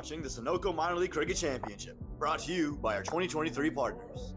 watching the Sunoco Minor League Cricket Championship, brought to you by our 2023 partners.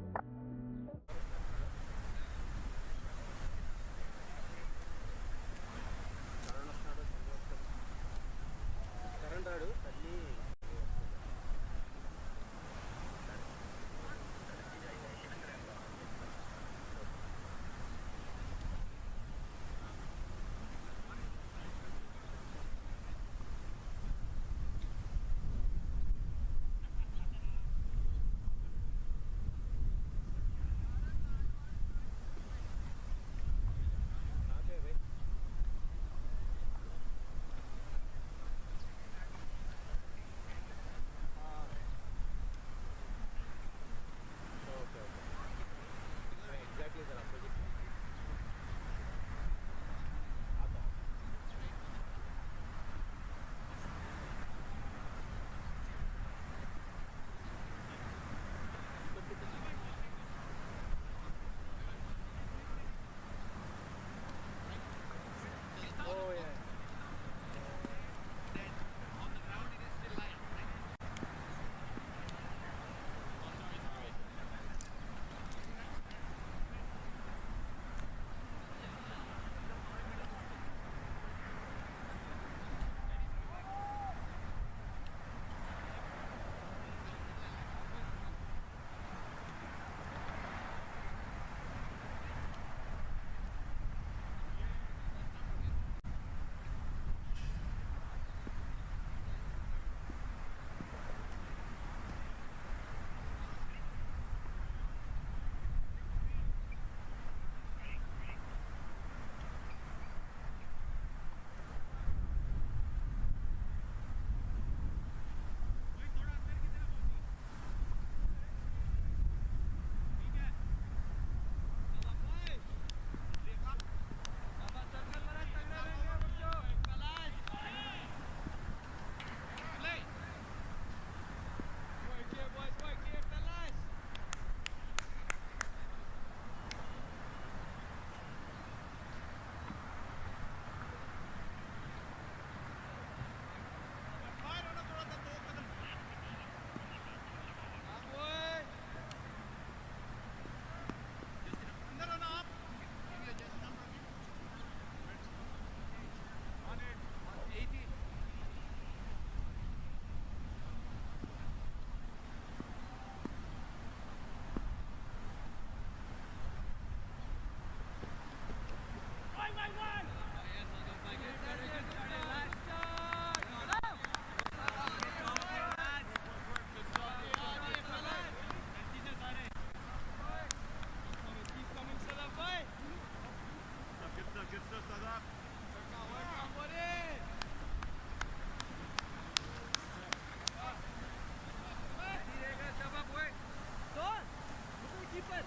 Keep it.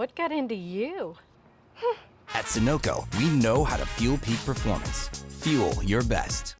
What got into you? At Sunoco, we know how to fuel peak performance. Fuel your best.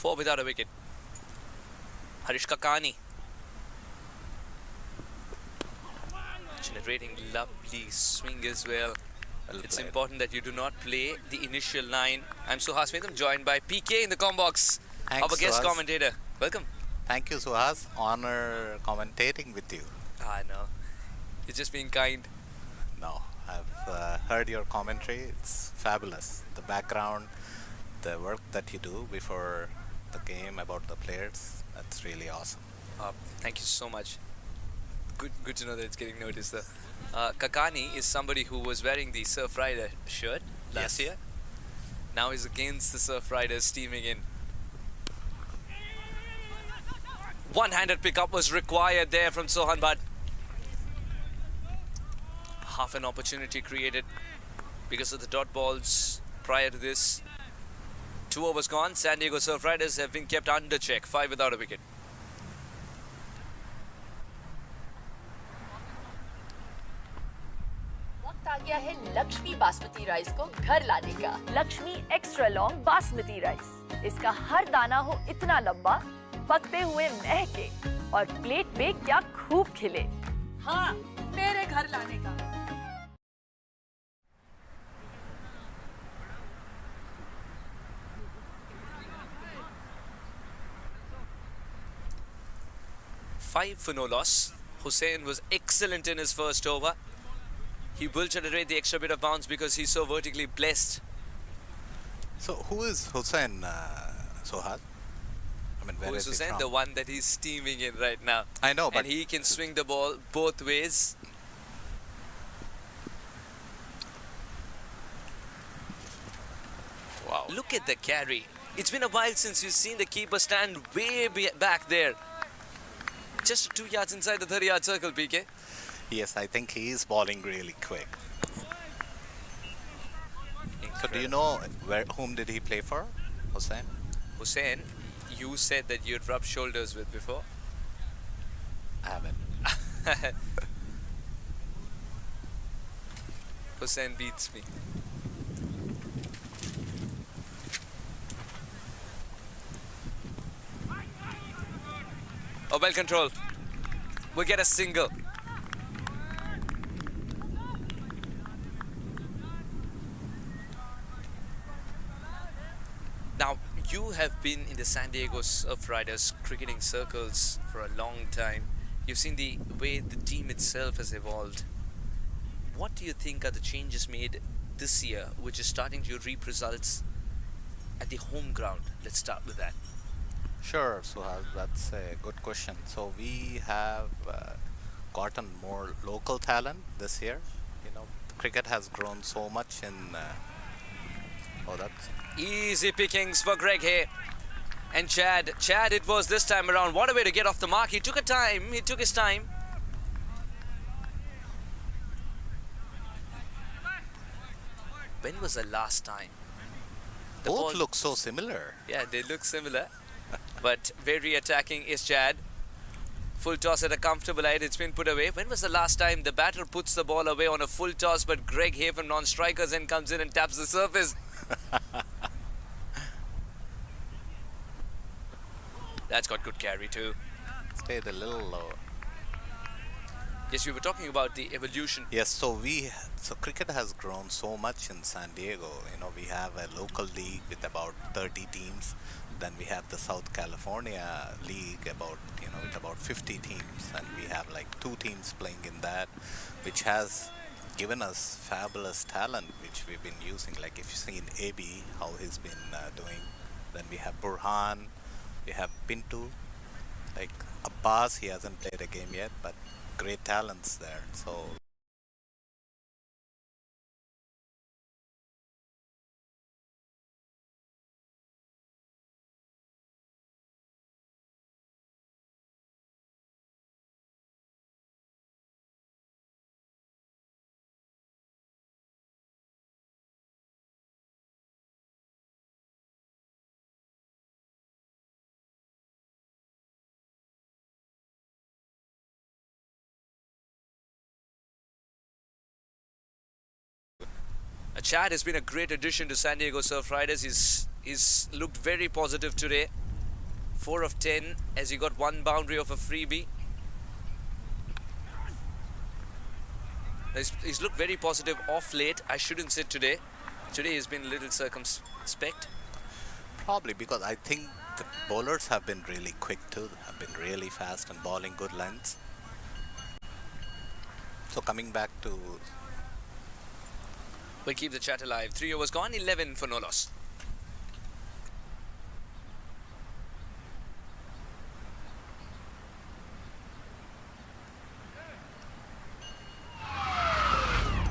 Four without a wicket. Harish Kakani generating lovely swing as well. It's important that you do not play the initial line. I'm Suhas Vedam, joined by PK in the comm box. Thanks, Our guest Suhas. commentator. Welcome. Thank you, Suhas. Honor commentating with you. I know. You're just being kind. No, I've heard your commentary. It's fabulous. The background, the work that you do before the game about the players, that's really awesome. Thank you so much. Good to know that it's getting noticed though. Kakani is somebody who was wearing the Surf Rider shirt last Yes. year. Now he's against the Surf Riders steaming in. One-handed pickup was required there from Sohan Bhatt. Half an opportunity created because of the dot balls prior to this. 2 overs gone. San Diego Surf Riders have been kept under check. 5 without a wicket. वक्त आ गया है Lakshmi basmati rice को घर लाने का। Lakshmi extra long basmati rice. इसका हर दाना हो इतना लंबा, पकते हुए महके और प्लेट पे क्या खूब खिले। हाँ, मेरे घर लाने का। Five for no loss. Hussein was excellent in his first over. He will generate the extra bit of bounce because he's so vertically blessed. So who is Hussein, Sohad? I mean, where Who is is he Hussein? from? The one that he's steaming in right now. I know, but And he can swing the ball both ways. wow. Look at the carry. It's been a while since you've seen the keeper stand way back there. Just 2 yards inside the 30-yard circle, PK. Yes, I think he is bowling really quick. So do you know whom did he play for, Hussein? Hussein, you said that you'd rubbed shoulders with before. I haven't. Hussein beats me. Oh, well controlled. We'll get a single. Now, you have been in the San Diego Surf Riders cricketing circles for a long time. You've seen the way the team itself has evolved. What do you think are the changes made this year, which is starting to reap results at the home ground? Let's start with that. Sure, Suhas, that's a good question. So we have gotten more local talent this year. You know, cricket has grown so much in. Oh, that's Easy pickings for Greg Hay. And Chad, it was this time around. What a way to get off the mark. He took his time. When was the last time? The both ball- look so similar. Yeah, they look similar. But very attacking is Chad. Full toss at a comfortable height. It's been put away. When was the last time the batter puts the ball away on a full toss, but Greg Hay from non-strikers then comes in and taps the surface? That's got good carry too. Stayed a little low. Yes, we were talking about the evolution. Yes, so cricket has grown so much in San Diego. You know, we have a local league with about 30 teams. Then we have the South California league with about 50 teams, and we have like 2 teams playing in that, which has given us fabulous talent, which we've been using. Like if you've seen AB, how he's been doing. Then we have Burhan, we have Pintu, like Abbas. He hasn't played a game yet, but great talents there. So Chad has been a great addition to San Diego Surf Riders. He's looked very positive today. 4 of 10 as he got 1 boundary of a freebie. He's looked very positive off late. I shouldn't say today. Today he's been a little circumspect. probably because I think the bowlers have been really quick too, have been really fast and bowling good lengths. So coming back to We'll keep the chat alive. 3 overs gone, 11 for no loss.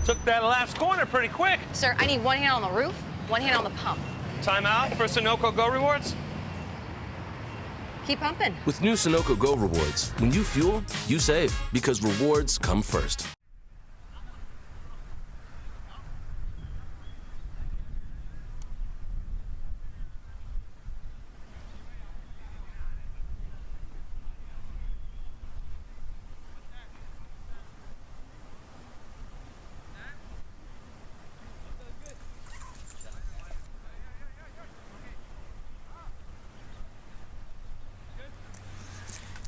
Took that last corner pretty quick. Sir, I need one hand on the roof, one hand on the pump. Timeout for Sunoco Go Rewards. Keep pumping. With new Sunoco Go rewards, when you fuel, you save because rewards come first.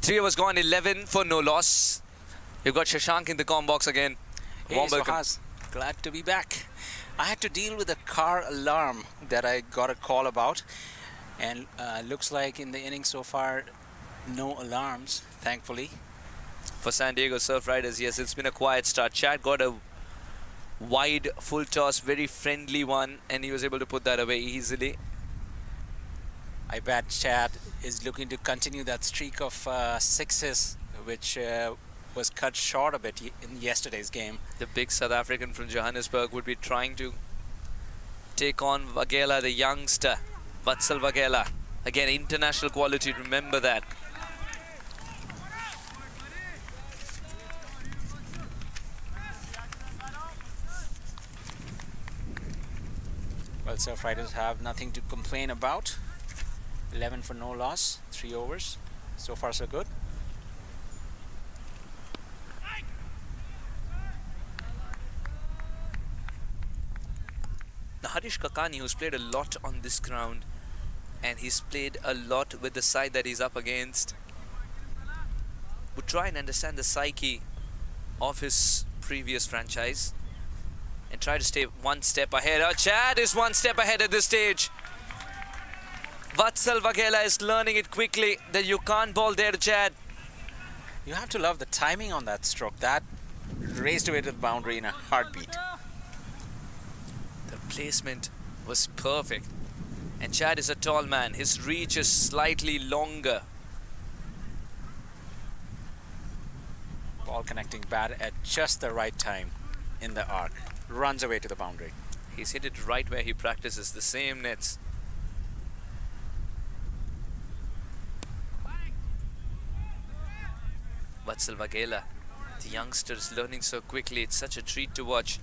Three overs gone, 11 for no loss. You've got Shashank in the comm box again. Hey, Warm welcome. Suhas, glad to be back. I had to deal with a car alarm that I got a call about, and looks like in the innings so far, no alarms, thankfully. for San Diego Surf Riders. Yes, it's been a quiet start. Chad got a wide full toss, very friendly one, and he was able to put that away easily. I bet Chad is looking to continue that streak of sixes, which was cut short a bit in yesterday's game. The big South African from Johannesburg would be trying to take on Vagela, the youngster, Vatsal Vagela. Again, international quality, remember that. Well, Surf Riders have nothing to complain about. 11 for no loss, 3 overs. So far, so good. Now, Harish Kakani, who's played a lot on this ground, and he's played a lot with the side that he's up against, would try and understand the psyche of his previous franchise and try to stay one step ahead. Oh, Chad is one step ahead at this stage. Vatsal Vagela is learning it quickly that you can't ball there to Chad. You have to love the timing on that stroke. That raced away to the boundary in a heartbeat. The placement was perfect. And Chad is a tall man. His reach is slightly longer. Ball connecting bat at just the right time in the arc. Runs away to the boundary. He's hit it right where he practices, the same nets. Vatsal Vagela, the youngster, is learning so quickly. It's such a treat to watch.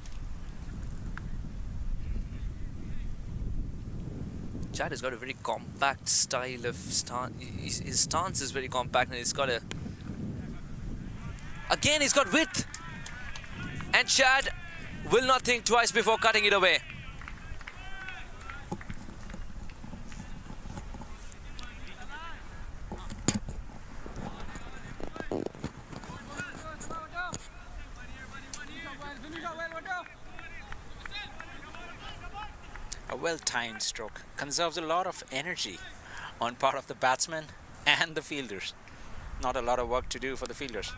Chad has got a very compact style of stance. His stance is very compact, and he's got a... Again, he's got width. And Chad will not think twice before cutting it away. A well-timed stroke conserves a lot of energy on part of the batsman and the fielders. Not a lot of work to do for the fielders.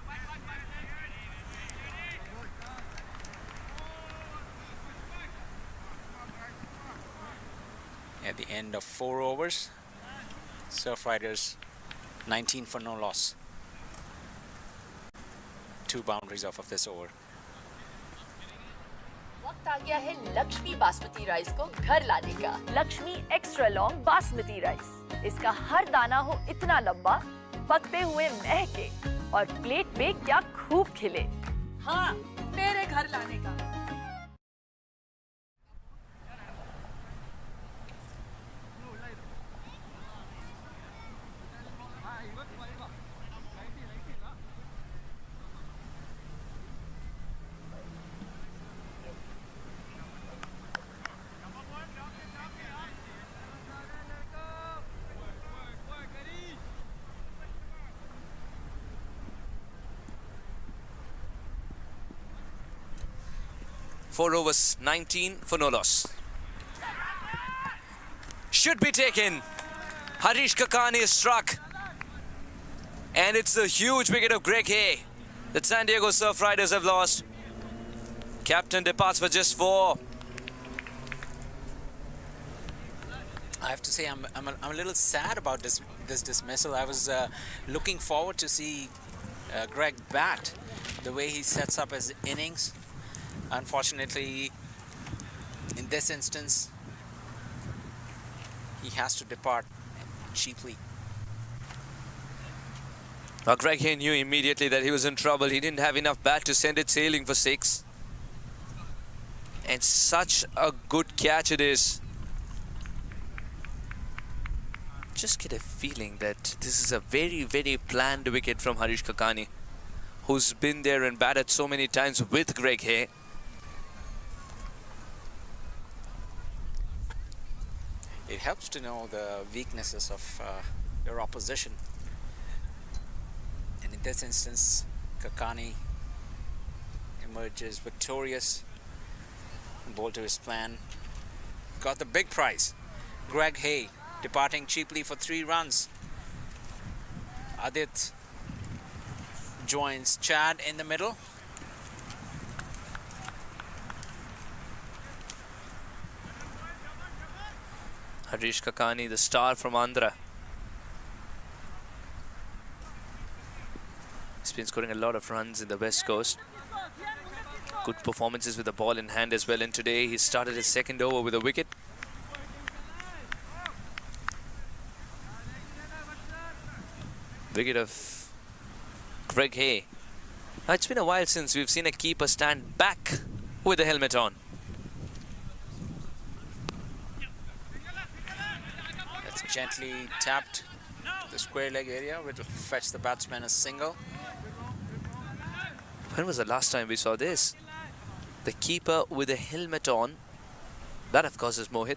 At the end of 4 overs, Surf Riders 19 for no loss. 2 boundaries off of this over. वक्त आ गया है Lakshmi basmati rice को घर लाने का। Lakshmi extra long basmati rice. इसका हर दाना हो इतना लंबा, पकते हुए महके और प्लेट पे क्या खूब खिले। हाँ, मेरे घर लाने का। Four overs, 19 for no loss. Should be taken. Harish Kakani is struck. And it's a huge wicket of Greg Hay that San Diego Surf Riders have lost. Captain departs for just 4. I have to say I'm a little sad about this dismissal. I was looking forward to see Greg bat the way he sets up his innings. Unfortunately, in this instance, he has to depart cheaply. Now, Greg Hay knew immediately that he was in trouble. He didn't have enough bat to send it sailing for 6. And such a good catch it is. Just get a feeling that this is a very, very planned wicket from Harish Kakani, who's been there and batted so many times with Greg Hay. It helps to know the weaknesses of your opposition. And in this instance, Kakani emerges victorious, bowled to his plan, got the big prize. Greg Hay departing cheaply for 3 runs. Adit joins Chad in the middle. Harish Kakani, the star from Andhra. He's been scoring a lot of runs in the West Coast. Good performances with the ball in hand as well. And today he started his second over with a wicket. Wicket of Greg Hay. Now, it's been a while since we've seen a keeper stand back with the helmet on. That's gently tapped to the square leg area, which will fetch the batsman a single. When was the last time we saw this? The keeper with a helmet on. That, of course, is Mohit,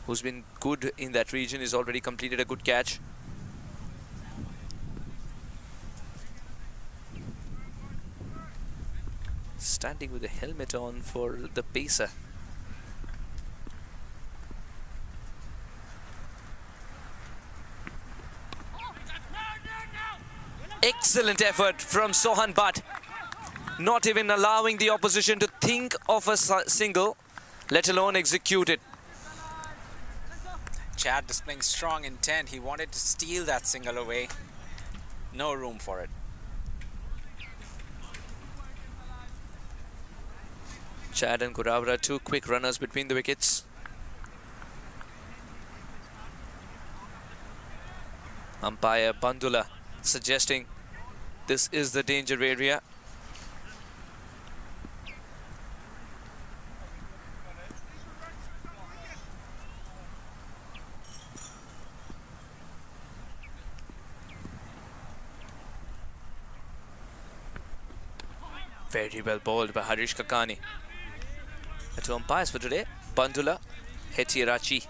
who's been good in that region. He's already completed a good catch. Standing with a helmet on for the pacer. Excellent effort from Sohan Bhatt. Not even allowing the opposition to think of a single, let alone execute it. Chad displaying strong intent. He wanted to steal that single away. No room for it. Chad and Kuravra, two quick runners between the wickets. Umpire Bandula suggesting this is the danger area. Very well bowled by Harish Kakani. The two umpires for today, Bandula, Hetirachi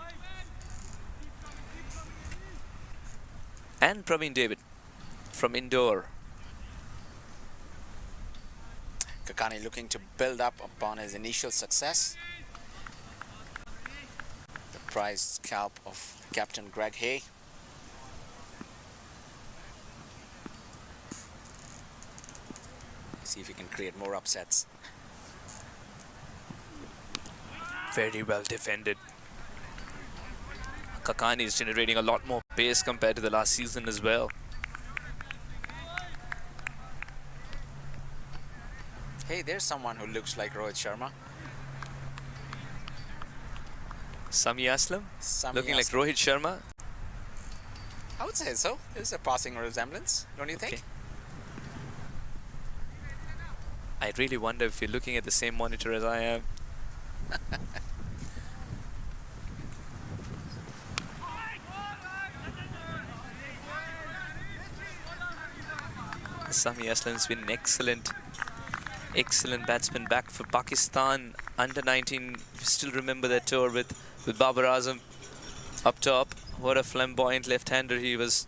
and Praveen David from Indore. Kakani looking to build up upon his initial success. The prized scalp of Captain Greg Hay. See if he can create more upsets. Very well defended. Kakani is generating a lot more pace compared to the last season as well. Hey, there's someone who looks like Rohit Sharma. Sami Aslam, Sami looking like Aslam. Rohit Sharma. I would say so. There's a passing resemblance, don't you think? Okay. I really wonder if you're looking at the same monitor as I am. Sami Aslam's been an excellent batsman back for Pakistan under 19. Still remember that tour with Babar Azam up top. What a flamboyant left-hander he was.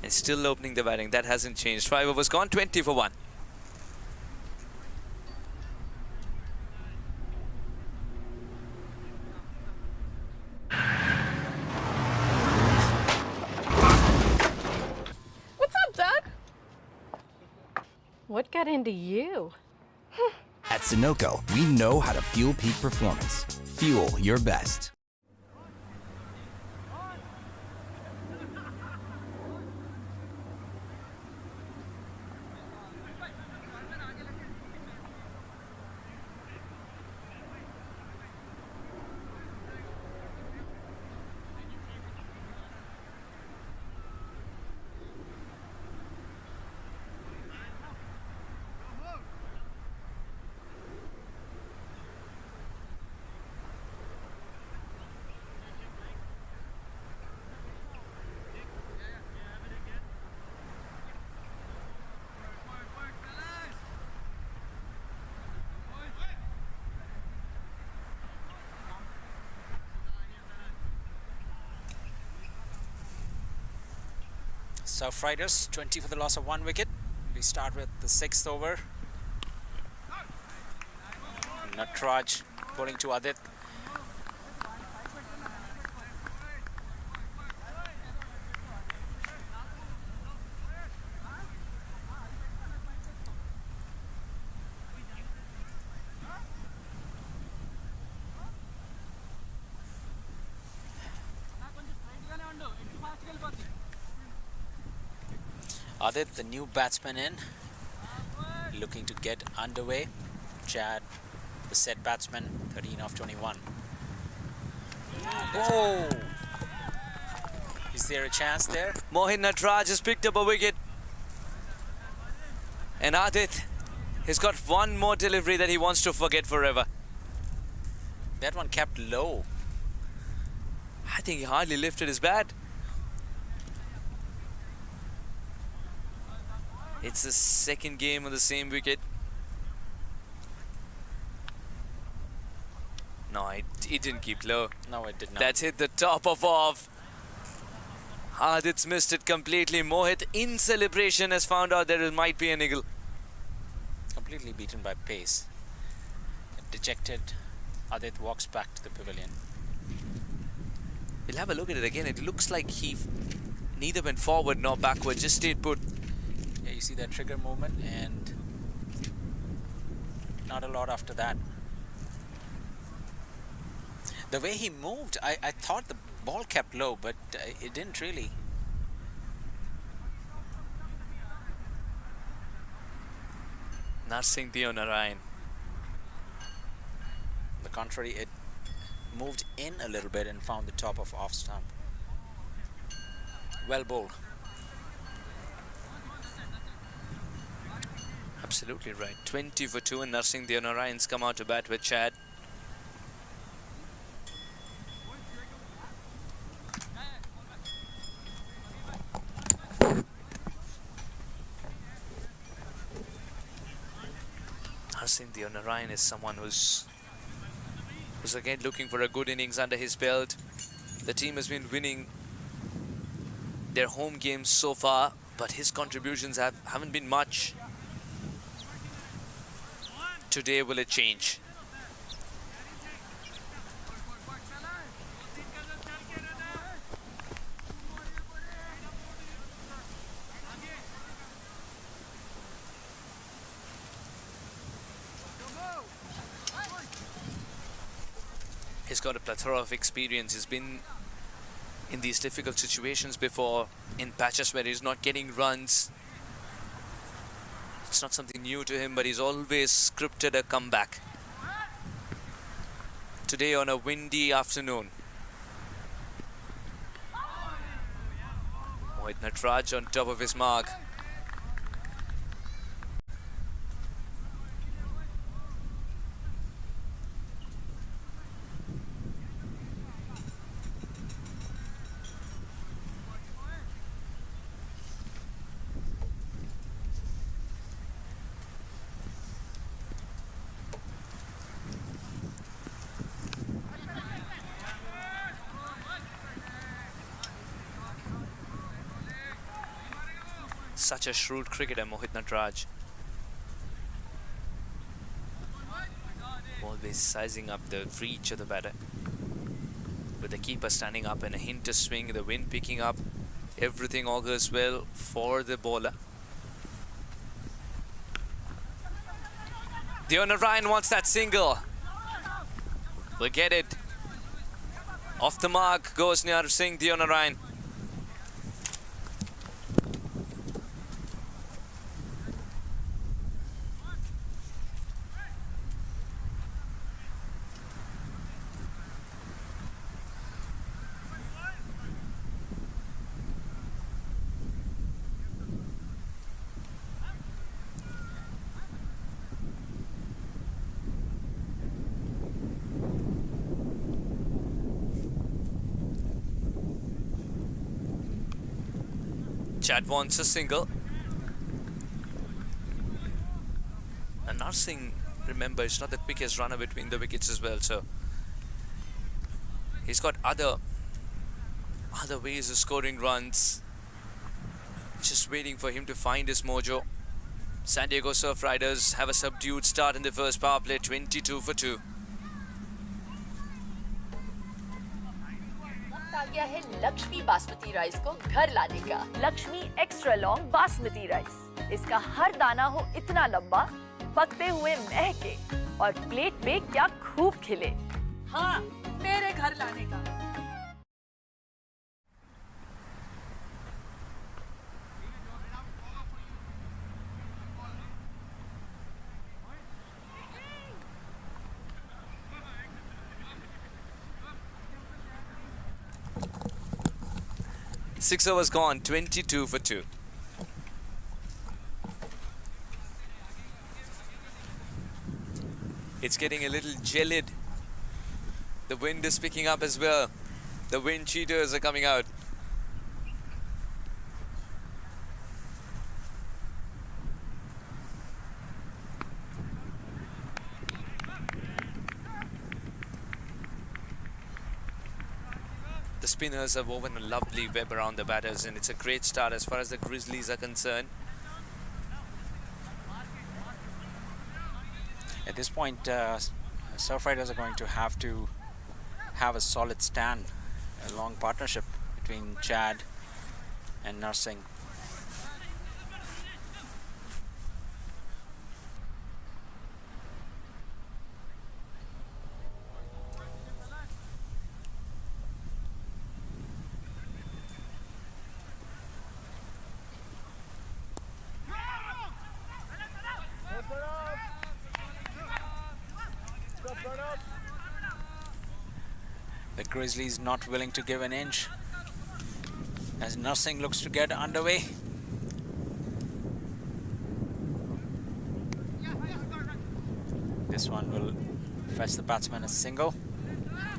And still opening the batting. That hasn't changed. 5 overs gone, 20 for 1. What's up, Doug? What got into you? At Sunoco, we know how to fuel peak performance. Fuel your best. South Riders 20 for the loss of 1 wicket. We start with the 6th over. Natraj bowling to Adit. Adit, the new batsman in, looking to get underway. Chad, the set batsman, 13 of 21. Whoa! Is there a chance there? Mohit Nataraj has picked up a wicket. And Adit has got one more delivery that he wants to forget forever. That one kept low. I think he hardly lifted his bat. It's the second game on the same wicket. No, it didn't keep low. No, it did not. That's hit the top of off. Adit's missed it completely. Mohit, in celebration, has found out there might be an eagle. Completely beaten by pace. Dejected, Adit walks back to the pavilion. We'll have a look at it again. It looks like he neither went forward nor backward, just stayed put. Yeah, you see that trigger movement and not a lot after that. The way he moved, I thought the ball kept low, but it didn't really. Narsingh Deonarayan. On the contrary, it moved in a little bit and found the top of off stump. Well bowled. Absolutely right. 20 for 2 and Narsingh Deonarayan's come out to bat with Chad. Narsingh Deonarayan is someone who's again looking for a good innings under his belt. The team has been winning their home games so far, but his contributions haven't been much. Today, will it change? He's got a plethora of experience. He's been in these difficult situations before, in patches where he's not getting runs. It's not something new to him, but he's always scripted a comeback. Today on a windy afternoon. Mohit Nataraj on top of his mark. Such a shrewd cricketer, Mohit Nataraj. Always sizing up the reach of the batter. With the keeper standing up and a hint to swing, the wind picking up, everything augurs well for the bowler. Deonarayan wants that single. Will get it. Off the mark goes Narsingh Deonarayan. Chad wants a single. And Narsingh, remember, is not the quickest runner between the wickets as well, so he's got other ways of scoring runs. Just waiting for him to find his mojo. San Diego Surf Riders have a subdued start in the first power play, 22 for 2. आ गया है Lakshmi basmati rice को घर लाने का। Lakshmi extra long basmati rice. इसका हर दाना हो इतना लंबा, पकते हुए महके और प्लेट पे क्या खूब खिले। हाँ, मेरे घर लाने का। 6 overs gone, 22 for 2. It's getting a little gelid. The wind is picking up as well. The wind cheaters are coming out. The spinners have woven a lovely web around the batters, and it's a great start as far as the Grizzlies are concerned. At this point, Surf Riders are going to have a solid stand, a long partnership between Chad and Narsingh. The Grizzlies not willing to give an inch as Narsingh looks to get underway. This one will fetch the batsman a single.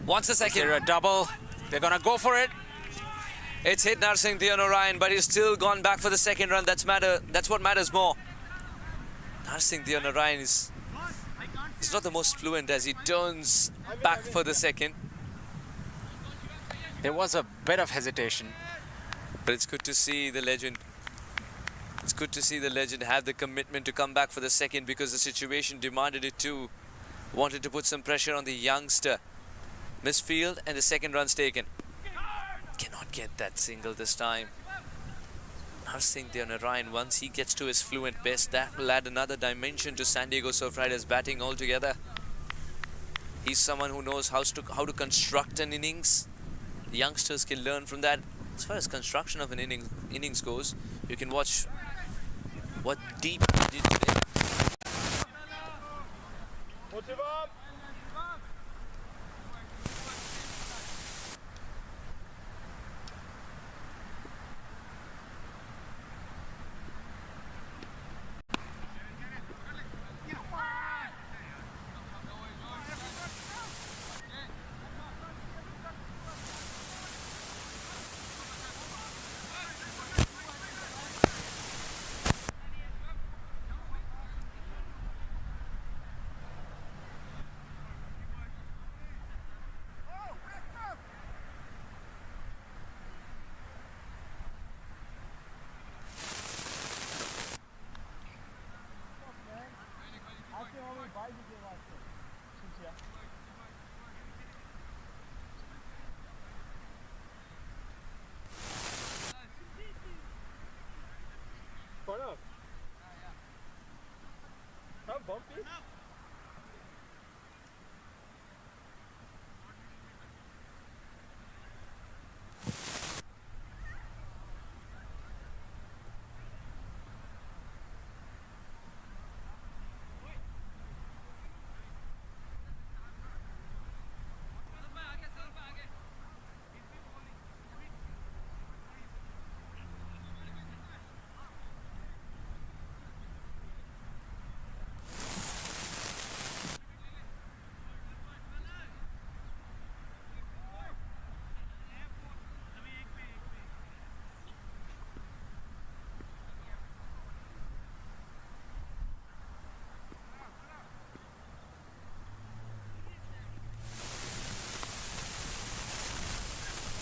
Wants a second. Is there a double? They're gonna go for it. It's hit Narsingh Theonarayan, but he's still gone back for the second run. That's what matters more. Narsingh Theonarayan is not the most fluent as he turns back for the second. There was a bit of hesitation. But it's good to see the legend. It's good to see the legend have the commitment to come back for the second because the situation demanded it too. Wanted to put some pressure on the youngster. Misfield and the second run's taken. Cannot get that single this time. Narsingh Theonarayan, once he gets to his fluent best, that will add another dimension to San Diego Surf Riders batting altogether. He's someone who knows how to construct an innings. The youngsters can learn from that. As far as construction of an innings goes, you can watch what Deep did today.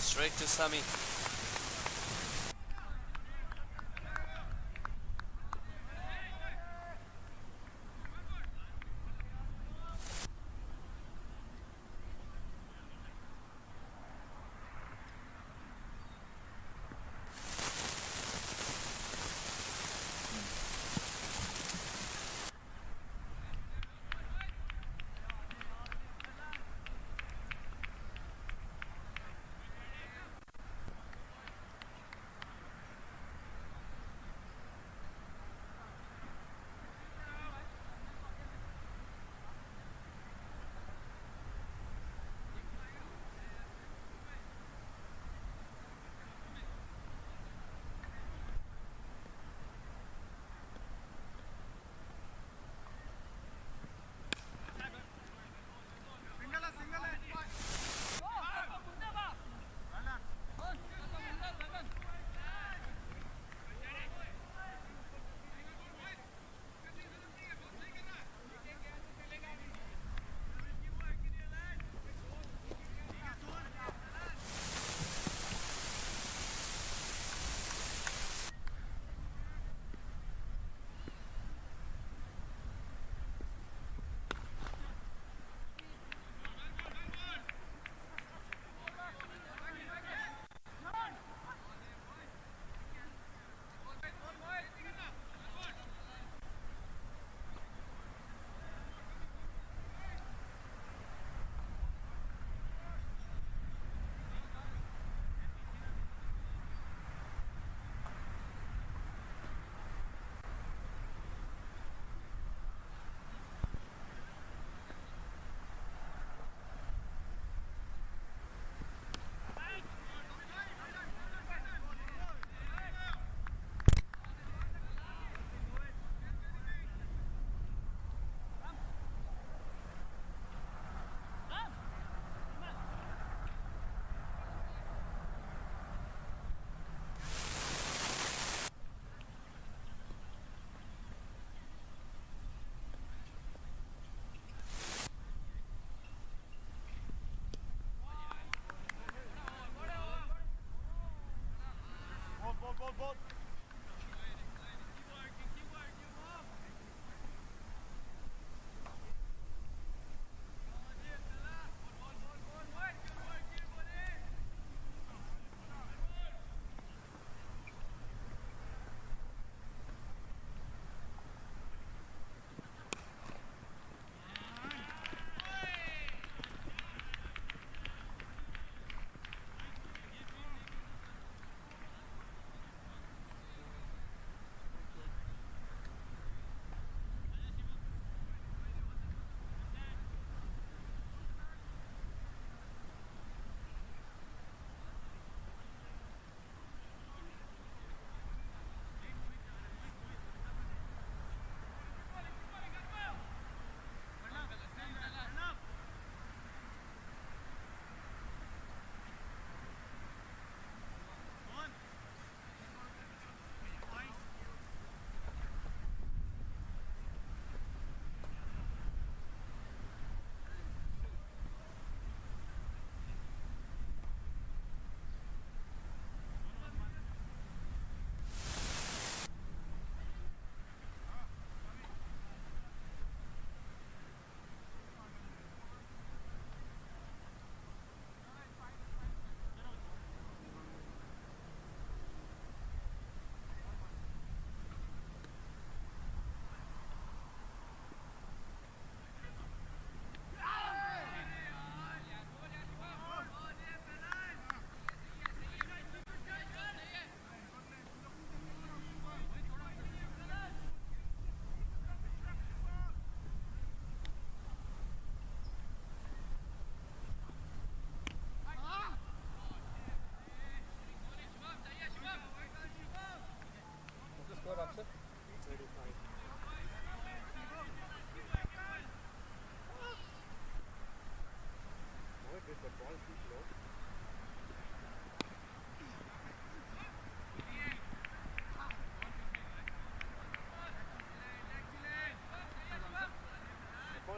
Straight to Sami.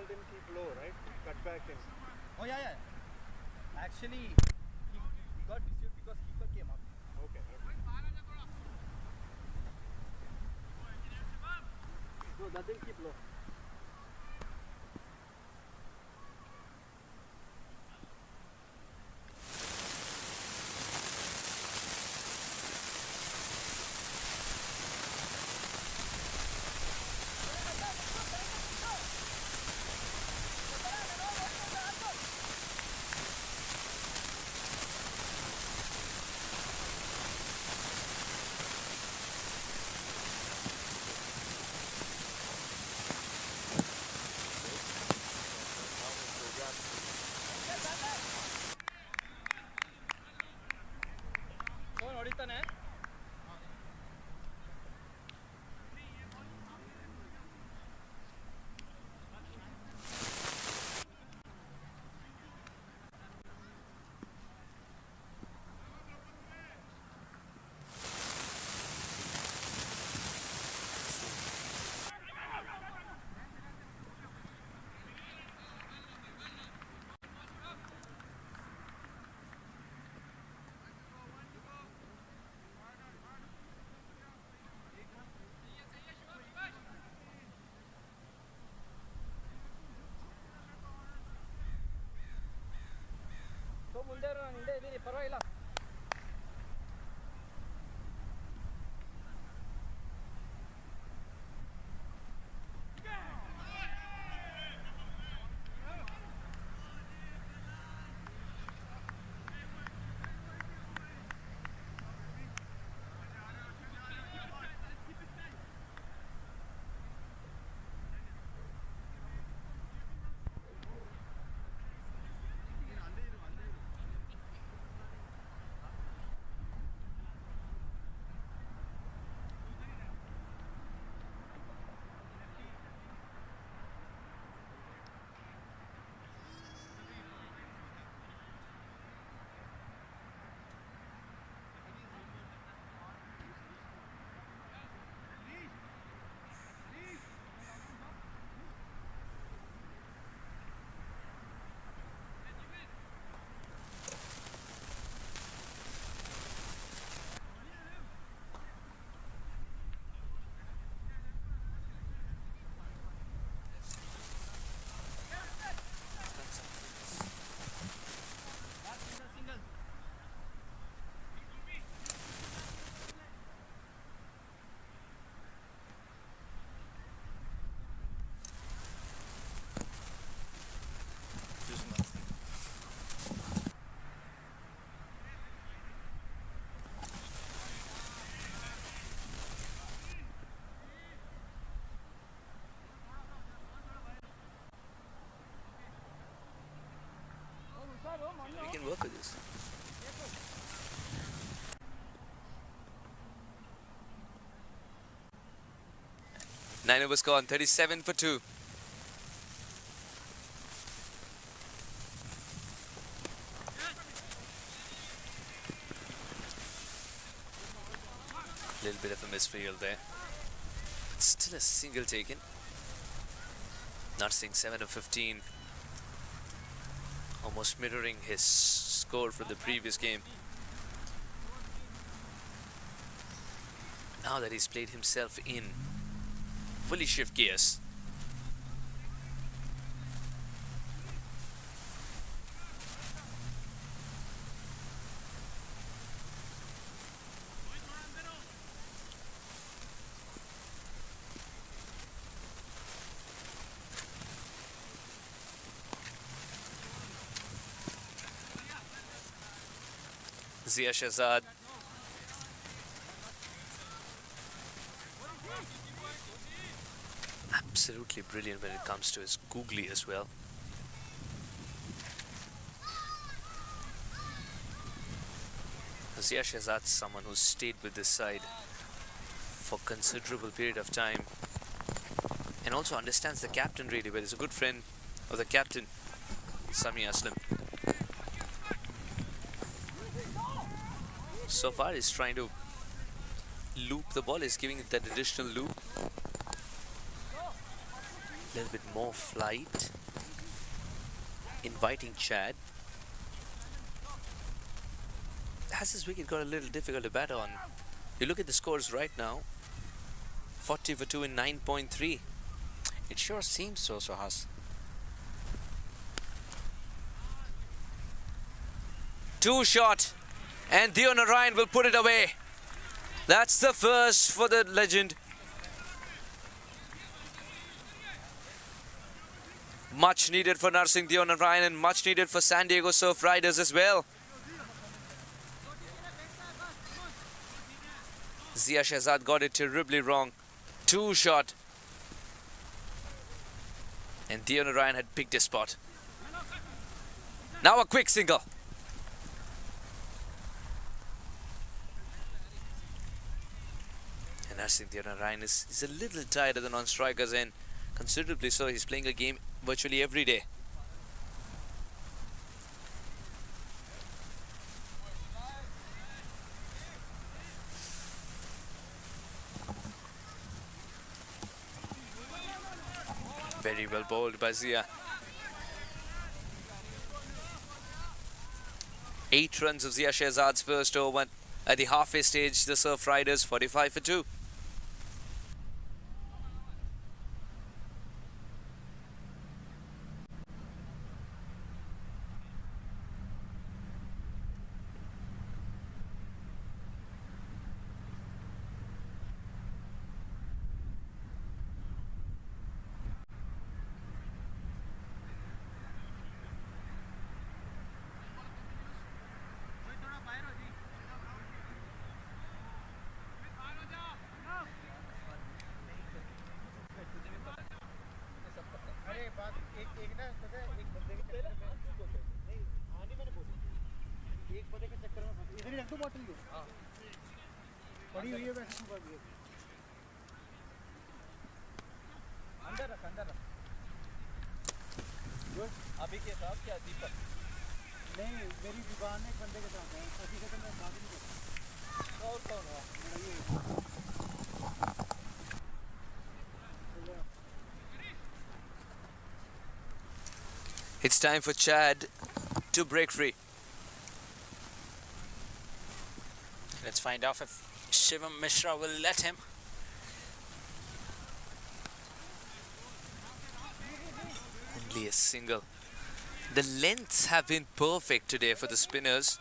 Didn't keep low, right? Cut back in. Oh yeah. Actually, he got deceived because keeper came up. Okay. No, that didn't keep low. ಹೊಡಿತಾನೆ ಮುಂದೆ ನಾನು ಹಿಂದೆ ಇದ್ದೀನಿ ಪರವಾಗಿಲ್ಲ We can work with this. 9 overs gone, 37 for 2. Little bit of a misfield there. But still a single taken. Narsingh 7 of 15. Almost mirroring his score from the previous game. Now that he's played himself in, fully shift gears. Zia Shahzad. Absolutely brilliant when it comes to his googly as well. Zia Shahzad's someone who stayed with this side for considerable period of time and also understands the captain really well. He's a good friend of the captain, Sami Aslam. So far he's trying to loop the ball, he's giving it that additional loop. A little bit more flight. Inviting Chad. Has this wicket got a little difficult to bat on? You look at the scores right now. 40 for 2 in 9.3. It sure seems so, Suhas. Two shot. And Theo Narayan will put it away. That's the first for the legend. Much needed for Narsingh Theo Narayan and much needed for San Diego Surf Riders as well. Zia Shahzad got it terribly wrong. Two shot. And Theo Narayan had picked his spot. Now a quick single. And Narsingh Theo Narayan is a little tired of the non-strikers end. Considerably so. He's playing a game virtually every day. Very well bowled by Zia. 8 runs of Zia Shahzad's first over at the halfway stage. The Surf Riders 45 for 2. अभी के साथ क्या दीपक नहीं मेरी दुकान एक बंदे के साथ है अभी से तो मैं बात नहीं करता और कौन है It's time for Chad to break free. Let's find out if Shivam Mishra will let him. Only a single. The lengths have been perfect today for the spinners.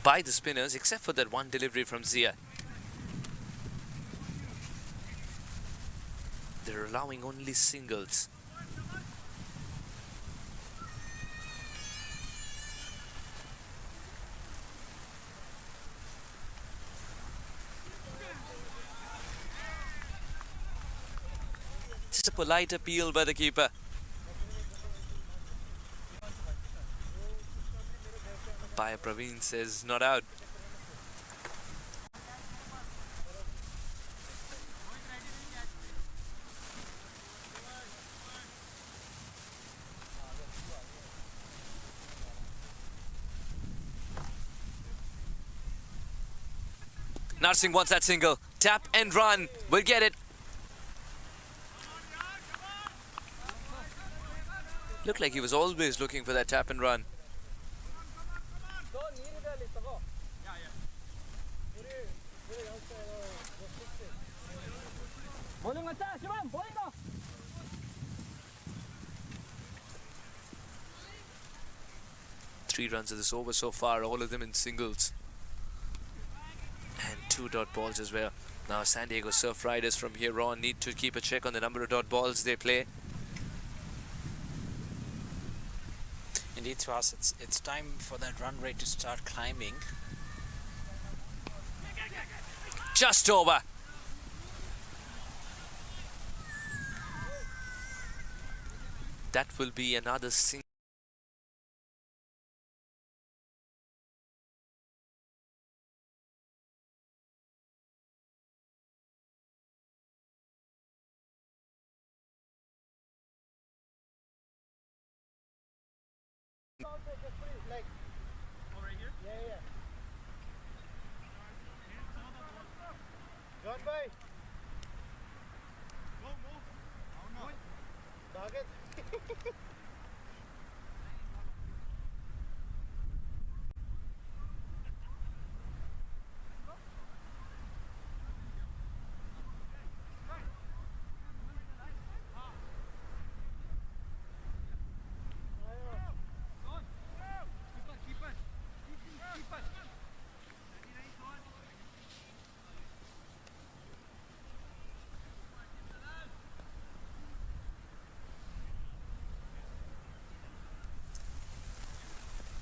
By the spinners, except for that one delivery from Zia. They're allowing only singles. Just a polite appeal by the keeper. Umpire Praveen says not out. Narsingh wants that single. Tap and run. We'll get it. Looked like he was always looking for that tap and run. Three runs of this over so far, all of them in singles. And 2 dot balls as well. Now San Diego Surf Riders from here on need to keep a check on the number of dot balls they play. Indeed, Swas, it's time for that run rate to start climbing. Just over. That will be another single. John bhai. Go, move. Target.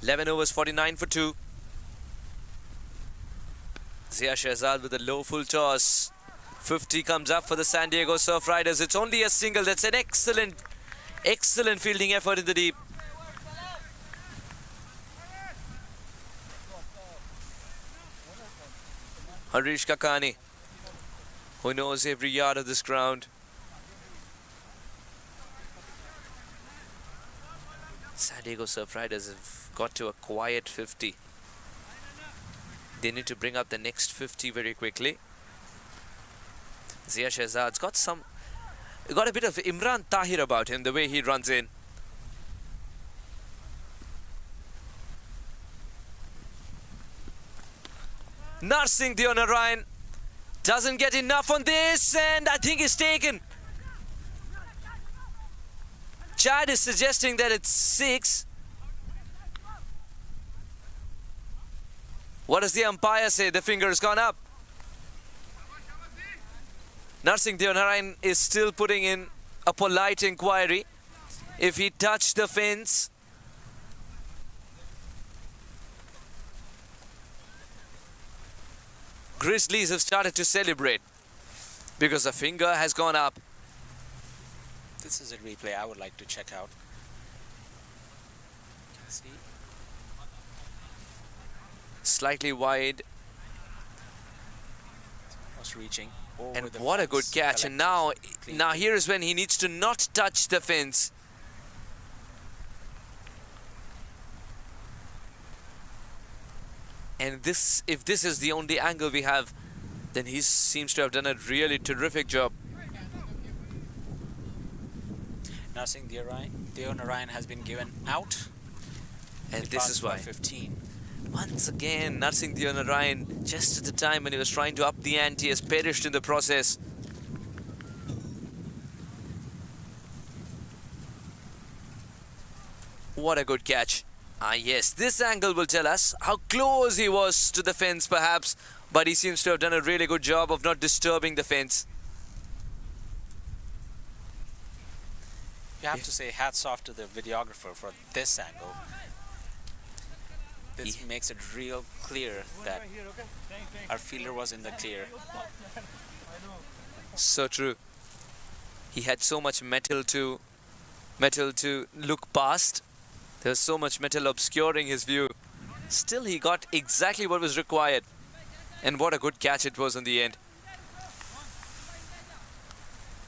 Eleven overs, 49 for 2. Zia Shehzad with a low full toss. 50 comes up for the San Diego Surf Riders. It's only a single. That's an excellent fielding effort in the deep. Harish Kakani, who knows every yard of this ground. San Diego Surf Riders have got to a quiet 50. They need to bring up the next 50 very quickly. Zia Shehzad's got a bit of Imran Tahir about him, the way he runs in. Narsingh Deonarayan doesn't get enough on this, and I think he's taken. Chad is suggesting that it's 6. What does the umpire say? The finger's gone up. Narsingh Deonarayan is still putting in a polite inquiry. If he touched the fence, Grizzlies have started to celebrate because the finger has gone up. This is a replay I would like to check out. See? Slightly wide. Was reaching. And what a good catch. And now here is when he needs to not touch the fence. And if this is the only angle we have, then he seems to have done a really terrific job. Narsingh Deonarayan has been given out. And this is why. 15. Once again, Narsingh Deonarayan, just at the time when he was trying to up the ante, has perished in the process. What a good catch. Yes, this angle will tell us how close he was to the fence perhaps, but he seems to have done a really good job of not disturbing the fence. You have to say hats off to the videographer for this angle. This makes it real clear that our fielder was in the clear. So true. He had so much metal to look past. There's so much metal obscuring his view. Still, he got exactly what was required. And what a good catch it was in the end.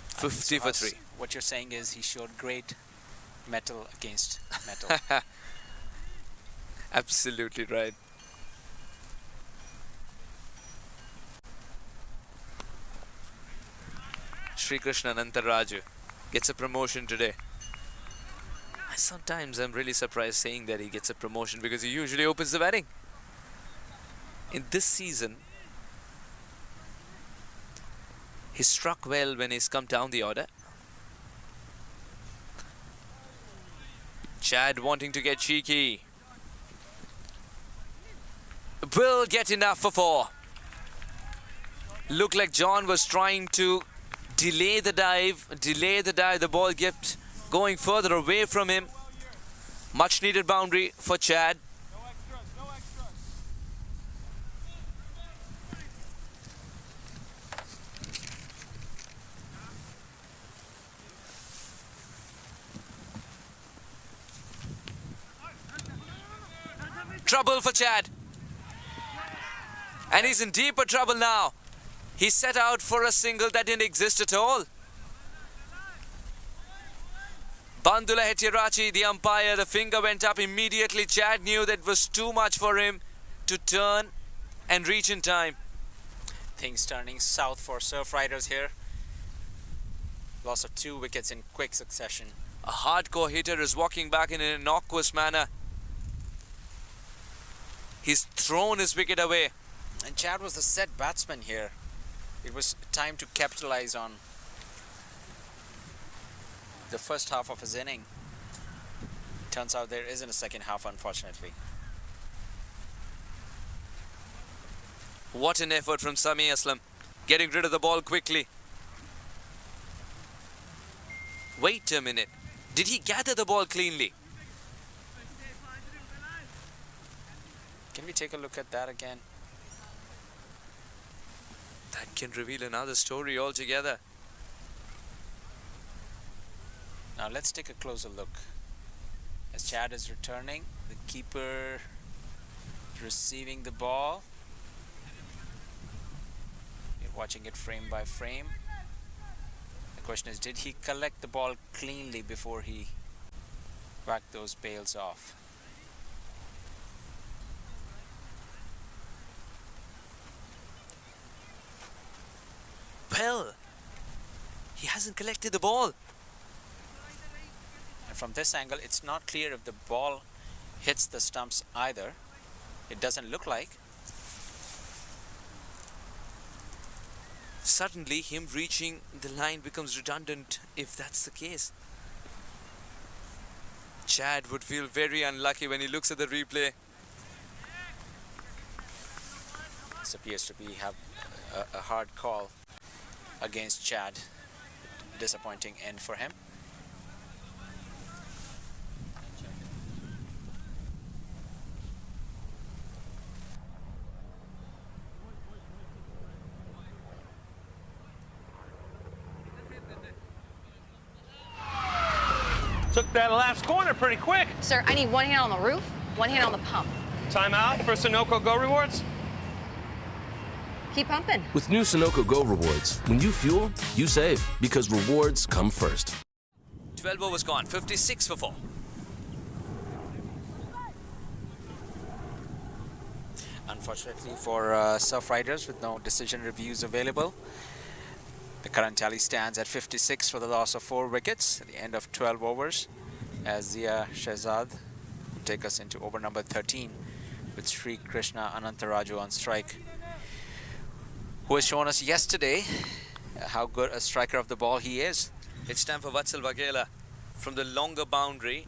50 for 3. What you're saying is he showed great metal against metal. Absolutely right. Sri Krishna Anantaraju gets a promotion today. Sometimes I'm really surprised saying that he gets a promotion because he usually opens the batting. In this season, he struck well when he's come down the order. Chad wanting to get cheeky. Will get enough for 4. Looked like John was trying to delay the dive. The ball kept going further away from him. Much needed boundary for Chad. Trouble for Chad. And he's in deeper trouble now. He set out for a single that didn't exist at all. Bandula Hetirachi, the umpire, the finger went up immediately. Chad knew that was too much for him to turn and reach in time. Things turning south for Surf Riders here. Loss of 2 wickets in quick succession. A hardcore hitter is walking back in an innocuous manner. He's thrown his wicket away. And Chad was the set batsman here. It was time to capitalize on the first half of his inning. Turns out there isn't a second half, unfortunately. What an effort from Sami Aslam, getting rid of the ball quickly. Wait a minute. Did he gather the ball cleanly? Can we take a look at that again? That can reveal another story altogether. Now let's take a closer look. As Chad is returning, the keeper receiving the ball. You're watching it frame by frame. The question is, did he collect the ball cleanly before he whacked those bails off? Well, he hasn't collected the ball. And from this angle, it's not clear if the ball hits the stumps either. It doesn't look like. Suddenly, him reaching the line becomes redundant if that's the case. Chad would feel very unlucky when he looks at the replay. This appears to be a hard call against Chad. Disappointing end for him. Took that last corner pretty quick. Sir, I need 1 hand on the roof, 1 hand on the pump. Timeout for Sunoco Go Rewards. Keep pumping. With new Sunoco Go rewards, when you fuel, you save because rewards come first. 12 overs gone, 56 for 4. Unfortunately for Surf Riders, with no decision reviews available, the current tally stands at 56 for the loss of 4 wickets at the end of 12 overs, as Zia Shehzad will take us into over number 13 with Sri Krishna Anantaraju on strike, who has shown us yesterday how good a striker of the ball he is. It's time for Vatsal Vaghela from the longer boundary.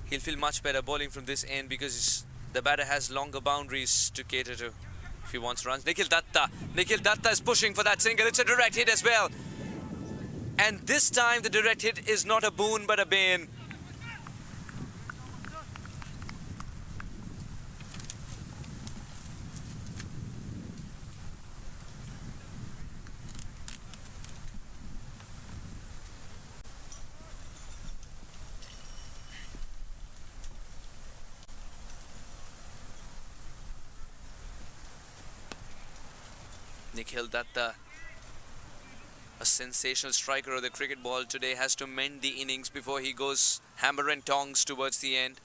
He'll feel much better bowling from this end because the batter has longer boundaries to cater to if he wants runs. Nikhil Datta is pushing for that single. It's a direct hit as well. And this time the direct hit is not a boon but a bane. Nikhil Datta, a sensational striker of the cricket ball today, has to mend the innings before he goes hammer and tongs towards the end.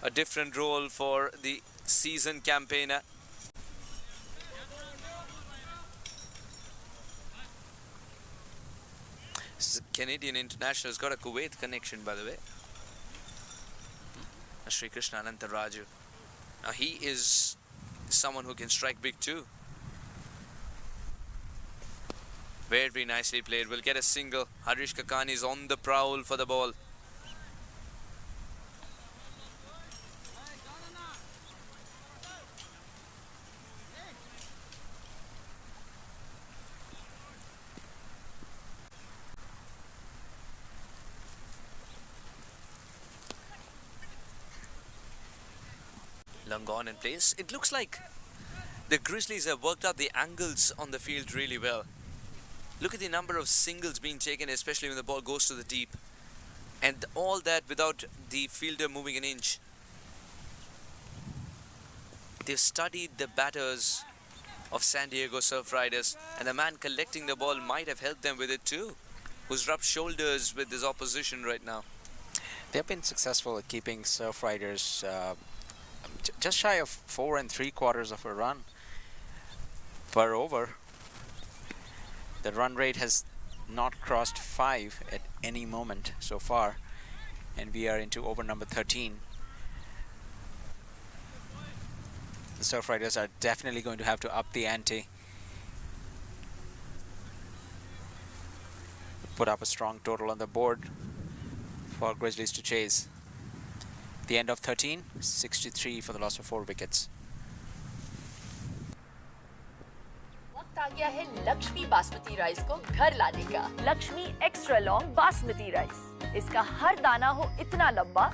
A different role for the seasoned campaigner. Canadian international has got a Kuwait connection, by the way. Sri Krishna Anantaraju. Now he is someone who can strike big too. Very nicely played. We'll get a single. Harish Kakani is on the prowl for the ball. Long on in place. It looks like the Grizzlies have worked out the angles on the field really well. Look at the number of singles being taken, especially when the ball goes to the deep. And all that without the fielder moving an inch. They've studied the batters of San Diego Surf Riders, and the man collecting the ball might have helped them with it too, who's rubbed shoulders with his opposition right now. They've been successful at keeping Surf Riders just shy of 4 3/4 of a run per over. The run rate has not crossed 5 at any moment so far, and we are into over number 13. The Surf Riders are definitely going to have to up the ante, put up a strong total on the board for Grizzlies to chase. The end of 13, 63 for the loss of 4 wickets. वक्त आ गया है Lakshmi basmati rice को घर लाने का। Lakshmi extra long basmati rice. इसका हर दाना हो इतना लंबा,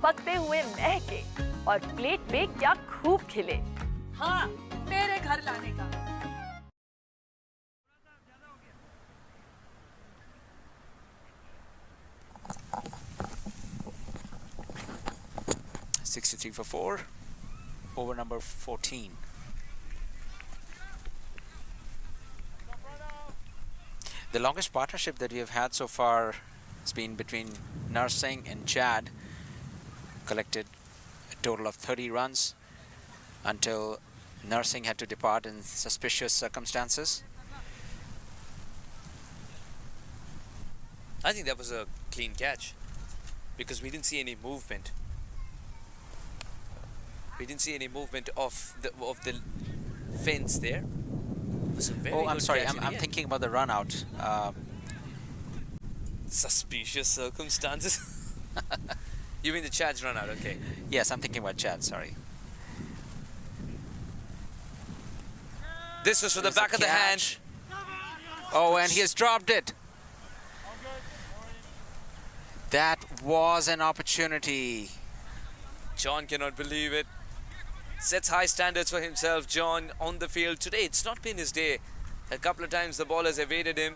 पकते हुए महके और प्लेट पे क्या खूब खिले। हाँ, मेरे घर लाने का। 63 for 4, over number 14. The longest partnership that we have had so far has been between Narsingh and Chad. Collected a total of 30 runs until Narsingh had to depart in suspicious circumstances. I think that was a clean catch because we didn't see any movement. We didn't see any movement of the fence there. It was a very Oh, I'm good sorry. catch I'm thinking about the run out. Suspicious circumstances. You mean the Chad's run out? Okay. Yes, I'm thinking about Chad. Sorry. This was for the back of the hand. Oh, and he has dropped it. That was an opportunity. John cannot believe it. Sets high standards for himself, John, on the field. Today, it's not been his day. A couple of times the ball has evaded him.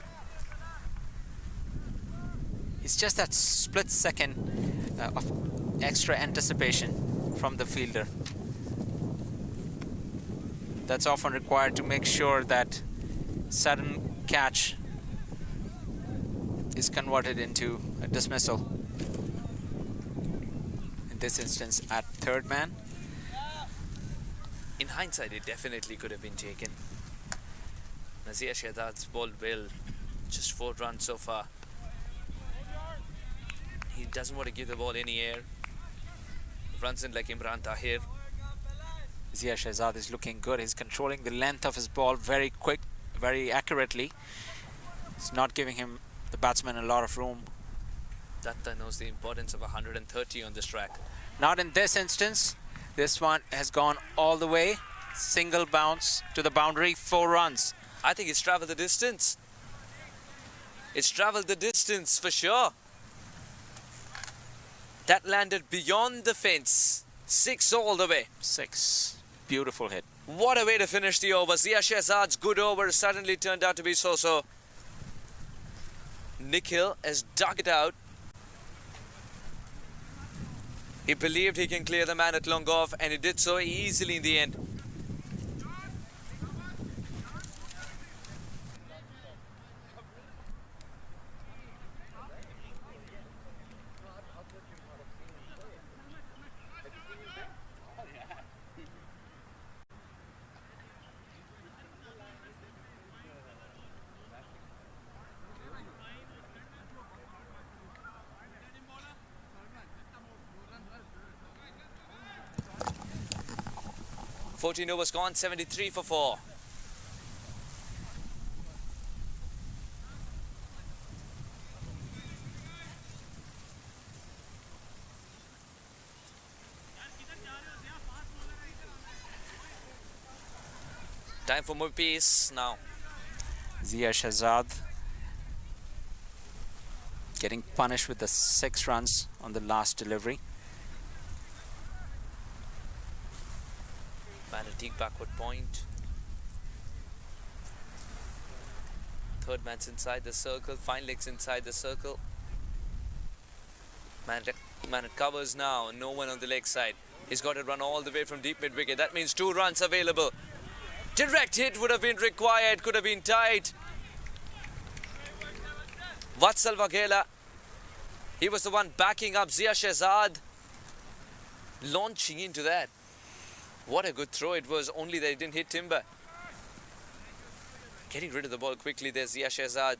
It's just that split second of extra anticipation from the fielder. That's often required to make sure that sudden catch is converted into a dismissal. In this instance, at third man. In hindsight, it definitely could have been taken. Nazir Shehzad's ball well. Just 4 runs so far. He doesn't want to give the ball any air. Runs in like Imran Tahir. Zia Shehzad is looking good. He's controlling the length of his ball very quick, very accurately. It's not giving him, the batsman, a lot of room. Datta knows the importance of 130 on this track. Not in this instance. This one has gone all the way. Single bounce to the boundary, 4 runs. I think it's traveled the distance. It's traveled the distance for sure. That landed beyond the fence. 6 all the way. 6. Beautiful hit. What a way to finish the over. Zia Shehzad's good over suddenly turned out to be so-so. Nikhil has dug it out. He believed he can clear the man at long off, and he did so easily in the end. 14 overs gone, 73 for 4. Time for more pace now. Zia Shahzad getting punished with the 6 runs on the last delivery. Manatee backward point. Third man's inside the circle. Fine legs inside the circle. Manat covers now. No one on the leg side. He's got to run all the way from deep mid wicket. That means 2 runs available. Direct hit would have been required. Could have been tied. Vatsal Waghela. He was the one backing up Zia Shahzad. Launching into that. What a good throw it was, only that it didn't hit timber. Getting rid of the ball quickly there, Zia Shahzad.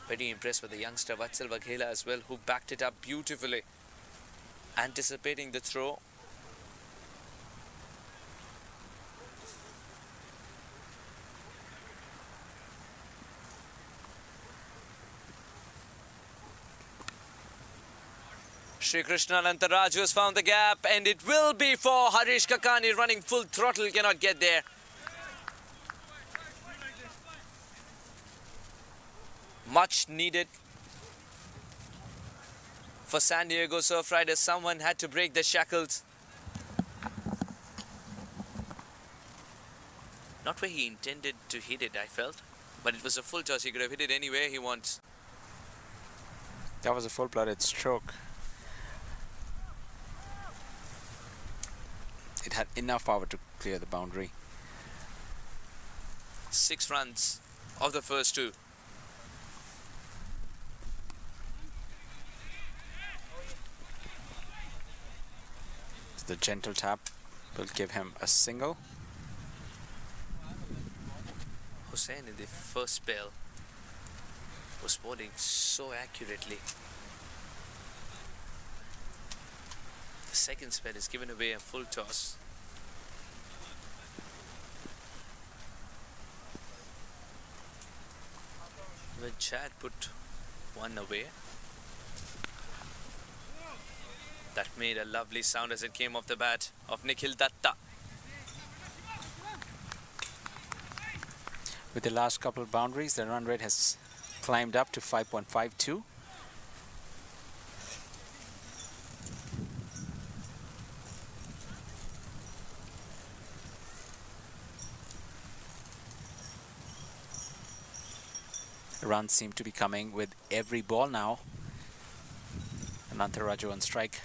Very impressed with the youngster Vatsal Waghela as well, who backed it up beautifully. Anticipating the throw. Sri Krishna Anantaraju has found the gap, and it will be for Harish Kakani running full throttle, cannot get there. Much needed for San Diego Surf Riders. Someone had to break the shackles. Not where he intended to hit it, I felt, but it was a full toss. He could have hit it anywhere he wants. That was a full-blooded stroke. It had enough power to clear the boundary. 6 runs of the first 2. The gentle tap will give him a single. Hussain in the first spell was bowling so accurately. The second spell is given away a full toss. When Chad put one away, that made a lovely sound as it came off the bat of Nikhil Datta. With the last couple of boundaries, the run rate has climbed up to 5.52. Runs seem to be coming with every ball now. Anantaraju on strike.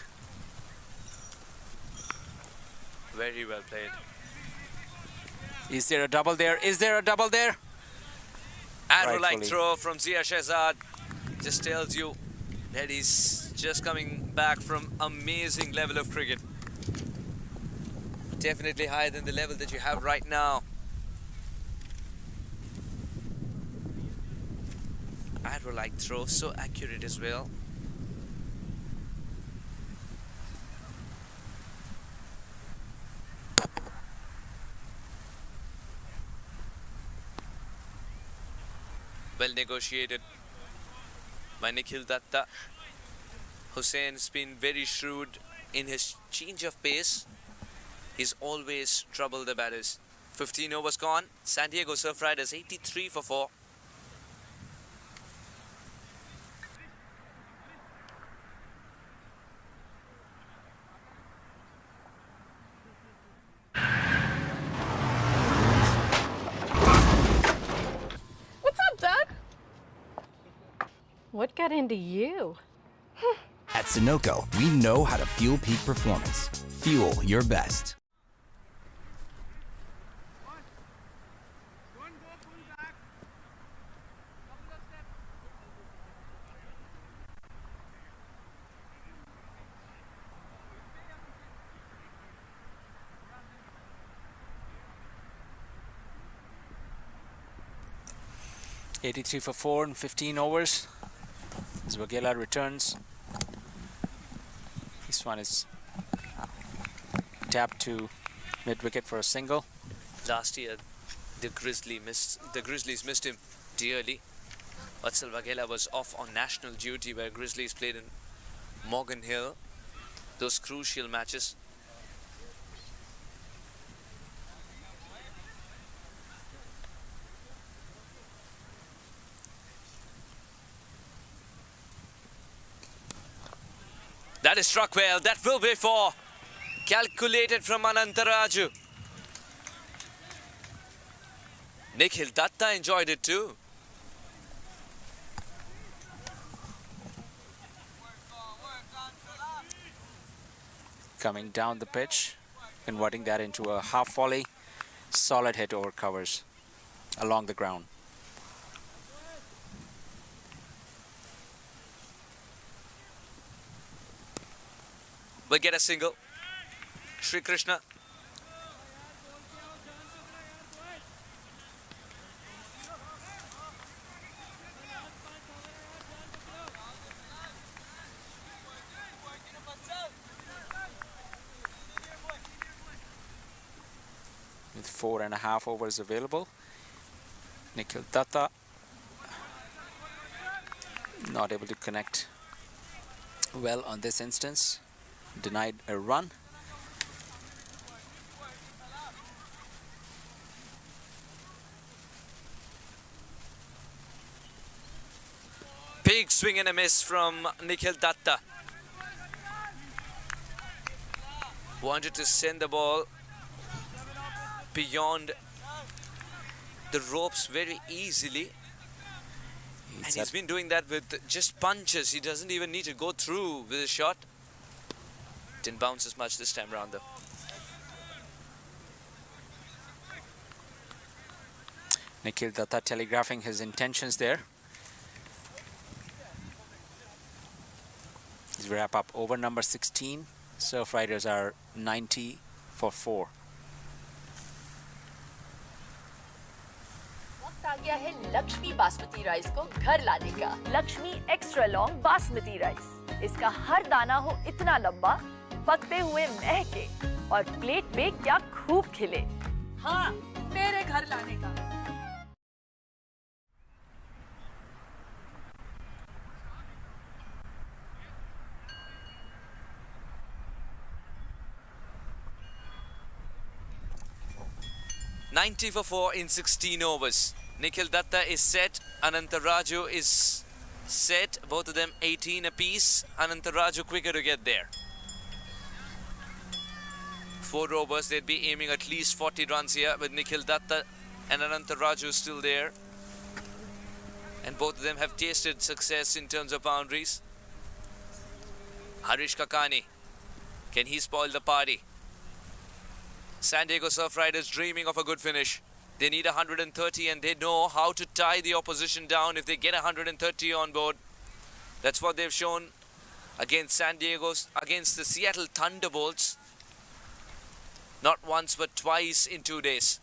Very well played. Is there a double there? Is there a double there? Arrow-like throw from Zia Shahzad just tells you that he's just coming back from amazing level of cricket. Definitely higher than the level that you have right now. Arrow-like throw, so accurate as well. Well negotiated by Nikhil Datta. Hussain's been very shrewd in his change of pace. He's always troubled the batters. 15 overs gone. San Diego Surf Riders 83 for 4. What got into you? At Sunoco, we know how to fuel peak performance. Fuel your best. '83 for 4 in 15 overs. As Waghela returns. This one is tapped to mid-wicket for a single. Last year, the Grizzlies missed him dearly. Vatsal Waghela was off on national duty where Grizzlies played in Morgan Hill. Those crucial matches. That is struck well. That will be four. Calculated from Anantaraju. Nikhil Datta enjoyed it too. Coming down the pitch, converting that into a half volley. Solid hit over covers along the ground. Will get a single. Sri Krishna. With 4.5 overs available, Nikhil Datta not able to connect well on this instance. Denied a run. Big swing and a miss from Nikhil Datta. Wanted to send the ball beyond the ropes very easily. And he's been doing that with just punches. He doesn't even need to go through with a shot. Didn't bounce as much this time around though. Nikhil Datta telegraphing his intentions there. Let's wrap up over number 16. Surf Riders are 90 for 4. वक्त आ गया है Lakshmi basmati rice को घर लाने का। Lakshmi extra long basmati rice. इसका हर दाना हो इतना लंबा, पकते हुए महके और प्लेट पे क्या खूब खिले। हाँ, मेरे घर लाने का। $90 for 4 in 16 overs. Nikhil Datta is set. Anantaraju is set. Both of them 18 apiece. Anantaraju quicker to get there. 4 overs, they'd be aiming at least 40 runs here with Nikhil Datta and Anantaraju still there. And both of them have tasted success in terms of boundaries. Harish Kakani, can he spoil the party? San Diego Surf Riders dreaming of a good finish. They need 130 and they know how to tie the opposition down if they get 130 on board. That's what they've shown against against the Seattle Thunderbolts. Not once but twice in 2 days.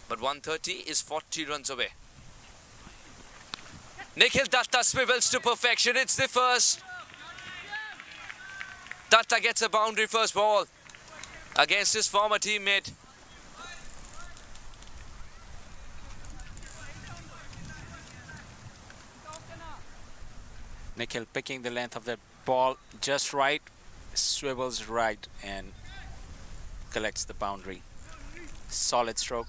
But 130 is 40 runs away. Nikhil Datta swivels to perfection. It's the first. Datta gets a boundary first ball against his former teammate. Nikhil picking the length of the ball just right, swivels right and collects the boundary. Solid stroke.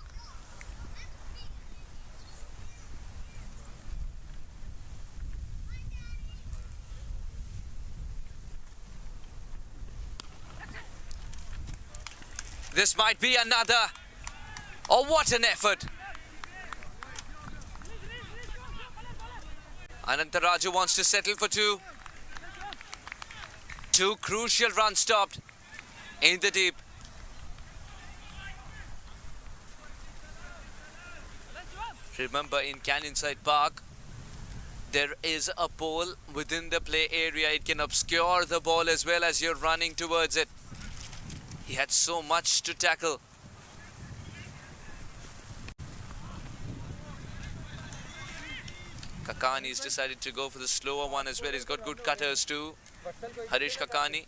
This might be another. Oh, what an effort. Anantaraju wants to settle for 2. 2 crucial runs stopped in the deep. Remember, in Canyonside Park, there is a pole within the play area. It can obscure the ball as well as you're running towards it. He had so much to tackle. Kakani's decided to go for the slower one as well. He's got good cutters too. Harish Kakani.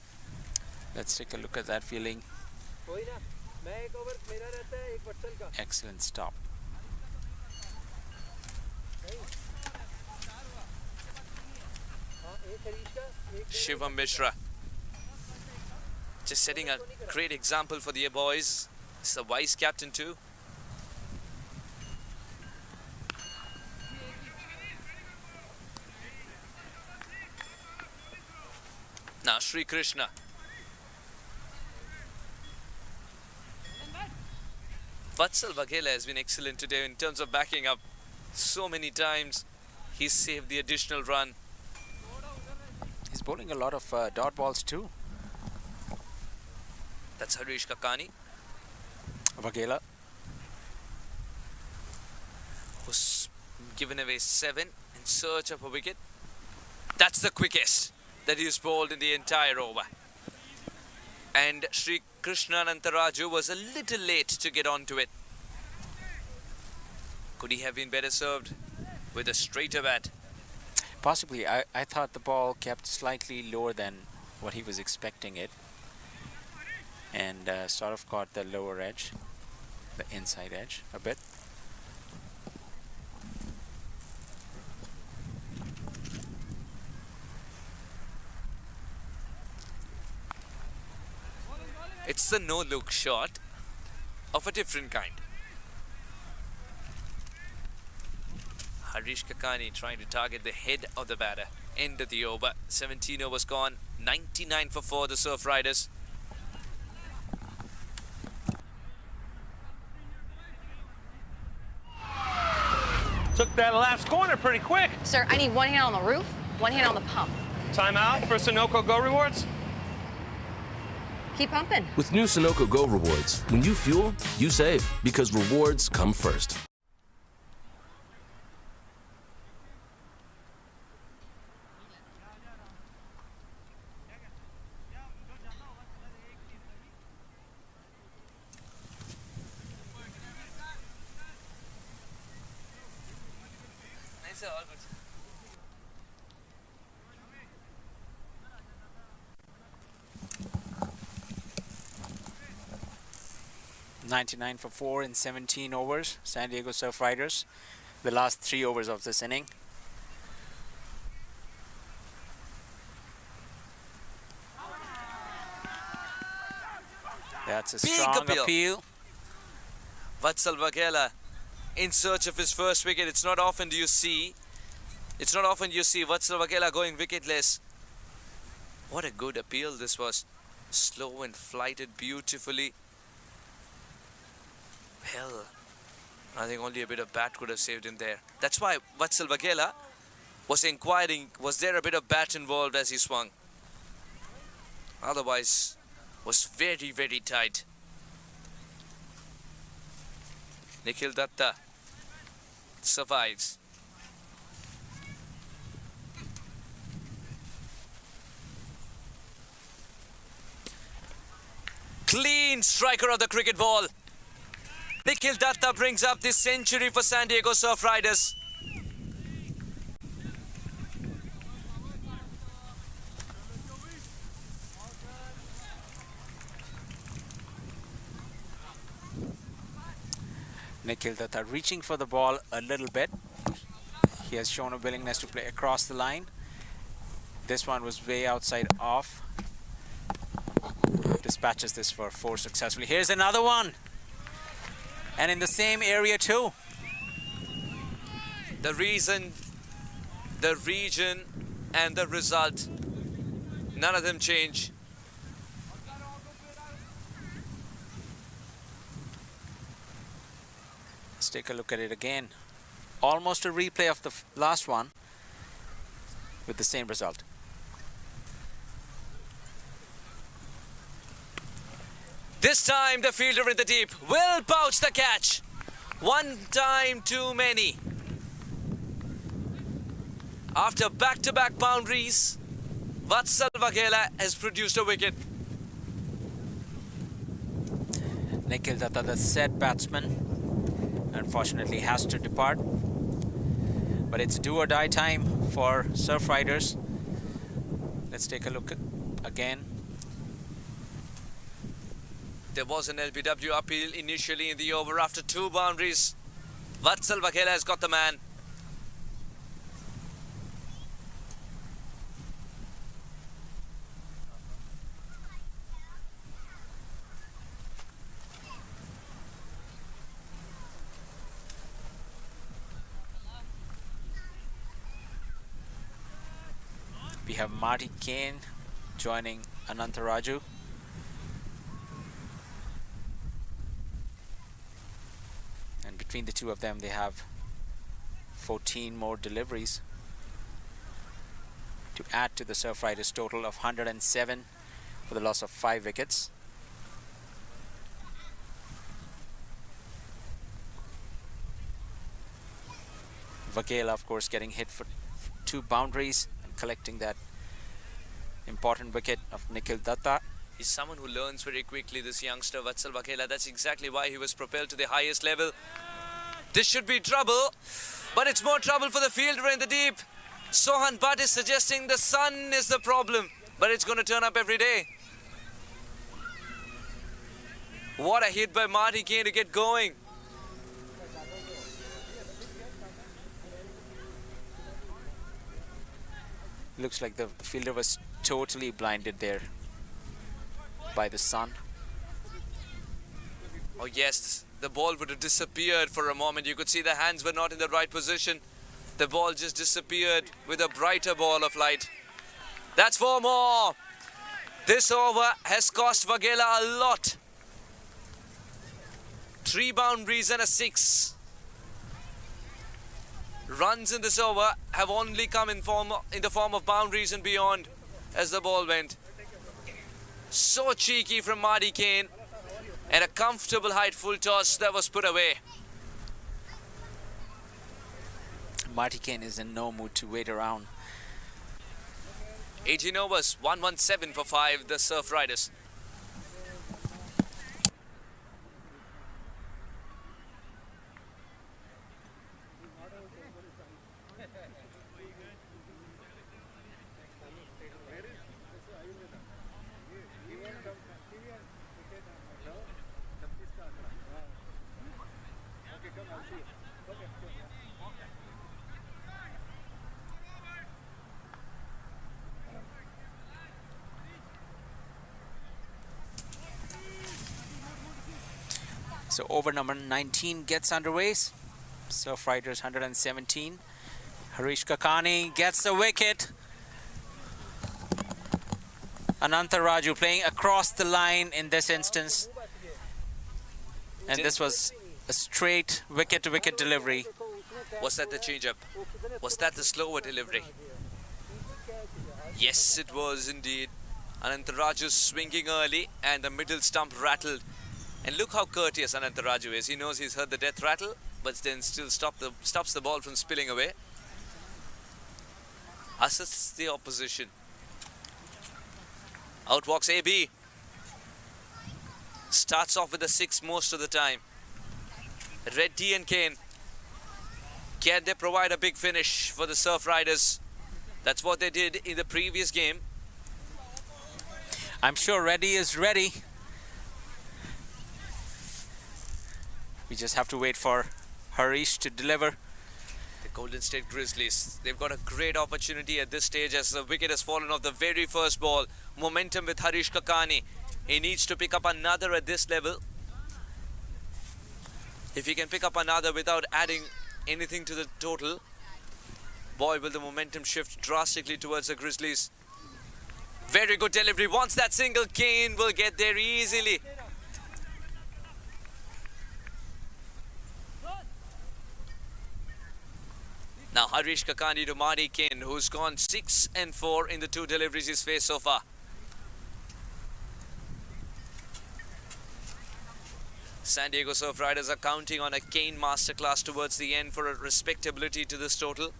Let's take a look at that feeling. कोई ना मैं एक over मेरा रहता है एक वत्सल का Excellent stop. हाँ एक हरीश का एक Shivam Mishra. Just setting a great example for the boys. He's a vice captain too. Now Sri Krishna. Vatsal Vaghela has been excellent today in terms of backing up. So many times he's saved the additional run. He's bowling a lot of dot balls too. That's Harish Kakani, Vaghela. who's given away 7 in search of a wicket. That's the quickest that he's bowled in the entire over. And Sri Krishna Anantaraju was a little late to get onto it. Could he have been better served with a straighter bat? Possibly. I thought the ball kept slightly lower than what he was expecting it. And sort of caught the lower edge, the inside edge a bit. It's the no-look shot of a different kind. Harish Kakani trying to target the head of the batter. End of the over. 17 overs gone. 99 for 4, the Surf Riders. Took that last corner pretty quick. Sir, I need one hand on the roof, one hand on the pump. Timeout for Sunoco Go Rewards. Keep pumping. With new Sunoco Go rewards, when you fuel, you save because rewards come first. Nice, all good. 99 for 4 in 17 overs. San Diego Surf Riders. The last 3 overs of this inning. That's a Big strong appeal. Vatsal Vaghela in search of his first wicket. It's not often you see Vatsal Vaghela going wicketless. What a good appeal this was. Slow and flighted beautifully. Hell, I think only a bit of bat could have saved him there. That's why Vatsal Vaghela was inquiring, was there a bit of bat involved as he swung? Otherwise, was very, very tight. Nikhil Datta survives. Clean striker of the cricket ball. Nikhil Datta brings up this century for San Diego Surf Riders. Nikhil Datta reaching for the ball a little bit. He has shown a willingness to play across the line. This one was way outside off. Dispatches this for 4 successfully. Here's another one. And in the same area too. The reason, the region, and the result, none of them change. Let's take a look at it again. Almost a replay of the last one with the same result. This time the fielder in the deep will pouch the catch. One time too many. After back-to-back boundaries, Vatsal Vaghela has produced a wicket. Nikhil Datta, the set batsman, unfortunately has to depart. But it's do or die time for Surf Riders. Let's take a look again. There was an LBW appeal initially in the over after 2 boundaries. Vatsal Vaghela has got the man. We have Marty Kane joining Anantaraju. And between the two of them, they have 14 more deliveries to add to the Surf Riders' total of 107 for the loss of 5 wickets. Vaghela, of course, getting hit for 2 boundaries and collecting that important wicket of Nikhil Datta. He's someone who learns very quickly, this youngster Vatsal Vaghela. That's exactly why he was propelled to the highest level. This should be trouble, but it's more trouble for the fielder in the deep. Sohan Bhatt is suggesting the sun is the problem, but it's going to turn up every day. What a hit by Marty Kane to get going. Looks like the fielder was totally blinded there by the sun. Oh yes, the ball would have disappeared for a moment. You could see the hands were not in the right position. The ball just disappeared with a brighter ball of light. That's 4 more. This over has cost Vaghela a lot. 3 boundaries and a 6. Runs in this over have only come in the form of boundaries and beyond as the ball went. So cheeky from Marty Kane, and a comfortable height full toss that was put away. Marty Kane is in no mood to wait around. 18 overs, 117 for 5, the Surf Riders. So over number 19 gets underway. Surf Riders 117. Harish Kakani gets the wicket. Anantaraju playing across the line in this instance. And this was a straight wicket-to-wicket delivery. Was that the change-up? Was that the slower delivery? Yes, it was indeed. Anantaraju swinging early and the middle stump rattled. And look how courteous Anantaraju is. He knows he's heard the death rattle, but then still stops the ball from spilling away. Assists the opposition. Out walks AB. Starts off with a 6 most of the time. Reddy and Kane. Can they provide a big finish for the Surf Riders? That's what they did in the previous game. I'm sure Reddy is ready. We just have to wait for Harish to deliver. The Golden State Grizzlies, they've got a great opportunity at this stage as the wicket has fallen off the very first ball. Momentum with Harish Kakani. He needs to pick up another at this level. If he can pick up another without adding anything to the total, boy, will the momentum shift drastically towards the Grizzlies. Very good delivery. Once that single, Kane will get there easily. Now Harish Kakani to Marty Kane, who's gone 6 and 4 in the 2 deliveries he's faced so far. San Diego Surf Riders are counting on a Kane masterclass towards the end for a respectability to this total.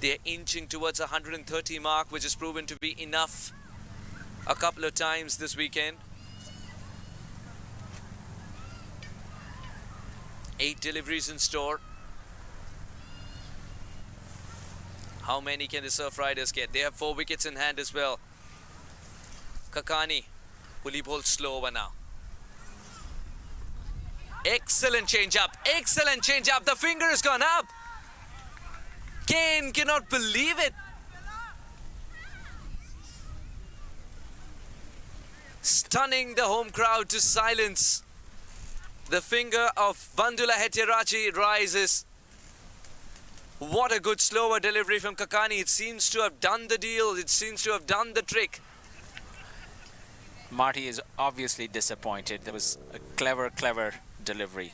They're inching towards a 130 mark, which has proven to be enough a couple of times this weekend. 8 deliveries in store. How many can the Surf Riders get? They have 4 wickets in hand as well. Kakani, will he bowl slower now? Excellent change up. Excellent change up. The finger has gone up. Kane cannot believe it. Stunning the home crowd to silence. The finger of Bandula Hetirachi rises. What a good slower delivery from Kakani. It seems to have done the deal. It seems to have done the trick. Marty is obviously disappointed. There was a clever delivery.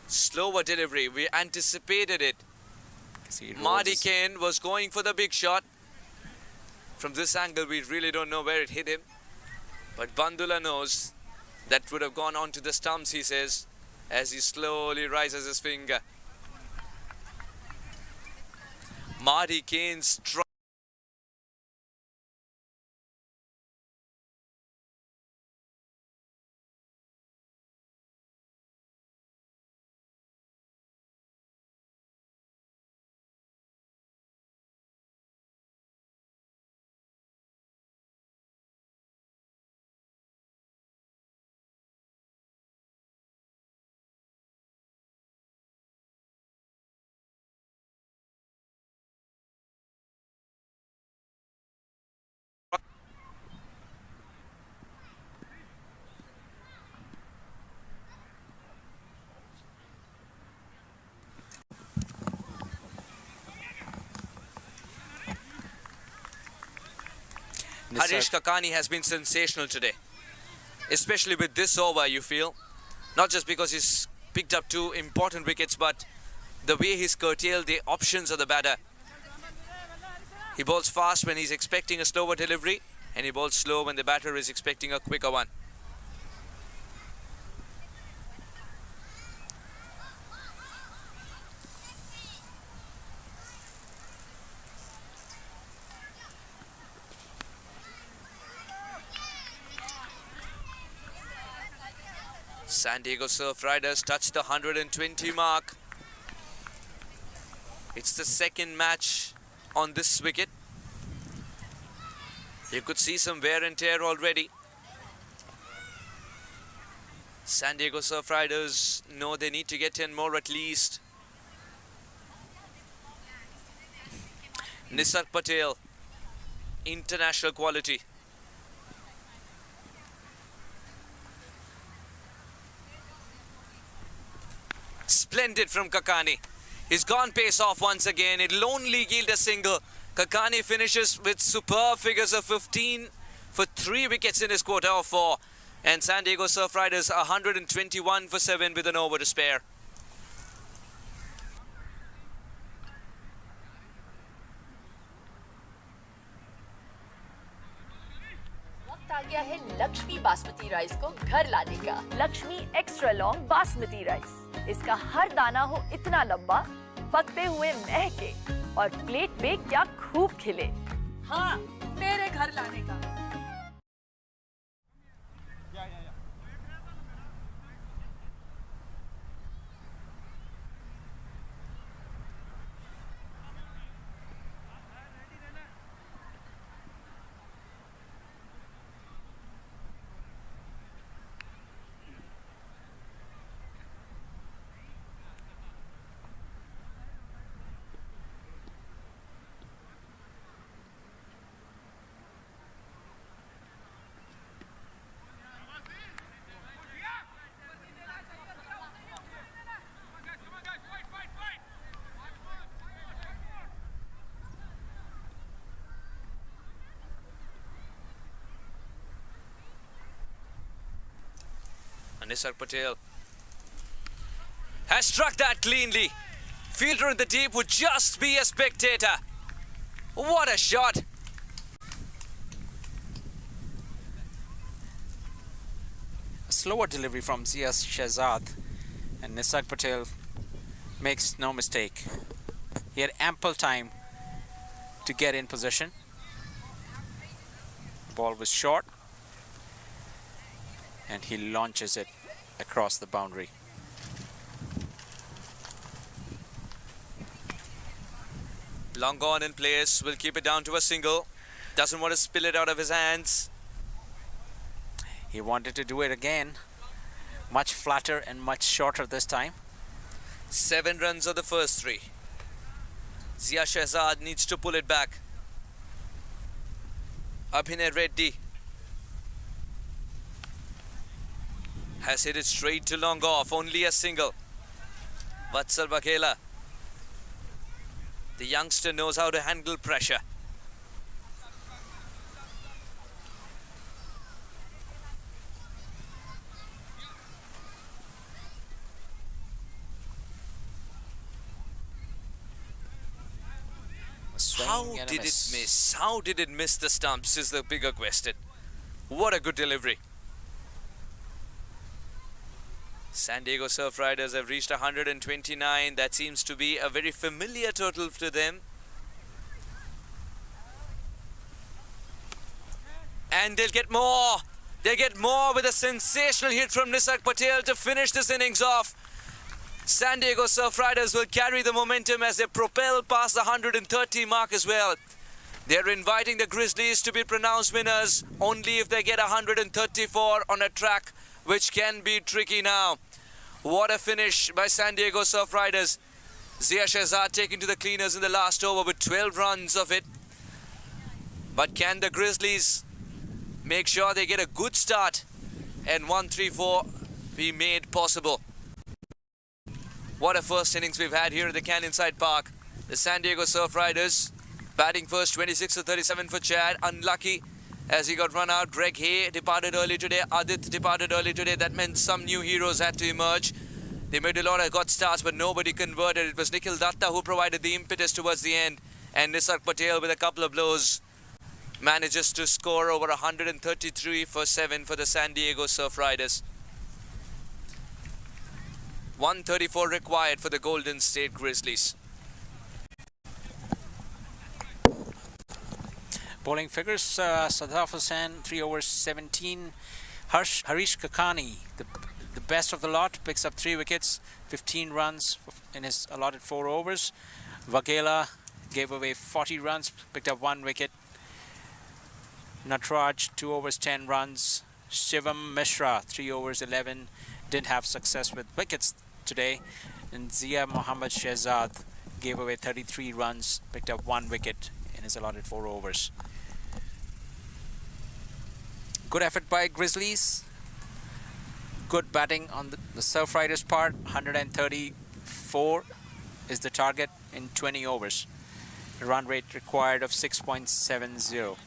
Slower delivery. We anticipated it. Marty Kane was going for the big shot. From this angle, we really don't know where it hit him. But Bandula knows that would have gone onto the stumps, he says, as he slowly rises his finger. Marty Kane's strike. Harish Kakani has been sensational today. Especially with this over, you feel. Not just because he's picked up 2 important wickets, but the way he's curtailed the options of the batter. He bowls fast when he's expecting a slower delivery, and he bowls slow when the batter is expecting a quicker one. San Diego Surf Riders touch the 120 mark. It's the second match on this wicket. You could see some wear and tear already. San Diego Surf Riders know they need to get 10 more at least. Nisar Patel, international quality. Splendid from Kakani. He's gone pace off once again. It'll only yield a single. Kakani finishes with superb figures of 15 for 3 wickets in his quota of 4. And San Diego Surf Riders 121 for 7 with an over to spare. वक्त आ गया है Lakshmi basmati rice को घर लाने का। Lakshmi extra long basmati rice. इसका हर दाना हो इतना लंबा, पकते हुए महके और प्लेट पे क्या खूब खिले। हाँ, मेरे घर लाने का। Nisar Patel has struck that cleanly. Fielder in the deep would just be a spectator. What a shot. A slower delivery from Zia Shehzad, and Nisar Patel makes no mistake. He had ample time to get in position. Ball was short, and he launches it across the boundary. Long gone in place, will keep it down to a single. Doesn't want to spill it out of his hands. He wanted to do it again. Much flatter and much shorter this time. 7 runs of the first 3. Zia Shehzad needs to pull it back. Abhinay Reddy has hit it straight to long off, only a single. Vatsal Vaghela, the youngster, knows how to handle pressure. How did it miss? How did it miss the stumps is the bigger question. What a good delivery. San Diego Surf Riders have reached 129. That seems to be a very familiar total to them. And they'll get more. They get more with a sensational hit from Nisarg Patel to finish this innings off. San Diego Surf Riders will carry the momentum as they propel past the 130 mark as well. They're inviting the Grizzlies to be pronounced winners only if they get 134 on a track which can be tricky now. What a finish by San Diego Surf Riders. Zia Shehzad taking to the cleaners in the last over with 12 runs of it. But can the Grizzlies make sure they get a good start and 134 be made possible? What a first innings we've had here at the Canyonside Park. The San Diego Surf Riders batting first, 26 to 37 for Chad. Unlucky as he got run out. Greg Hay departed early today. Adit departed early today. That meant some new heroes had to emerge. They made a lot of got starts, but nobody converted. It was Nikhil Datta who provided the impetus towards the end. And Nisarg Patel with a couple of blows manages to score over 133 for 7 for the San Diego Surf Riders. 134 required for the Golden State Grizzlies. Bowling figures, Sadaf Hussain, 3 overs, 17. Harish Kakani, the best of the lot, picks up 3 wickets, 15 runs in his allotted 4 overs. Vaghela gave away 40 runs, picked up 1 wicket. Natraj, 2 overs, 10 runs. Shivam Mishra, 3 overs, 11. Didn't have success with wickets today. And Zia Mohammad Shehzad gave away 33 runs, picked up 1 wicket in his allotted 4 overs. Good effort by Grizzlies. Good batting on the Surf Riders' part. 134 is the target in 20 overs. The run rate required of 6.70.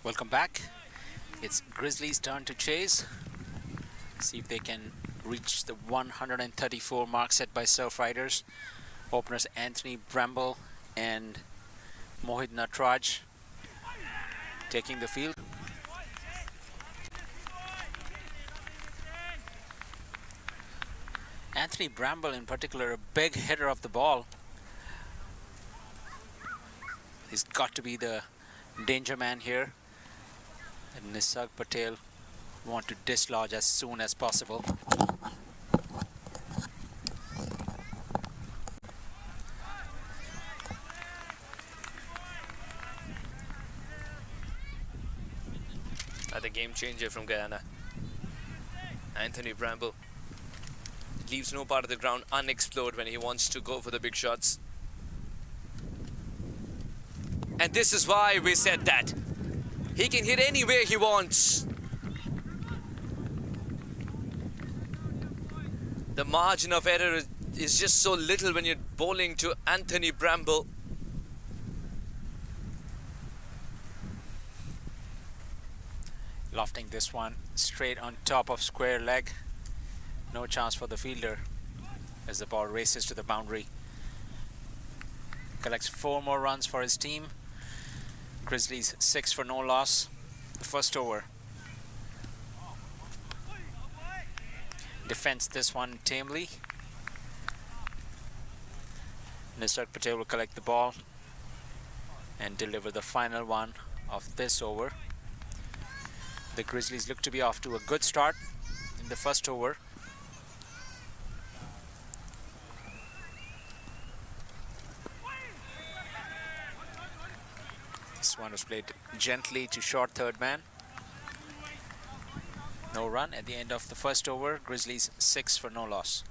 Welcome back. It's Grizzlies' turn to chase. See if they can reach the 134 mark set by Surf Riders. Openers Anthony Bramble and Mohit Natraj taking the field. Anthony Bramble in particular, a big hitter of the ball. He's got to be the danger man here. And Nisarg Patel want to dislodge as soon as possible. The game changer from Guyana. Anthony Bramble leaves no part of the ground unexplored when he wants to go for the big shots. And this is why we said that. He can hit anywhere he wants. The margin of error is just so little when you're bowling to Anthony Bramble. Lofting this one straight on top of square leg. No chance for the fielder as the ball races to the boundary. Collects 4 more runs for his team. Grizzlies 6 for no loss. The first over. Defends this one tamely. Nisarg Patel will collect the ball and deliver the final one of this over. The Grizzlies look to be off to a good start in the first over. This one was played gently to short third man. No run at the end of the first over. Grizzlies 6 for no loss.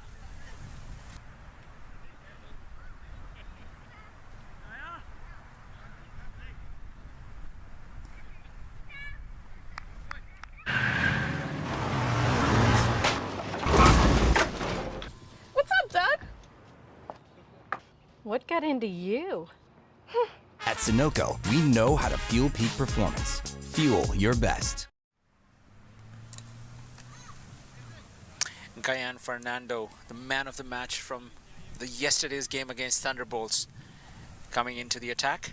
What's up, Doug? What got into you? At Sunoco, we know how to fuel peak performance. Fuel your best. Gayan Fernando, the man of the match from yesterday's game against Thunderbolts, coming into the attack.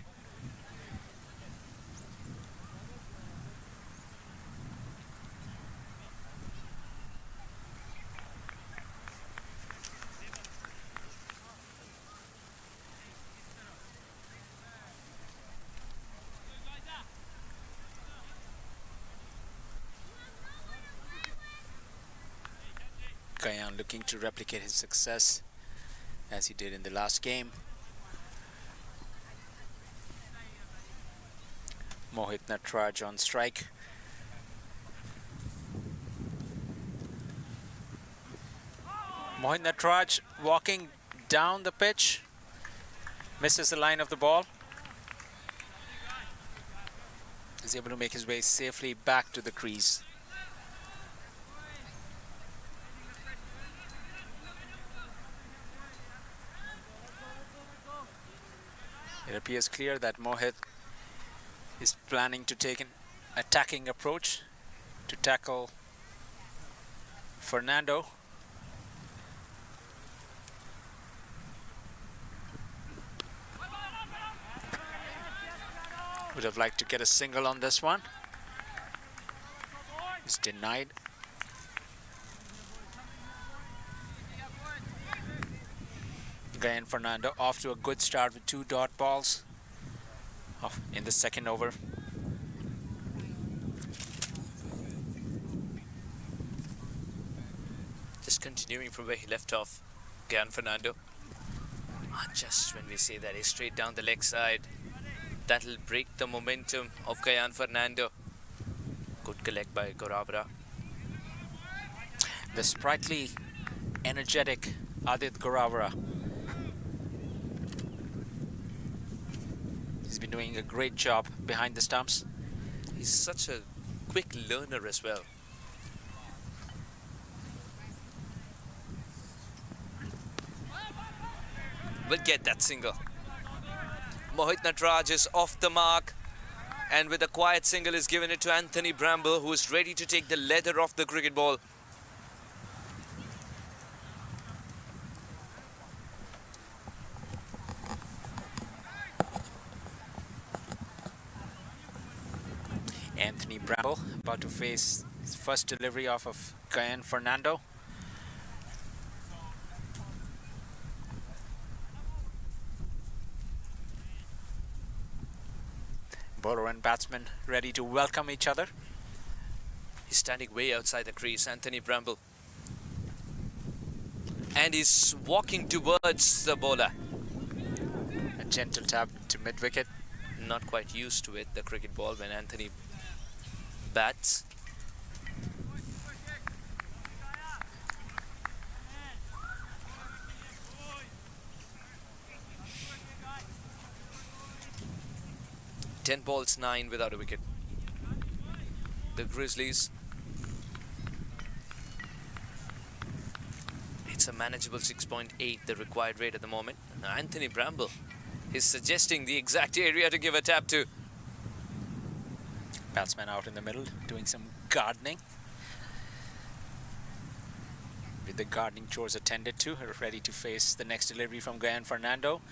Gayan looking to replicate his success as he did in the last game. Mohit Natraj on strike. Mohit Natraj walking down the pitch, misses the line of the ball. Is able to make his way safely back to the crease. It appears clear that Mohit is planning to take an attacking approach to tackle Fernando. Would have liked to get a single on this one. Is denied. Gayan Fernando off to a good start with 2 dot balls in the second over. Just continuing from where he left off, Gayan Fernando. Just when we say that he's straight down the leg side, that'll break the momentum of Gayan Fernando. Good collect by Goravara. The sprightly, energetic Adit Goravara. He's been doing a great job behind the stumps. He's such a quick learner as well. Will get that single. Mohit Natraj is off the mark. And with a quiet single, is given it to Anthony Bramble, who is ready to take the leather off the cricket ball. Anthony Bramble about to face his first delivery off of Guyan Fernando. Bowler and batsman ready to welcome each other. He's standing way outside the crease, Anthony Bramble. And he's walking towards the bowler. A gentle tap to mid-wicket. Not quite used to it, the cricket ball, when Anthony bats. Ten balls, 9 without a wicket. The Grizzlies. It's a manageable 6.8, the required rate at the moment. Now Anthony Bramble is suggesting the exact area to give a tap to. Batsman out in the middle doing some gardening. With the gardening chores attended to, ready to face the next delivery from Guyan Fernando.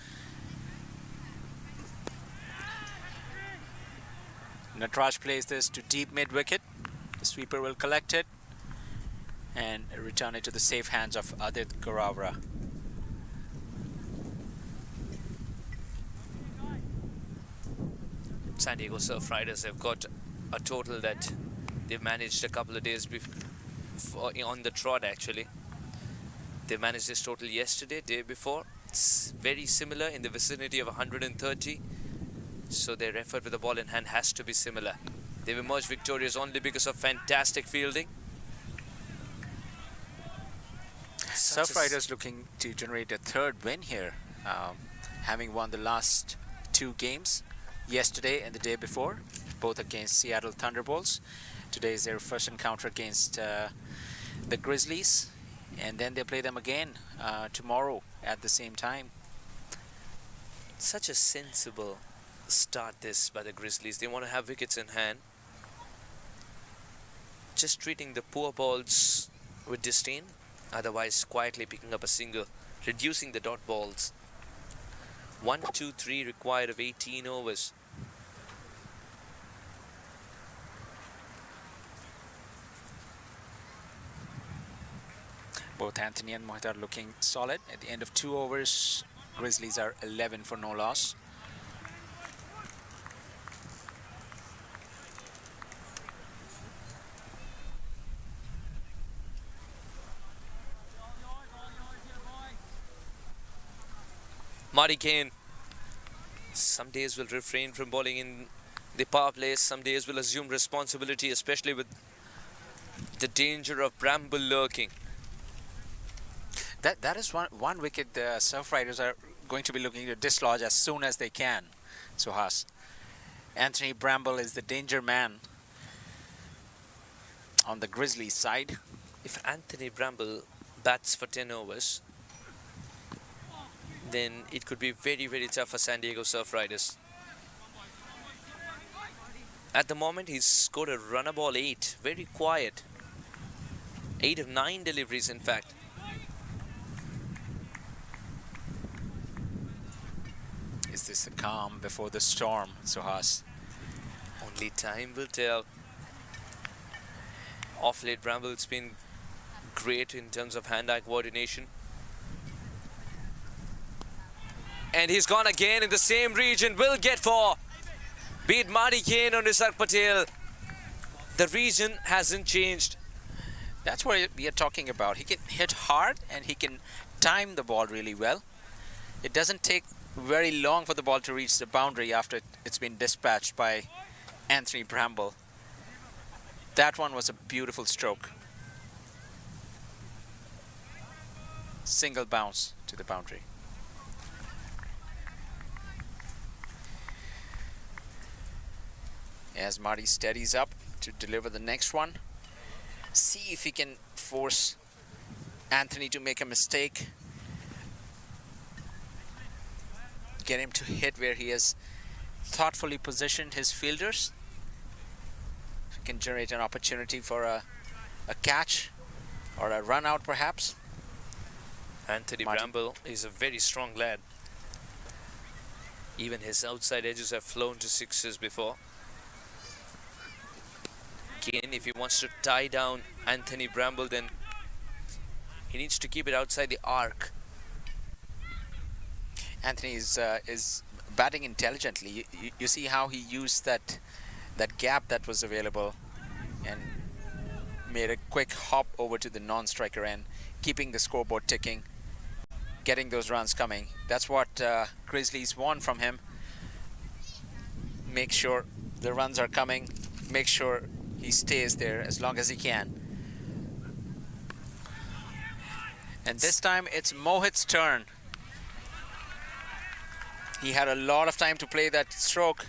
Natraj plays this to deep mid-wicket. The sweeper will collect it and return it to the safe hands of Adit Garavra. San Diego Surf Riders have got a total that they've managed a couple of days on the trot actually. They managed this total yesterday, day before. It's very similar, in the vicinity of 130. So their effort with the ball in hand has to be similar. They've emerged victorious only because of fantastic fielding. Surf Riders looking to generate a third win here, having won the last 2 games, yesterday and the day before, both against Seattle Thunderbolts. Today is their first encounter against the Grizzlies, and then they play them again tomorrow at the same time. Such a sensible start this by the Grizzlies. They want to have wickets in hand. Just treating the poor balls with disdain, otherwise quietly picking up a single, reducing the dot balls. 1, 2, 3 required of 18 overs. Both Anthony and Mohit are looking solid. At the end of 2 overs, Grizzlies are 11 for no loss. Marty Kane, some days will refrain from bowling in the power play, some days will assume responsibility, especially with the danger of Bramble lurking. That is one wicket the Surf Riders are going to be looking to dislodge as soon as they can, Suhas. Anthony Bramble is the danger man on the Grizzlies side. If Anthony Bramble bats for 10 overs, then it could be very, very tough for San Diego Surf Riders. At the moment, he's scored a runner ball 8, very quiet. 8 of 9 deliveries, in fact. Is this the calm before the storm, Suhas? Only time will tell. Off late, Bramble's been great in terms of hand-eye coordination. And he's gone again in the same region. Will get 4. Beat Marty Kane on Rishabh Patel. The region hasn't changed. That's what we are talking about. He can hit hard and he can time the ball really well. It doesn't take very long for the ball to reach the boundary after it's been dispatched by Anthony Bramble. That one was a beautiful stroke. Single bounce to the boundary. As Marty steadies up to deliver the next one. See if he can force Anthony to make a mistake. Get him to hit where he has thoughtfully positioned his fielders. If he can generate an opportunity for a catch or a run out perhaps. Anthony Bramble is a very strong lad. Even his outside edges have flown to sixes before. Again, if he wants to tie down Anthony Bramble, then he needs to keep it outside the arc. Anthony is batting intelligently. You see how he used that gap that was available and made a quick hop over to the non-striker end, keeping the scoreboard ticking, getting those runs coming. That's what Grizzlies want from him. Make sure the runs are coming, make sure he stays there as long as he can. And this time it's Mohit's turn. He had a lot of time to play that stroke.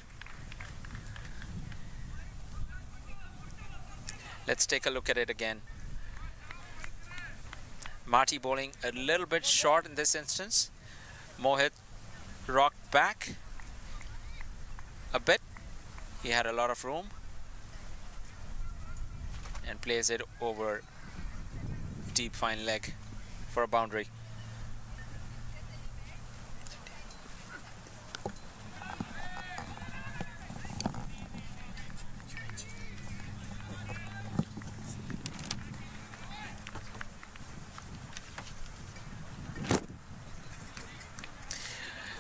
Let's take a look at it again. Marty bowling a little bit short in this instance. Mohit rocked back a bit. He had a lot of room and plays it over deep fine leg for a boundary.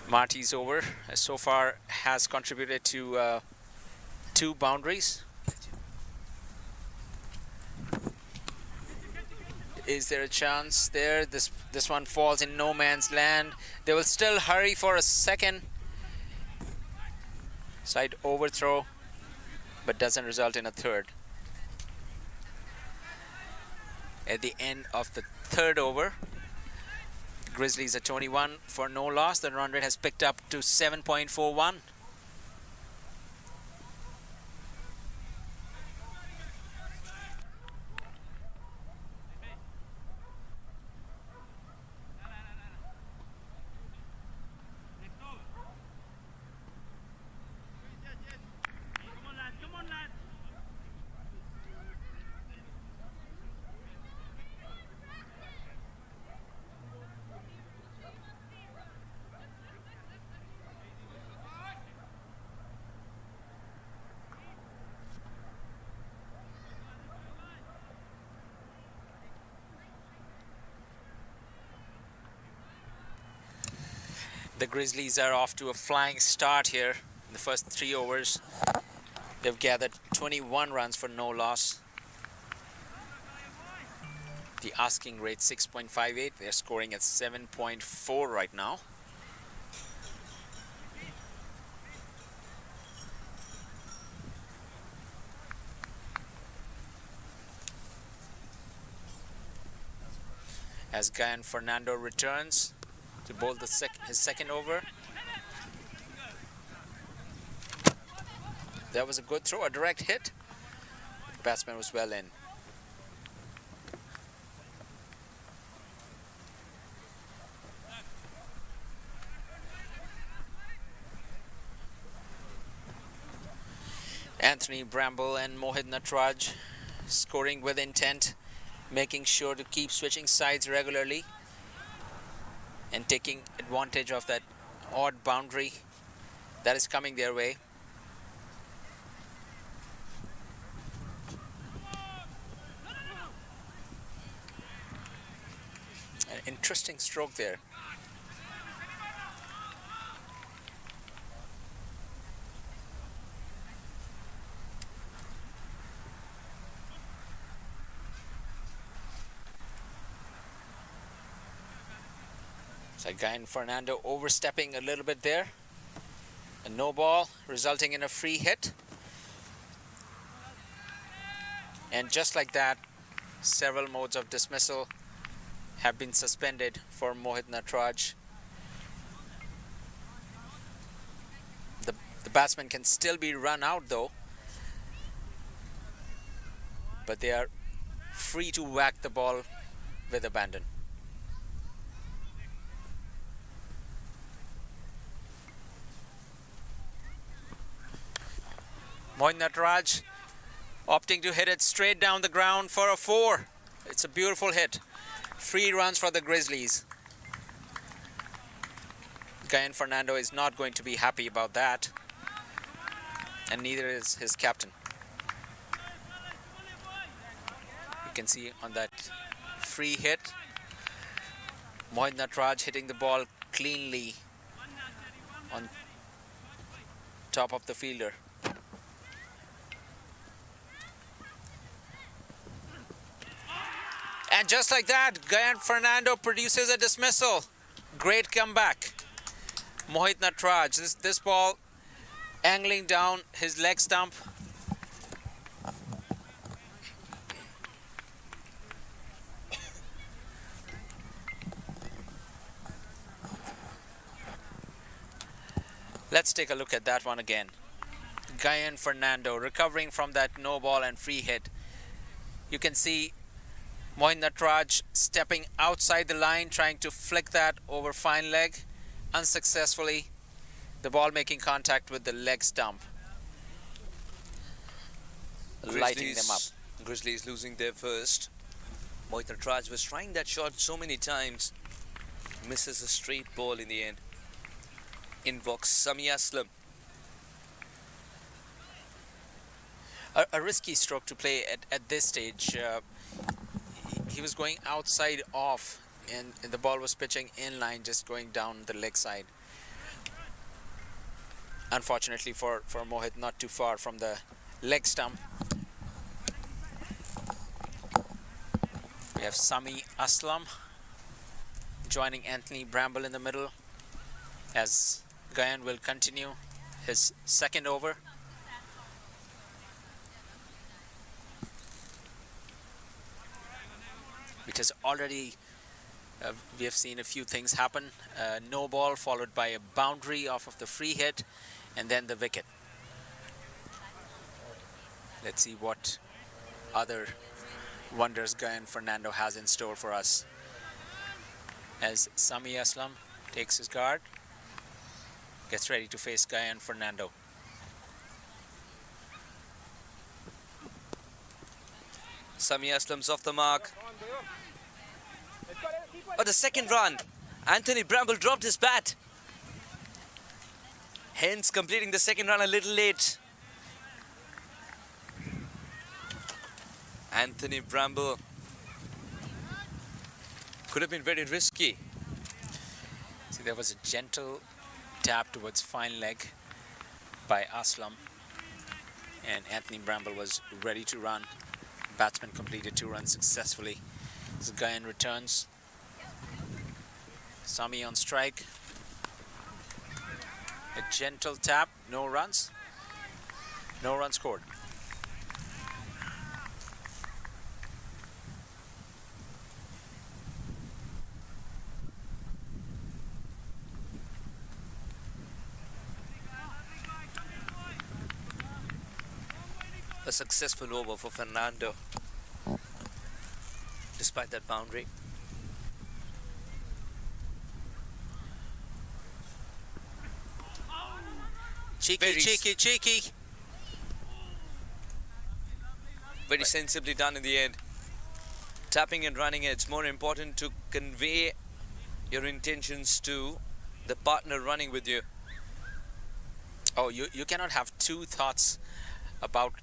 Marty's over so far has contributed to 2 boundaries. Is there a chance there? This one falls in no man's land. They will still hurry for a second. Side overthrow, but doesn't result in a third. At the end of the 3rd over, Grizzlies at 21 for no loss. The run rate has picked up to 7.41. The Grizzlies are off to a flying start here in the first 3 overs. They've gathered 21 runs for no loss. The asking rate 6.58. They're scoring at 7.4 right now. As Guyan Fernando returns to bowl his second over. That was a good throw, a direct hit. The batsman was well in. Anthony Bramble and Mohit Natraj scoring with intent, making sure to keep switching sides regularly and taking advantage of that odd boundary that is coming their way. An interesting stroke there. So Guyan Fernando overstepping a little bit there. A no ball resulting in a free hit. And just like that, several modes of dismissal have been suspended for Mohit Natraj. The batsman can still be run out though, but they are free to whack the ball with abandon. Mohit Nataraj opting to hit it straight down the ground for a 4. It's a beautiful hit. Free runs for the Grizzlies. Gayan Fernando is not going to be happy about that, and neither is his captain. You can see on that free hit, Mohit Nataraj hitting the ball cleanly on top of the fielder. And just like that, Gayan Fernando produces a dismissal. Great comeback. Mohit Nataraj, this ball angling down his leg stump. Let's take a look at that one again. Gayan Fernando recovering from that no ball and free hit. You can see Mohit Nataraj stepping outside the line, trying to flick that over fine leg. Unsuccessfully, the ball making contact with the leg stump, lighting them up. Grizzlies losing their first. Mohit Nataraj was trying that shot so many times, misses a straight ball in the end. In box, Sami Aslam. A risky stroke to play at this stage. He was going outside off, and the ball was pitching inline, just going down the leg side. Unfortunately for Mohit, not too far from the leg stump. We have Sami Aslam joining Anthony Bramble in the middle, as Gayan will continue his second over. Because already we have seen a few things happen. No ball followed by a boundary off of the free hit, and then the wicket. Let's see what other wonders Gayan Fernando has in store for us. As Sami Aslam takes his guard, gets ready to face Gayan Fernando. Sami Aslam's off the mark. Oh, the second run. Anthony Bramble dropped his bat. Hence completing the second run a little late. Anthony Bramble could have been very risky. See, there was a gentle tap towards fine leg by Aslam, and Anthony Bramble was ready to run. Batsman completed 2 runs successfully. As Gayan returns, Sami on strike. A gentle tap, no runs. No runs scored. A successful over for Fernando, despite that boundary. Cheeky. Very sensibly done in the end. Tapping and running, it's more important to convey your intentions to the partner running with you. Oh, you cannot have two thoughts about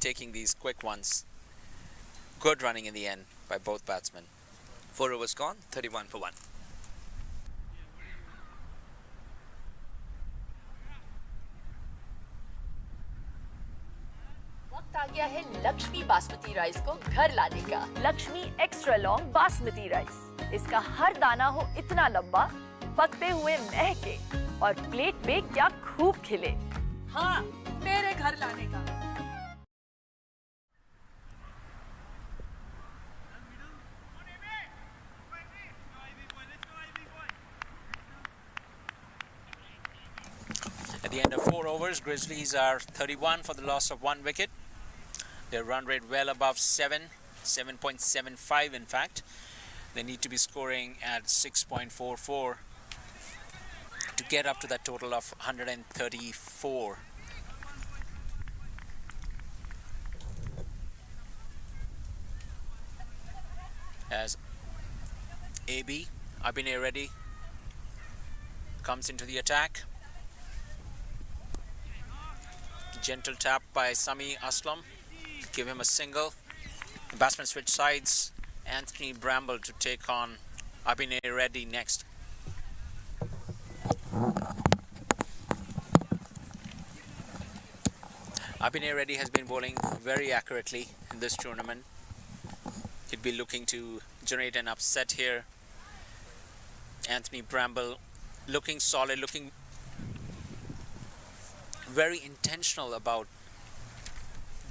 taking these quick ones. Good running in the end by both batsmen. 4 overs gone, 31 for 1. वक्त आ गया है Lakshmi basmati rice को घर लाने का। Lakshmi extra long basmati rice. इसका हर दाना हो इतना लंबा, पकते हुए महके और प्लेट पे क्या खूब खिले। हाँ, मेरे घर लाने का। At the end of 4 overs, Grizzlies are 31 for the loss of 1 wicket. Their run rate well above 7.75 in fact. They need to be scoring at 6.44 to get up to that total of 134. as Abhinay Reddy comes into the attack. Gentle tap by Sami Aslam. Give him a single. The batsman switch sides. Anthony Bramble to take on Abhinay Reddy next. Abhinay Reddy has been bowling very accurately in this tournament. He'd be looking to generate an upset here. Anthony Bramble looking solid, looking very intentional about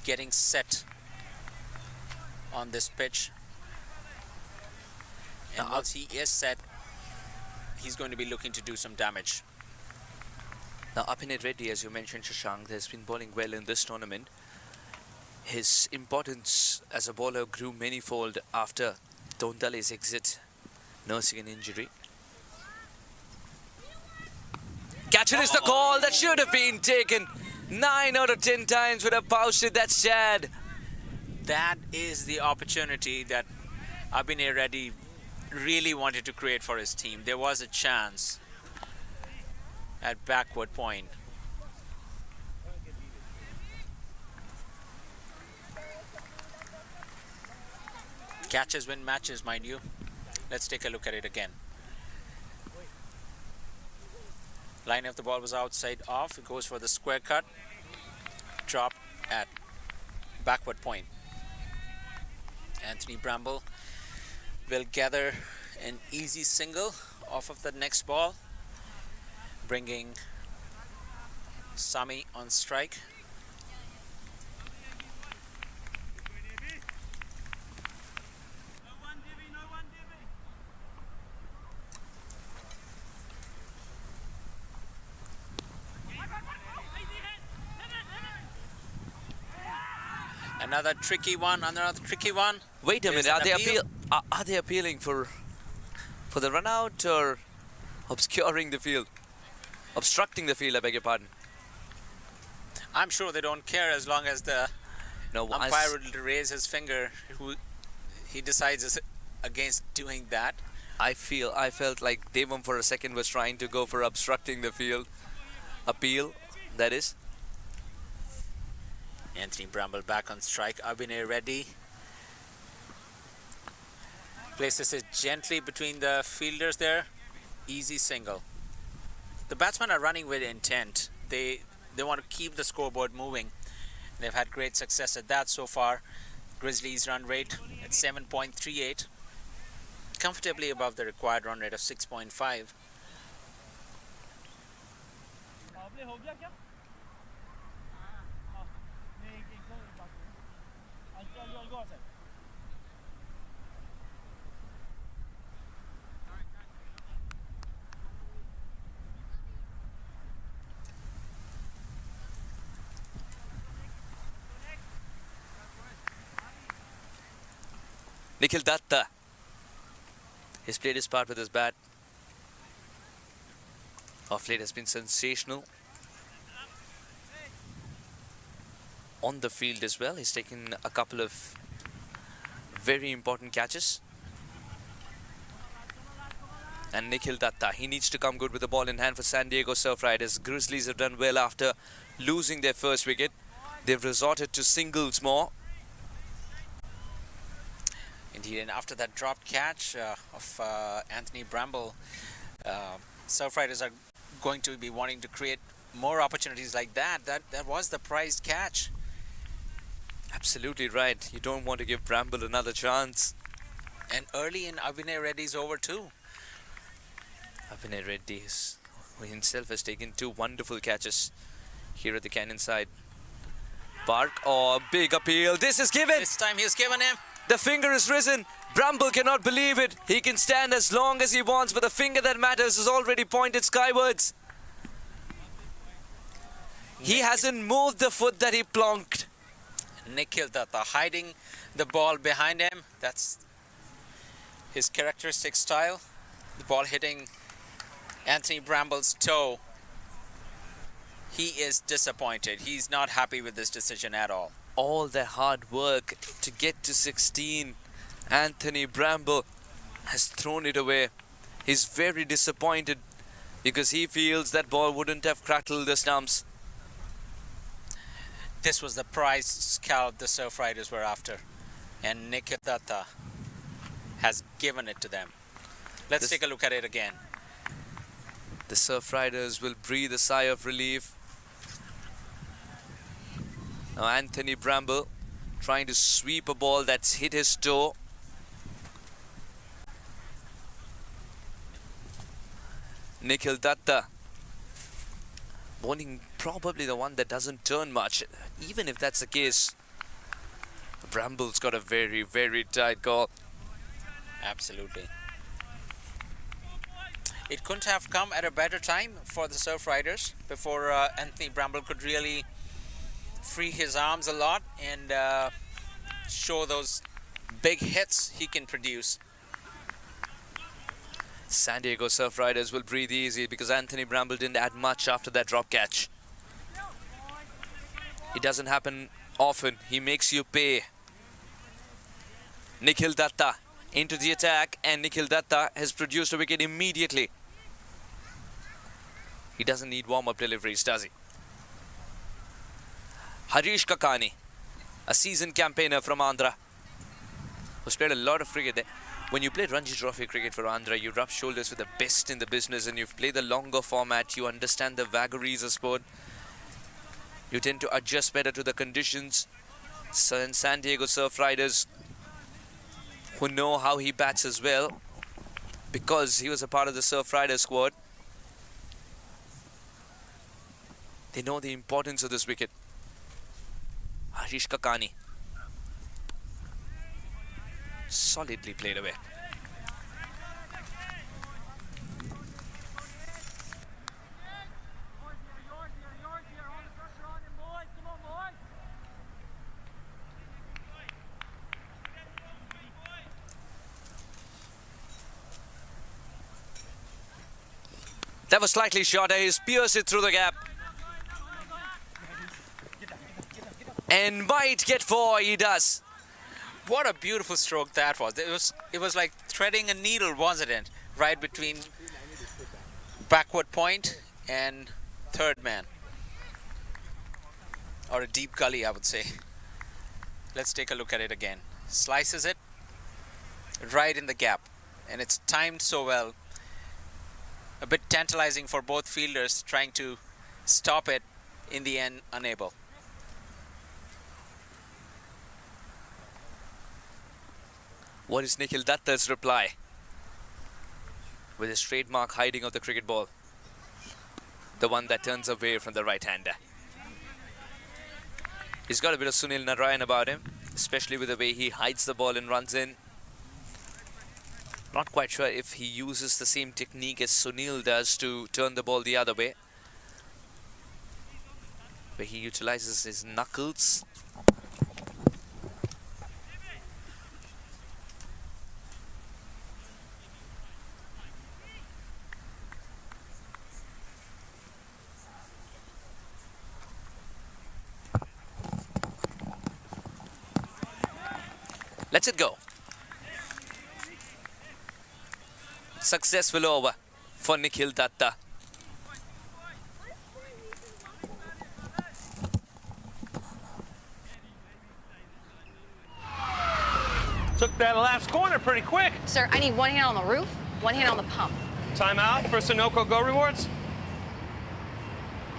getting set on this pitch. And once he is set, he's going to be looking to do some damage. Now, Abhinay Reddy, as you mentioned, Shashank, has been bowling well in this tournament. His importance as a bowler grew manyfold after Dondale's exit, nursing an injury. Catcher is the call. That should have been taken. 9 out of 10 times would have posted that Chad. That is the opportunity that Abhinay Reddy really wanted to create for his team. There was a chance at backward point. Catches win matches, mind you. Let's take a look at it again. Line of the ball was outside off. It goes for the square cut. Drop at backward point. Anthony Bramble will gather an easy single off of the next ball, bringing Sami on strike. Another tricky one, another tricky one. Wait a minute, are they appealing for the run out or obscuring the field? Obstructing the field, I beg your pardon. I'm sure they don't care as long as the umpire will raise his finger. He decides against doing that. I felt like Devam for a second was trying to go for obstructing the field. Appeal, that is. Anthony Bramble back on strike. Abhinay Reddy places it gently between the fielders there. Easy single. The batsmen are running with intent. They want to keep the scoreboard moving. They've had great success at that so far. Grizzlies run rate at 7.38, comfortably above the required run rate of 6.5. Nikhil Datta. He's played his part with his bat. Off late has been sensational. On the field as well. He's taken a couple of very important catches. And Nikhil Datta, he needs to come good with the ball in hand for San Diego Surf Riders. Grizzlies have done well after losing their first wicket. They've resorted to singles more. Indeed, and after that dropped catch of Anthony Bramble, Surf Riders are going to be wanting to create more opportunities like that. That was the prized catch. Absolutely right. You don't want to give Bramble another chance. And early in Abhinay Reddy's over too. Abhinay Reddy himself has taken 2 wonderful catches here at the cannon side. Park, big appeal. This is given. This time he's given him. The finger is risen. Bramble cannot believe it. He can stand as long as he wants, but the finger that matters is already pointed skywards. He hasn't moved the foot that he plonked. Nikhil Datta hiding the ball behind him. That's his characteristic style. The ball hitting Anthony Bramble's toe. He is disappointed. He's not happy with this decision at all. All their hard work to get to 16 Anthony Bramble has thrown it away. He's very disappointed because he feels that ball wouldn't have crackled the stumps. This was the prize scalp the Surf Riders were after, and Nikhil Datta has given it to them. Let's take a look at it again. The Surf Riders will breathe a sigh of relief. Now Anthony Bramble trying to sweep a ball that's hit his toe. Nikhil Datta bowling probably the one that doesn't turn much. Even if that's the case, Bramble's got a very, very tight call. Absolutely. It couldn't have come at a better time for the Surf Riders before Anthony Bramble could really free his arms a lot and show those big hits he can produce. San Diego Surf Riders will breathe easy because Anthony Bramble didn't add much after that drop catch. It doesn't happen often. He makes you pay. Nikhil Datta into the attack, and Nikhil Datta has produced a wicket immediately. He doesn't need warm-up deliveries, does he? Harish Kakani, a seasoned campaigner from Andhra, who's played a lot of cricket there. When you play Ranji Trophy cricket for Andhra, you rub shoulders with the best in the business, and you've played the longer format, you understand the vagaries of sport. You tend to adjust better to the conditions. So in San Diego Surf Riders, who know how he bats as well, because he was a part of the Surf Riders squad, they know the importance of this wicket. Harish Kakani. Solidly played away. That was slightly shorter. He's pierced it through the gap. And might get 4. He does. What a beautiful stroke that was. It was like threading a needle, wasn't it? Right between backward point and third man. Or a deep gully, I would say. Let's take a look at it again. Slices it right in the gap. And it's timed so well. A bit tantalizing for both fielders trying to stop it, in the end unable. What is Nikhil Datta's reply? With his trademark hiding of the cricket ball. The one that turns away from the right-hander. He's got a bit of Sunil Narayan about him, especially with the way he hides the ball and runs in. Not quite sure if he uses the same technique as Sunil does to turn the ball the other way, where he utilizes his knuckles. Let's it go. Successful over for Nikhil Datta. Took that last corner pretty quick. Sir, I need one hand on the roof, one hand on the pump. Timeout for Sunoco Go Rewards.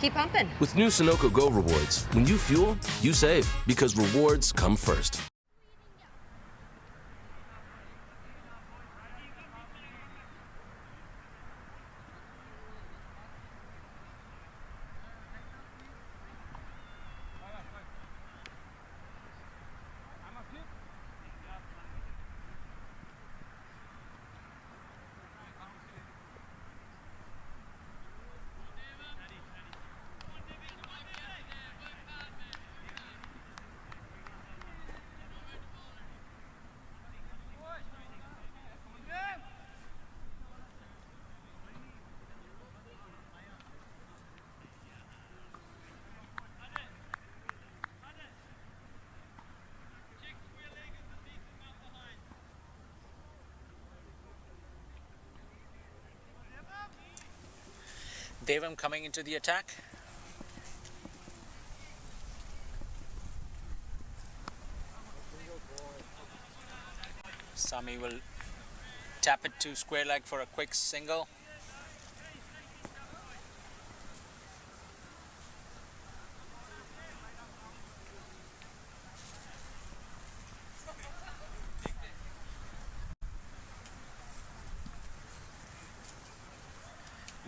Keep pumping. With new Sunoco Go rewards, when you fuel, you save because rewards come first. Devam coming into the attack. Sami will tap it to square leg for a quick single.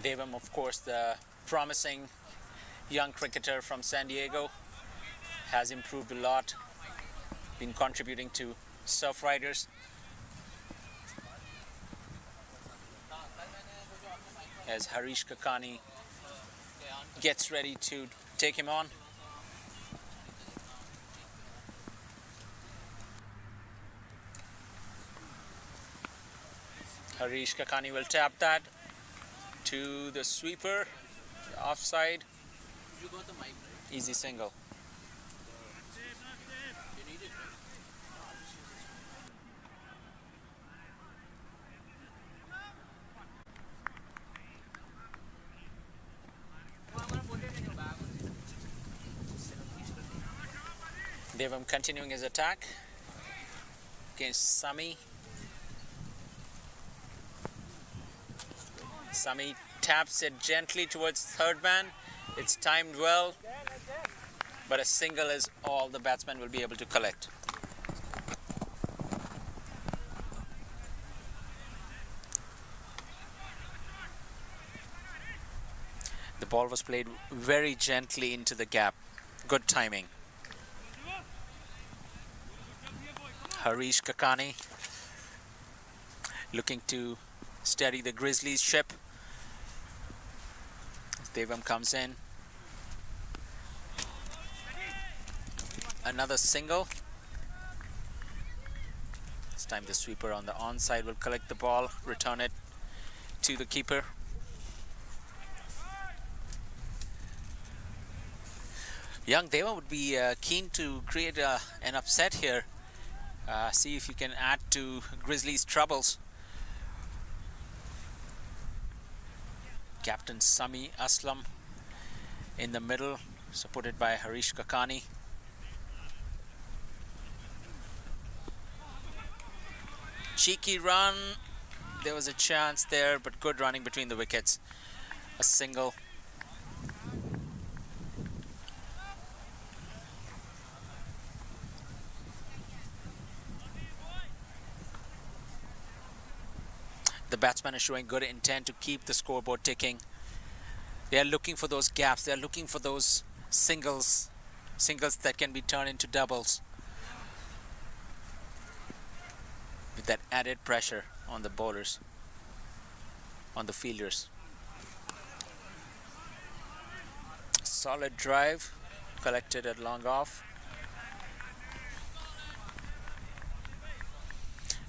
Devam, of course, the promising young cricketer from San Diego, has improved a lot, been contributing to Surf Riders. As Harish Kakani gets ready to take him on. Harish Kakani will tap that to the sweeper, offside. Easy single. Devam continuing his attack against Sami. Sami taps it gently towards third man. It's timed well, but a single is all the batsman will be able to collect. The ball was played very gently into the gap. Good timing. Harish Kakani looking to steady the Grizzlies ship. Devam comes in. Another single. This time the sweeper on the onside will collect the ball, return it to the keeper. Young Devam would be keen to create an upset here. See if you can add to Grizzlies' troubles. Captain Sami Aslam in the middle, supported by Harish Kakani. Cheeky run. There was a chance there, but good running between the wickets. A single. The batsman is showing good intent to keep the scoreboard ticking. They are looking for those gaps. They are looking for those singles that can be turned into doubles, with that added pressure on the bowlers, on the fielders. Solid drive collected at long off.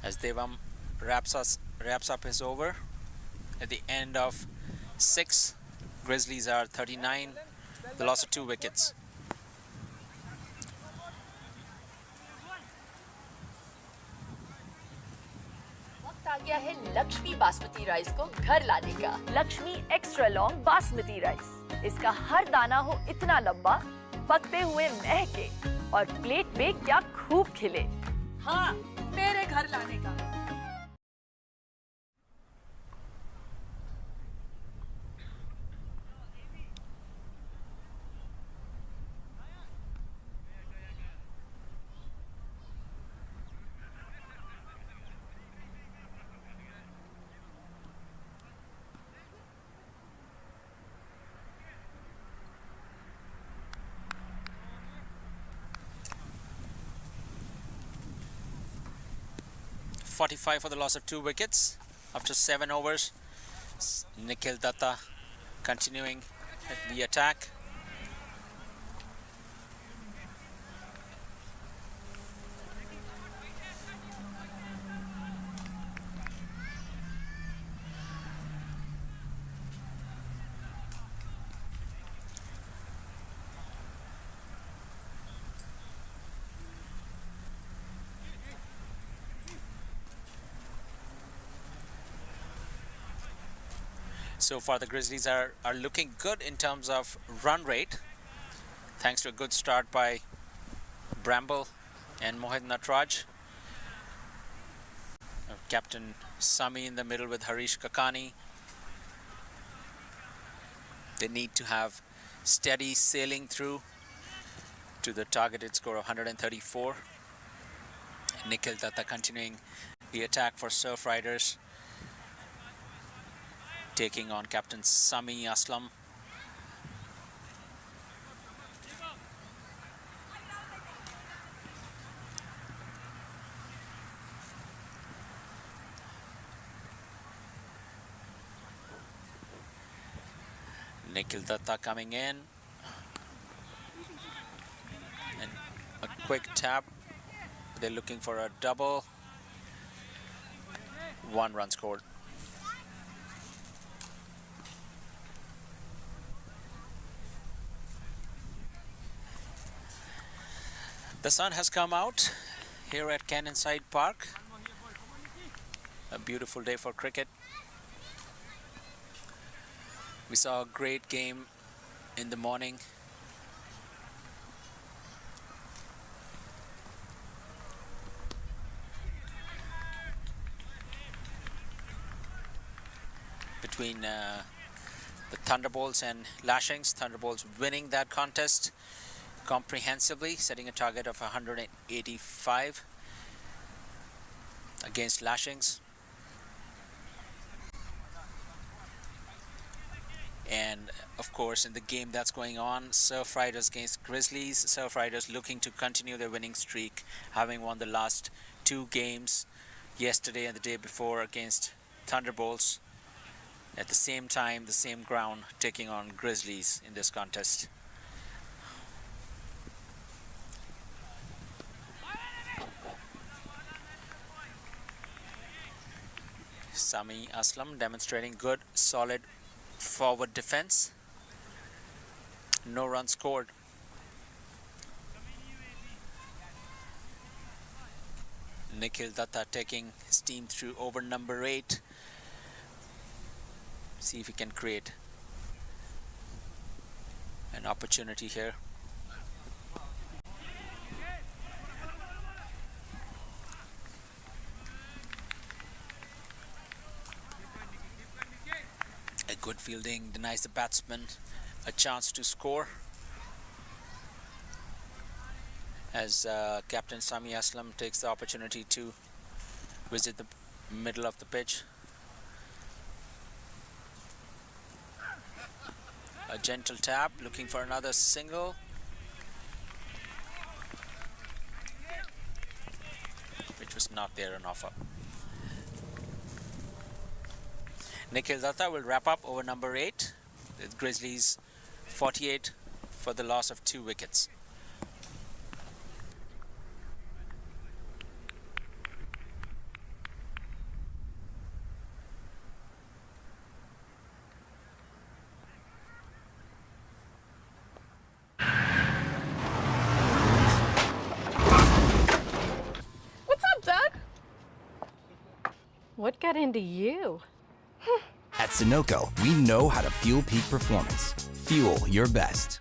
As Devam wraps up his over at the end of 6. Grizzlies are 39, the loss of 2 wickets. वक्त आ गया है Lakshmi basmati rice को घर लाने का। Lakshmi extra long basmati rice. इसका हर दाना हो इतना लंबा, पकते हुए महके और प्लेट पे क्या खूब खिले। हाँ, मेरे घर लाने का। .45 for the loss of 2 wickets after 7 overs. Nikhil Datta continuing the attack. So far the Grizzlies are looking good in terms of run rate, thanks to a good start by Bramble and Mohit Natraj. Captain Sami in the middle with Harish Kakani. They need to have steady sailing through to the targeted score of 134. Nikhil Datta continuing the attack for Surf Riders, taking on Captain Sami Aslam. Nikhil Datta coming in, and a quick tap. They're looking for a double. 1 run scored. The sun has come out here at Cannonside Park. A beautiful day for cricket. We saw a great game in the morning. Between the Thunderbolts and Lashings. Thunderbolts winning that contest comprehensively, setting a target of 185 against Lashings. And of course, in the game that's going on, Surf Riders against Grizzlies. Surf Riders looking to continue their winning streak, having won the last 2 games, yesterday and the day before, against Thunderbolts. At the same time, the same ground, taking on Grizzlies in this contest. Sami Aslam demonstrating good, solid forward defense. No run scored. Nikhil Datta taking his team through over number 8. See if he can create an opportunity here. A good fielding denies the batsman a chance to score, as Captain Sami Aslam takes the opportunity to visit the middle of the pitch. A gentle tap, looking for another single. Which was not there on offer. Nikhil Datta will wrap up over number 8. With Grizzlies 48 for the loss of 2 wickets. What got into you? At Sunoco, we know how to fuel peak performance. Fuel your best.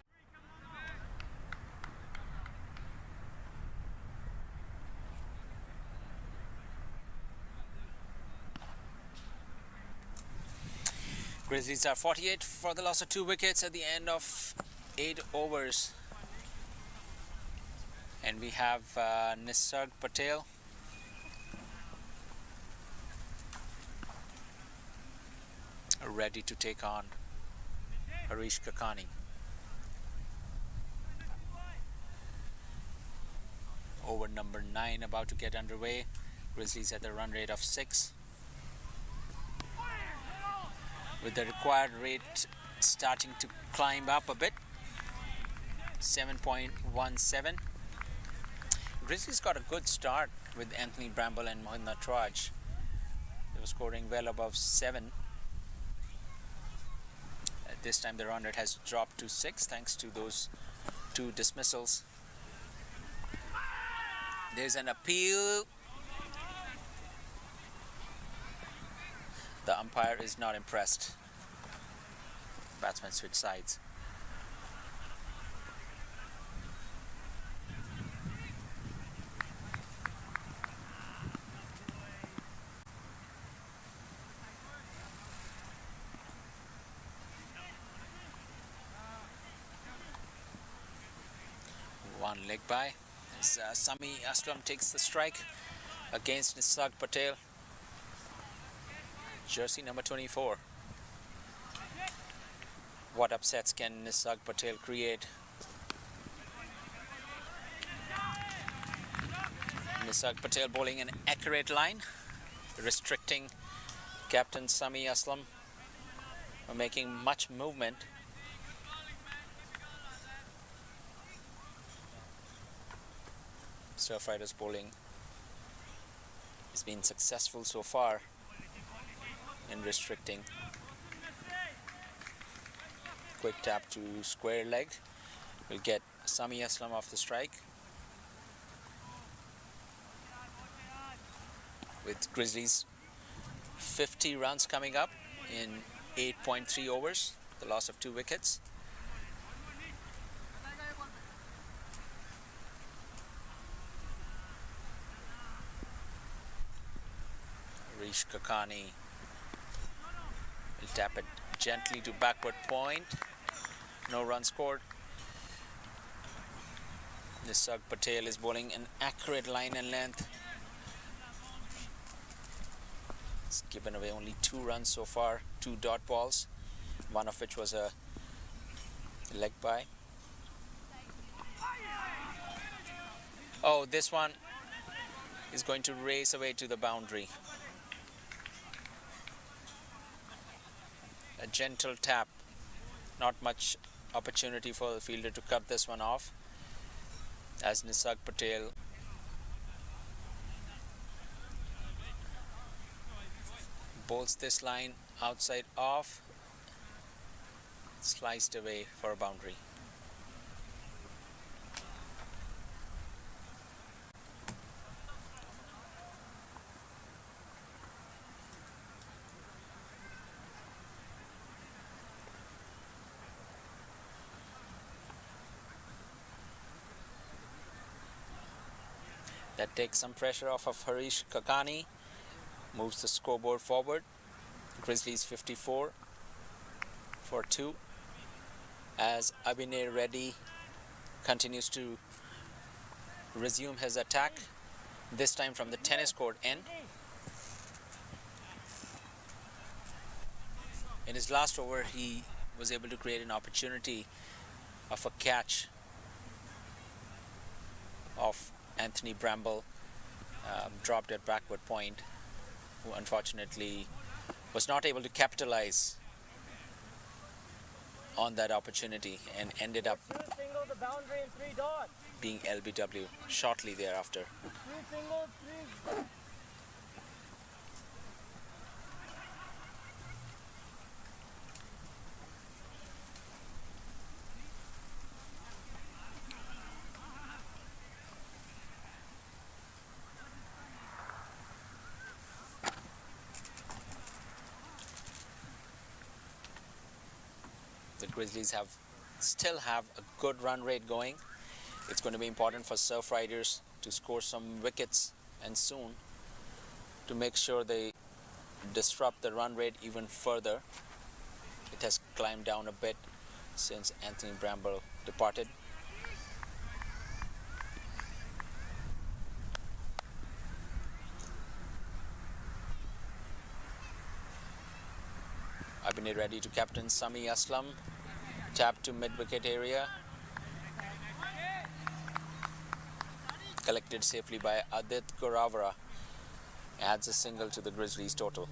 Grizzlies are 48 for the loss of 2 wickets at the end of 8 overs. And we have Nisarg Patel. Ready to take on Harish Kakani. Over number 9 about to get underway. Grizzlies at the run rate of 6. With the required rate starting to climb up a bit. 7.17. Grizzlies got a good start with Anthony Bramble and Mohit Natraj. They were scoring well above 7. This time the run rate has dropped to 6 thanks to those 2 dismissals. There's an appeal. The umpire is not impressed. batsmen switch sides. One leg by as Sami Aslam takes the strike against Nisag Patel, jersey number 24. What upsets can Nisag Patel create? Nisag Patel bowling an accurate line, restricting captain Sami Aslam from making much movement. Surf Riders bowling has been successful so far in restricting. Quick tap to square leg will get Sami Aslam off the strike. With Grizzlies 50 runs coming up in 8.3 overs, the loss of 2 wickets. Harish Kakani will tap it gently to backward point. No run scored. Nisag Patel is bowling an accurate line and length. He's given away only 2 runs so far, 2 dot balls, one of which was a leg by. Oh, this one is going to race away to the boundary. A gentle tap, not much opportunity for the fielder to cut this one off, as Nisag Patel bowls this line outside off, sliced away for a boundary. That takes some pressure off of Harish Kakani, moves the scoreboard forward. Grizzlies 54 for 2 as Abhinay Reddy continues to resume his attack, this time from the tennis court end. In his last over, he was able to create an opportunity of a catch of Anthony Bramble, dropped at backward point, who unfortunately was not able to capitalize on that opportunity and ended up being LBW shortly thereafter. The Grizzlies still have a good run rate going. It's going to be important for Surf Riders to score some wickets and soon to make sure they disrupt the run rate even further. It has climbed down a bit since Anthony Bramble departed. Abhinay ready to captain Sami Aslam. Tap to mid-wicket area. Collected safely by Adit Goravara. Adds a single to the Grizzlies total.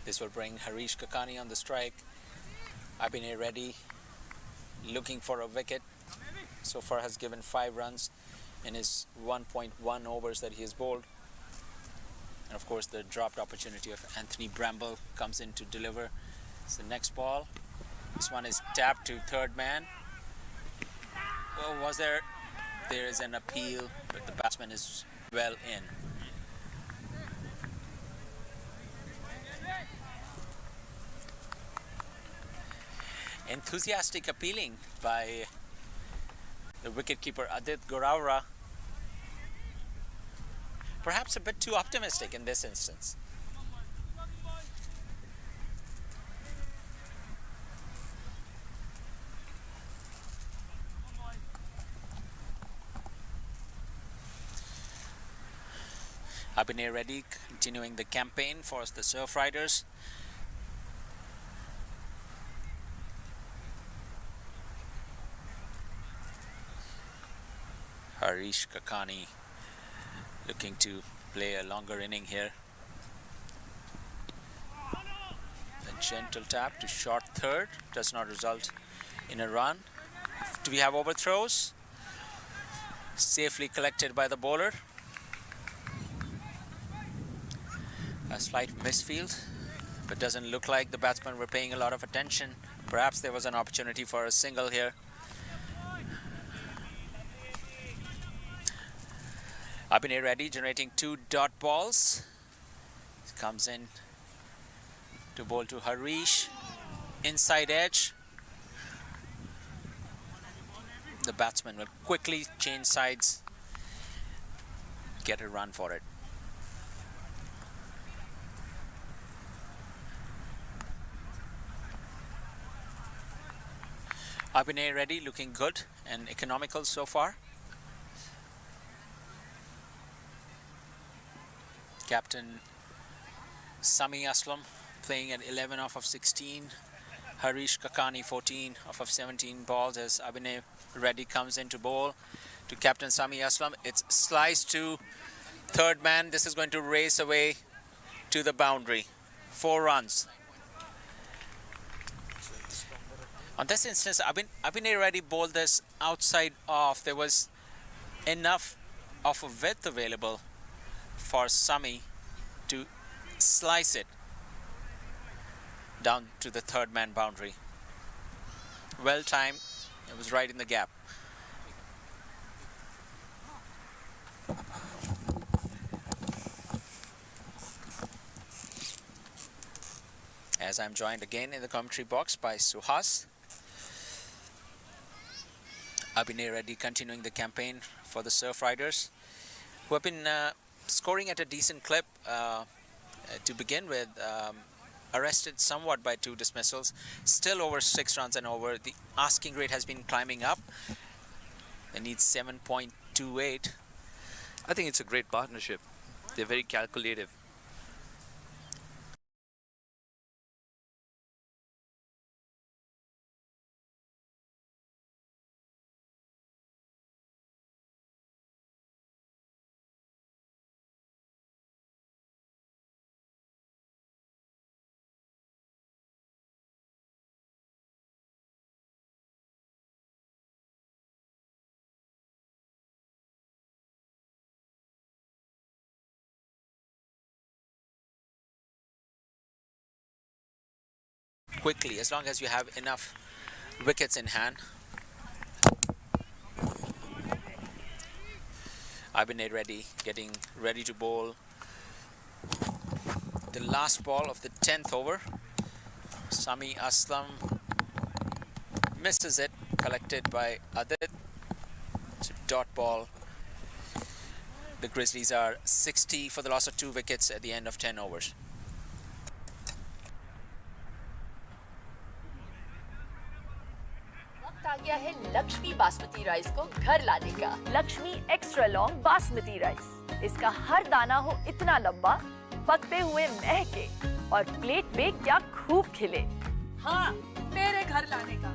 This will bring Harish Kakani on the strike. Abhinay Reddy looking for a wicket. So far has given 5 runs in his 1.1 overs that he has bowled. And of course, the dropped opportunity of Anthony Bramble comes in to deliver. It's the next ball. This one is tapped to third man. Well, was there? There is an appeal, but the batsman is well in. Enthusiastic appealing by the wicketkeeper Adit Goraura. Perhaps a bit too optimistic in this instance. Abhinay Reddy continuing the campaign for the Surf Riders. Harish Kakani looking to play a longer inning here. A gentle tap to short third does not result in a run. Do we have overthrows? Safely collected by the bowler. A slight misfield, but doesn't look like the batsmen were paying a lot of attention. Perhaps there was an opportunity for a single here. Abhinay Reddy generating 2 dot balls. Comes in to bowl to Harish. Inside edge. The batsman will quickly change sides. Get a run for it. Abhinay Reddy looking good and economical so far. Captain Sami Aslam playing at 11 off of 16. Harish Kakani 14 off of 17 balls as Abhinay Reddy comes in to bowl to Captain Sami Aslam. It's sliced to third man. This is going to race away to the boundary. 4 runs. On this instance, Abhinay Reddy bowled this outside off. There was enough of a width available for Sami to slice it down to the third man boundary. Well timed. It was right in the gap. As I'm joined again in the commentary box by Suhas. Abhinay Reddy continuing the campaign for the Surf Riders, who have been scoring at a decent clip to begin with. Arrested somewhat by 2 dismissals, still over 6 runs and over. The asking rate has been climbing up. They need 7.28. I think it's a great partnership. They're very calculative. Quickly, as long as you have enough wickets in hand. Abhinay Reddy getting ready to bowl the last ball of the 10th over. Sami Aslam misses it, collected by Adit. It's a dot ball. The Grizzlies are 60 for the loss of 2 wickets at the end of 10 overs. वक्त आ गया है Lakshmi basmati rice को घर लाने का। Lakshmi extra long basmati rice. इसका हर दाना हो इतना लंबा, पकते हुए महके और प्लेट पे क्या खूब खिले। हाँ, मेरे घर लाने का।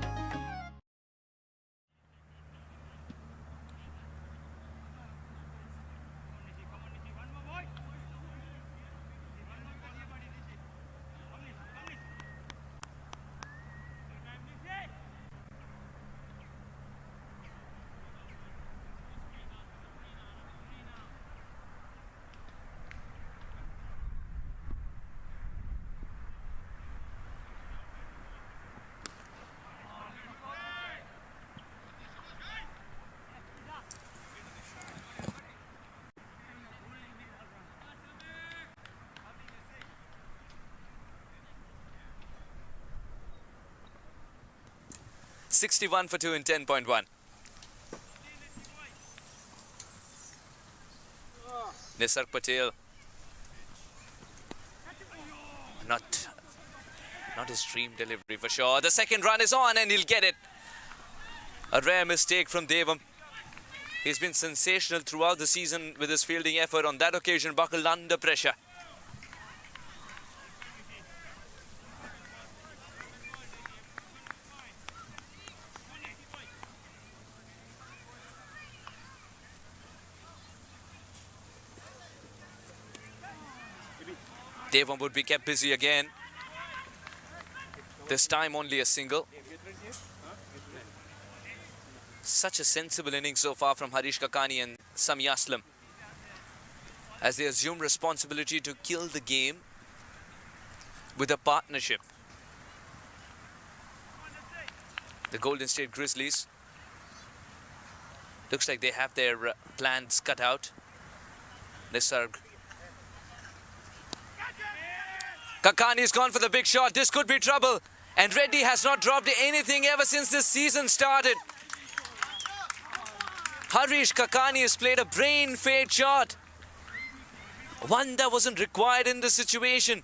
61 for 2 in 10.1. Nisarg Patel. Not his dream delivery for sure. The second run is on and he'll get it. A rare mistake from Devam. He's been sensational throughout the season with his fielding effort. On that occasion, buckled under pressure. Devam would be kept busy again. This time only a single. Such a sensible inning so far from Harish Kakani and Sami Aslam, as they assume responsibility to kill the game with a partnership. The Golden State Grizzlies, looks like they have their plans cut out. Nisarg. Kakani's gone for the big shot. This could be trouble. And Reddy has not dropped anything ever since this season started. Harish Kakani has played a brain-fade shot. One that wasn't required in this situation.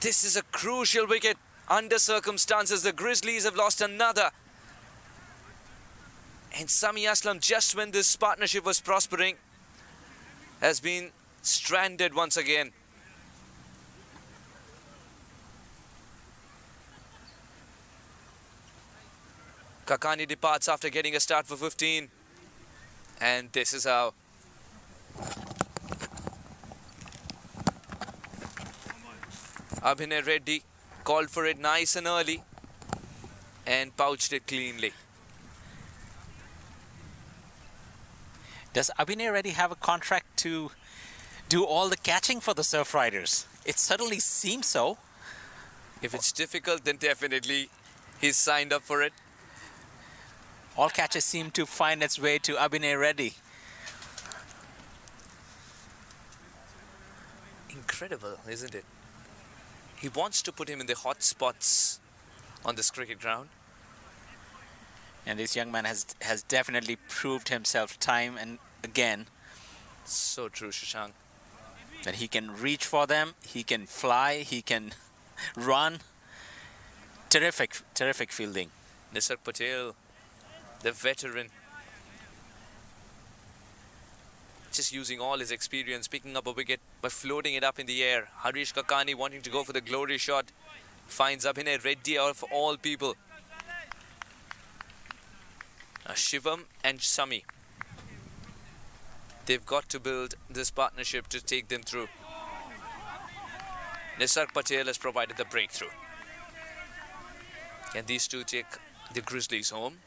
This is a crucial wicket. Under circumstances, the Grizzlies have lost another. And Sami Aslam, just when this partnership was prospering, has been stranded once again. Kakani departs after getting a start for 15. And this is how. Abhinay Reddy called for it nice and early and pouched it cleanly. Does Abhinay Reddy have a contract to do all the catching for the Surf Riders? It certainly seems so. If it's difficult, then definitely he's signed up for it. All catches seem to find its way to Abhinay Reddy. Incredible, isn't it? He wants to put him in the hot spots on this cricket ground. And this young man has definitely proved himself time and again. So true, Shashank. That he can reach for them, he can fly, he can run. Terrific, terrific fielding. Nisarg Patel, the veteran, just using all his experience, picking up a wicket by floating it up in the air. Harish Kakani wanting to go for the glory shot, finds Abhinay Reddy out of all people. Shivam and Sami, they've got to build this partnership to take them through. Nisarg Patel has provided the breakthrough. Can these two take the Grizzlies home?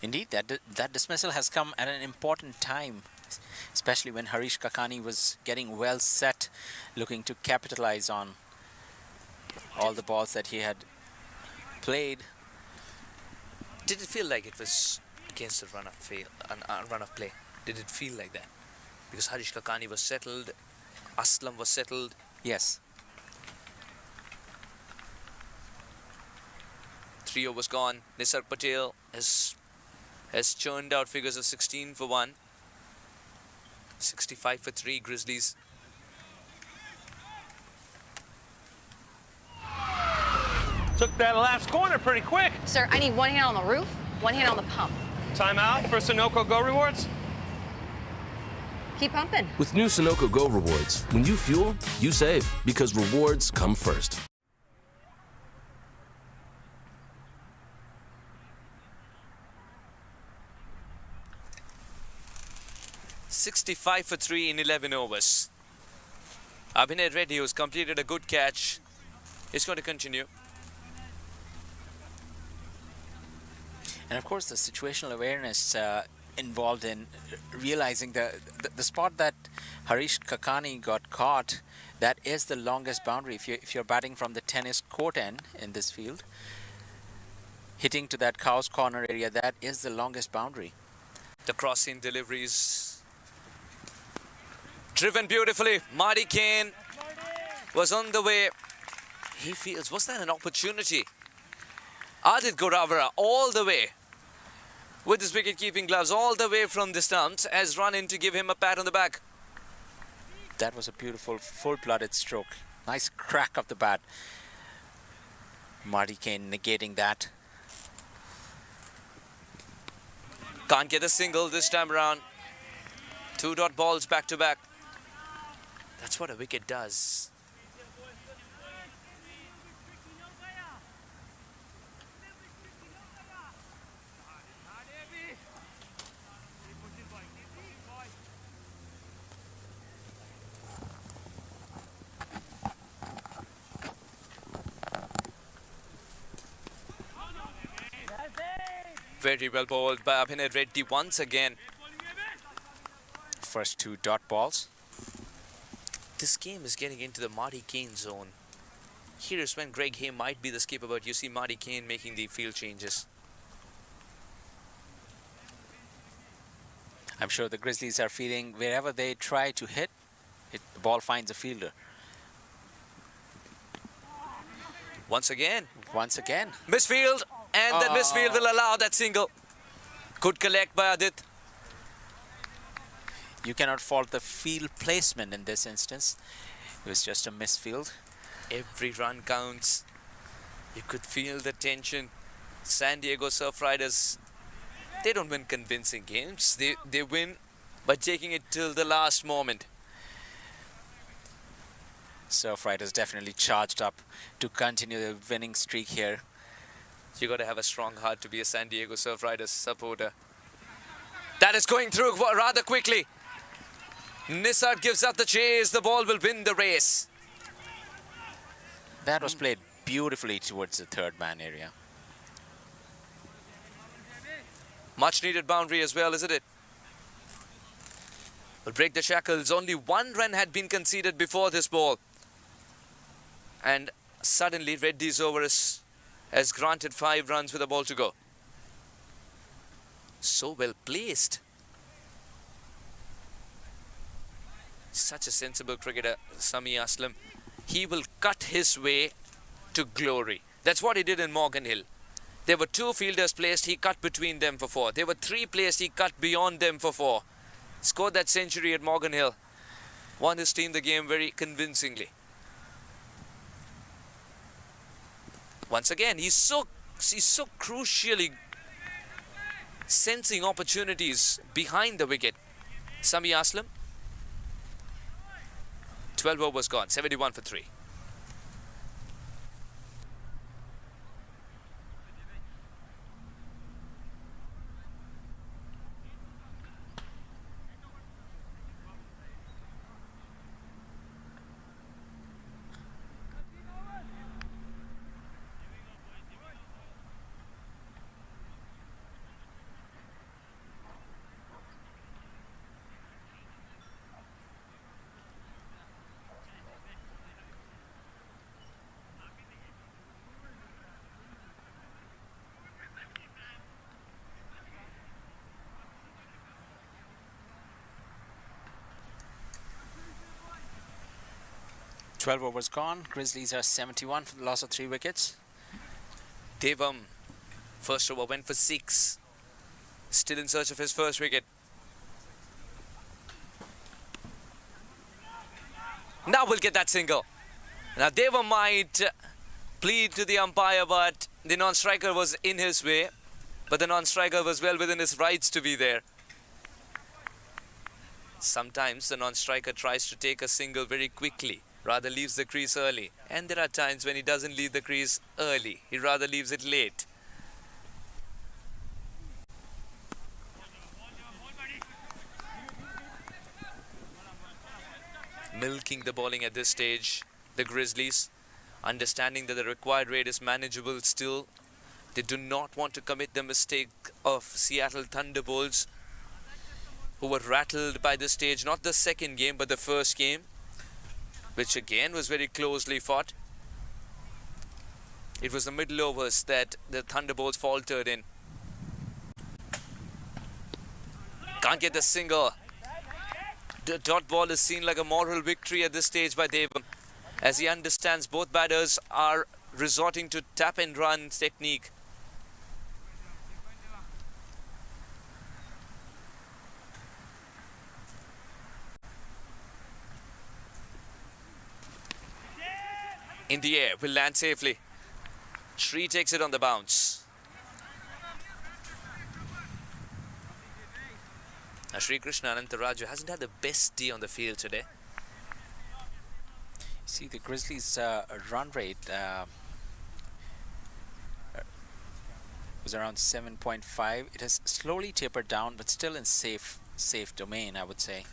Indeed, that dismissal has come at an important time, especially when Harish Kakani was getting well set, looking to capitalize on all the balls that he had played. Did it feel like it was against a run of play? Did it feel like that? Because Harish Kakani was settled, Aslam was settled. Yes. 3 overs gone. Nisarg Patel has churned out figures of 16 for 1, 65 for 3. Grizzlies. Took that last corner pretty quick. Sir, I need one hand on the roof, one hand on the pump. Timeout for Sunoco Go Rewards. Keep pumping. With new Sunoco Go rewards, when you fuel, you save because rewards come first. $65 for 3 in 11 overs. Abhinay Reddy, who's completed a good catch, is going to continue. And of course, the situational awareness involved in realizing the spot that Harish Kakani got caught, that is the longest boundary. If you're batting from the tennis court end in this field, hitting to that cow's corner area, that is the longest boundary. The crossing deliveries driven beautifully. Marty Kane was on the way. He feels, was that an opportunity? Adit Goravara all the way with his wicket-keeping gloves all the way from the stumps has run in to give him a pat on the back. That was a beautiful full-blooded stroke. Nice crack of the bat. Marty Kane negating that. Can't get a single this time around. 2 dot balls back to back. That's what a wicket does. Very well bowled by Abhinay Reddy once again. First 2 dot balls. This game is getting into the Marty Kane zone. Here is when Greg Hay might be the skipper, but you see Marty Kane making the field changes. I'm sure the Grizzlies are feeling wherever they try to hit, the ball finds a fielder. Once again. Once again. Misfield. And that misfield will allow that single. Good collect by Adit. You cannot fault the field placement in this instance. It was just a misfield. Every run counts. You could feel the tension. San Diego Surf Riders, they don't win convincing games. They win by taking it till the last moment. Surf Riders definitely charged up to continue the winning streak here. You got to have a strong heart to be a San Diego Surf Riders supporter. That is going through rather quickly. Nisar gives up the chase. The ball will win the race. That was played beautifully towards the third man area. Much needed boundary as well, isn't it? Will break the shackles. Only 1 run had been conceded before this ball. And suddenly Reddy's over has granted 5 runs with a ball to go. So well placed. Such a sensible cricketer, Sami Aslam. He will cut his way to glory. That's what he did in Morgan Hill. There were 2 fielders placed, he cut between them for 4. There were 3 placed, he cut beyond them for 4. Scored that century at Morgan Hill. Won his team the game very convincingly. Once again, he's so crucially sensing opportunities behind the wicket. Sami Aslam. 12 overs gone, 71 for 3. .12 overs gone. Grizzlies are 71 for the loss of 3 wickets. Devam, first over, went for 6. Still in search of his first wicket. Now we'll get that single. Now Devam might plead to the umpire, but the non-striker was in his way. But the non-striker was well within his rights to be there. Sometimes the non-striker tries to take a single very quickly, rather leaves the crease early. And there are times when he doesn't leave the crease early. He rather leaves it late. Milking the bowling at this stage, the Grizzlies, understanding that the required rate is manageable still. They do not want to commit the mistake of Seattle Thunderbolts, who were rattled by this stage, not the second game, but the first game, which again was very closely fought. It was the middle overs that the Thunderbolts faltered in. Can't get the single. The dot ball is seen like a moral victory at this stage by Devam. as he understands both batters are resorting to tap and run technique. In the air, will land safely. Sri takes it on the bounce. Now Sri Krishna Anantaraju hasn't had the best day on the field today. See, the Grizzlies' run rate was around 7.5. It has slowly tapered down, but still in safe domain, I would say.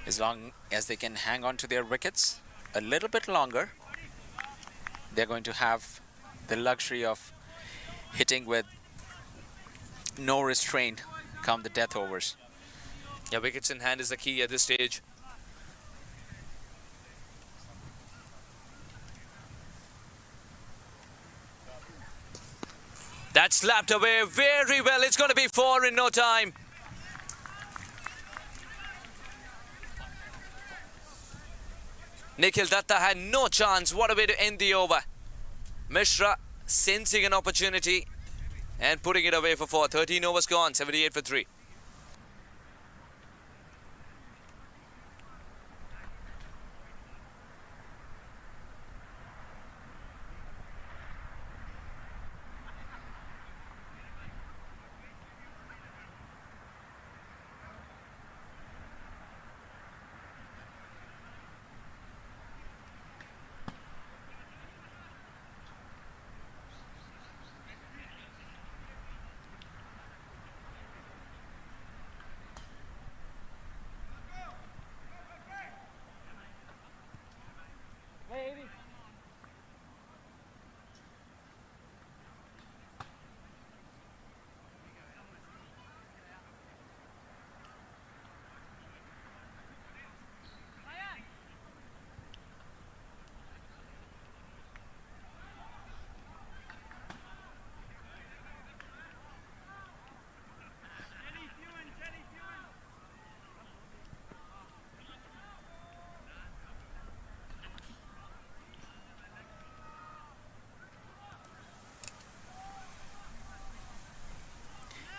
As long as they can hang on to their wickets a little bit longer, they're going to have the luxury of hitting with no restraint come the death overs. Yeah, wickets in hand is the key at this stage. That's slapped away very well. It's going to be 4 in no time. Nikhil Datta had no chance. What a way to end the over. Mishra sensing an opportunity and putting it away for 4. 13 overs gone, 78 for 3.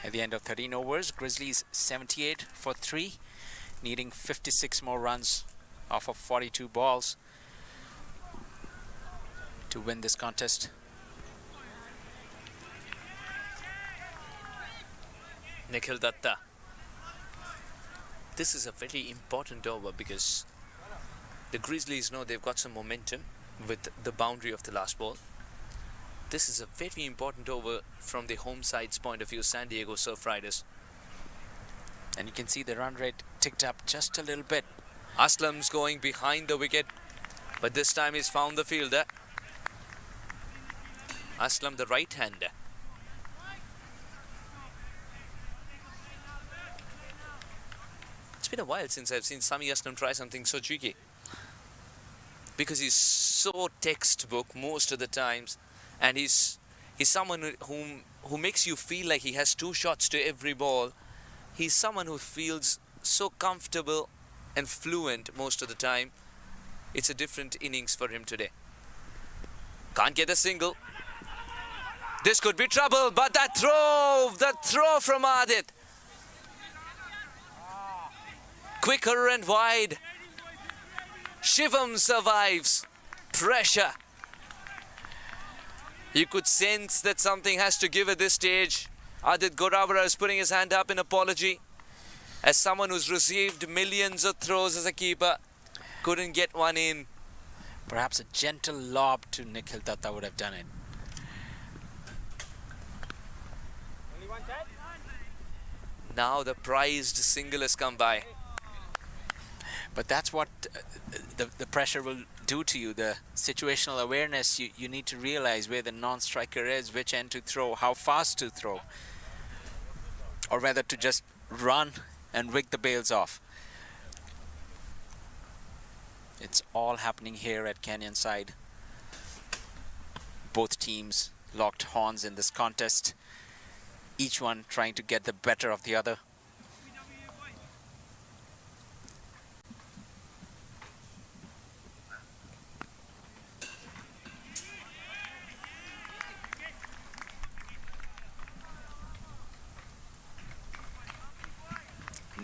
At the end of 13 overs, Grizzlies 78 for 3, needing 56 more runs off of 42 balls to win this contest. Nikhil Datta. This is a very important over because the Grizzlies know they've got some momentum with the boundary of the last ball. This is a very important over from the home side's point of view, San Diego Surf Riders. And you can see the run rate ticked up just a little bit. Aslam's going behind the wicket, but this time he's found the fielder. Aslam, the right-hander. It's been a while since I've seen Sami Aslam try something so cheeky, because he's so textbook most of the times. And he's someone who makes you feel like he has 2 shots to every ball. He's someone who feels so comfortable and fluent most of the time. It's a different innings for him today. Can't get a single. This could be trouble, but the throw from Adit. Quicker and wide. Shivam survives. Pressure. You could sense that something has to give at this stage. Adit Goravara is putting his hand up in apology. As someone who's received millions of throws as a keeper, couldn't get one in. Perhaps a gentle lob to Nikhil Datta would have done it. Now the prized single has come by. But that's what the pressure will do to you, the situational awareness. You need to realize where the non-striker is, which end to throw, how fast to throw, or whether to just run and rig the bails off. It's all happening here at Kenyan side. Both teams locked horns in this contest, each one trying to get the better of the other.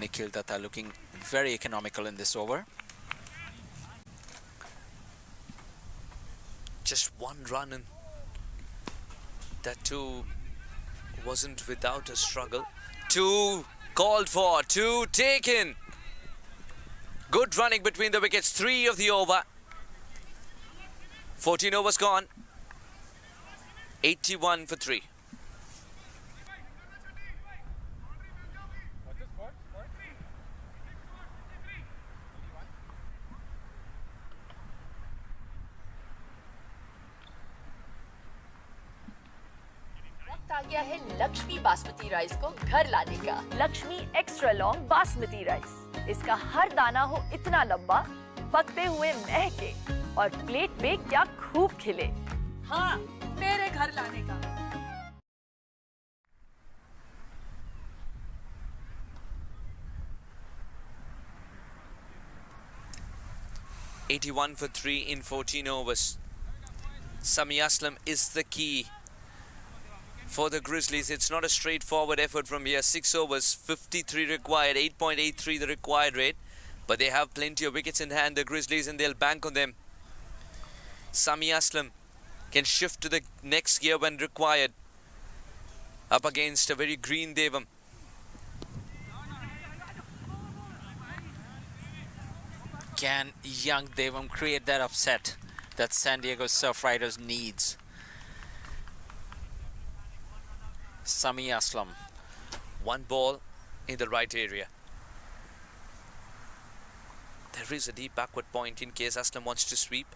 Nikhil Datta looking very economical in this over. Just one run, and that too wasn't without a struggle. Two called for, two taken. Good running between the wickets, 3 of the over. 14 overs gone. 81 for 3. वक्त आ गया है Lakshmi basmati rice को घर लाने का। Lakshmi extra long basmati rice. इसका हर दाना हो इतना लंबा, पकते हुए महके और प्लेट पे क्या खूब खिले। हाँ, मेरे घर लाने का। $81 for 3 in 14 overs. Sami Aslam is the key for the Grizzlies. It's not a straightforward effort from here. 6 overs, 53 required, 8.83 the required rate. But they have plenty of wickets in hand, the Grizzlies, and they'll bank on them. Sami Aslam can shift to the next gear when required. Up against a very green Devam. Can young Devam create that upset that San Diego Surf Riders needs? Sami Aslam. One ball in the right area. There is a deep backward point in case Aslam wants to sweep.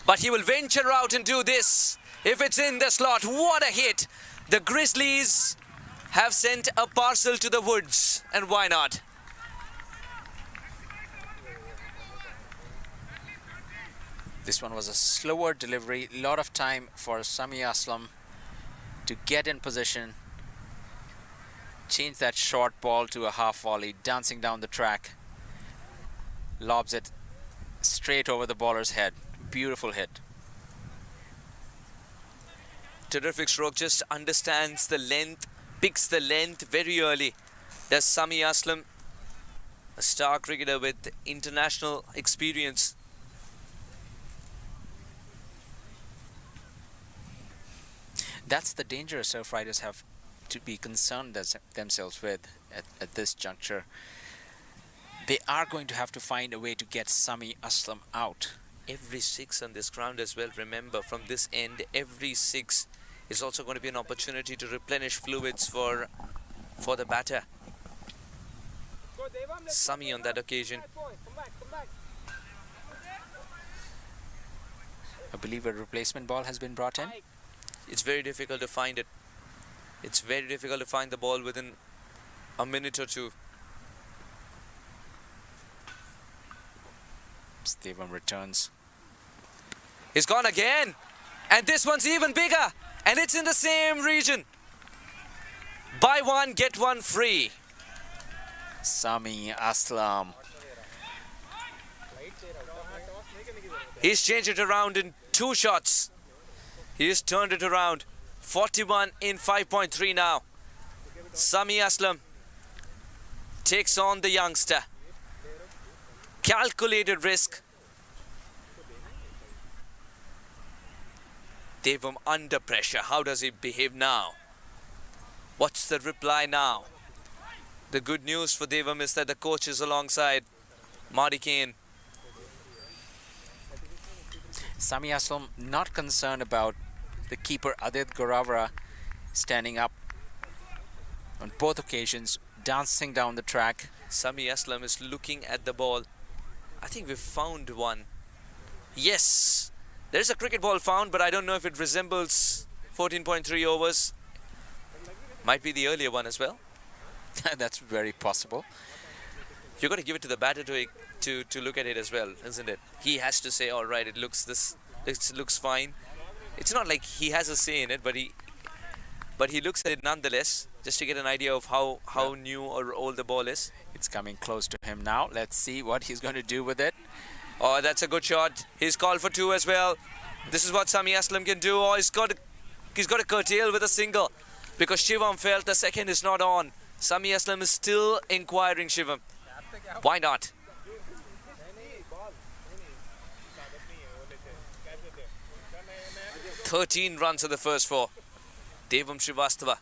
But he will venture out and do this. If it's in the slot, what a hit. The Grizzlies have sent a parcel to the woods. And why not? This one was a slower delivery. A lot of time for Sami Aslam to get in position. Change that short ball to a half volley, dancing down the track. Lobs it straight over the bowler's head. Beautiful hit. Terrific stroke, just understands the length, picks the length very early. Does Sami Aslam, a star cricketer with international experience. That's the danger surf riders have to be concerned themselves with at this juncture. They are going to have to find a way to get Sami Aslam out. Every 6 on this ground as well. Remember, from this end, every 6 is also going to be an opportunity to replenish fluids for the batter. Sami on that occasion. I believe a replacement ball has been brought in. It's very difficult to find it. It's very difficult to find the ball within a minute or two. Devam returns. He's gone again. And this one's even bigger. And it's in the same region. Buy one, get one free. Sami Aslam. He's changed it around in 2 shots. He's turned it around. 41 in 5.3 now. Sami Aslam takes on the youngster. Calculated risk. Devam under pressure. How does he behave now? What's the reply now? The good news for Devam is that the coach is alongside. Marty Kane. Sami Aslam not concerned about the keeper Adit Goravara standing up on both occasions, dancing down the track. Sami Aslam is looking at the ball. I think we've found one. Yes, there's a cricket ball found, but I don't know if it resembles 14.3 overs. Might be the earlier one as well. That's very possible. You've got to give it to the batter to look at it as well, isn't it? He has to say, all right, it looks fine. It's not like he has a say in it, but he looks at it nonetheless, just to get an idea of how new or old the ball is. It's coming close to him now. Let's see what he's going to do with it. Oh, that's a good shot. He's called for 2 as well. This is what Sami Aslam can do. Oh, he's got to curtail with a single, because Shivam felt the second is not on. Sami Aslam is still inquiring, Shivam. Why not? 13 runs in the first 4. Devam Srivastava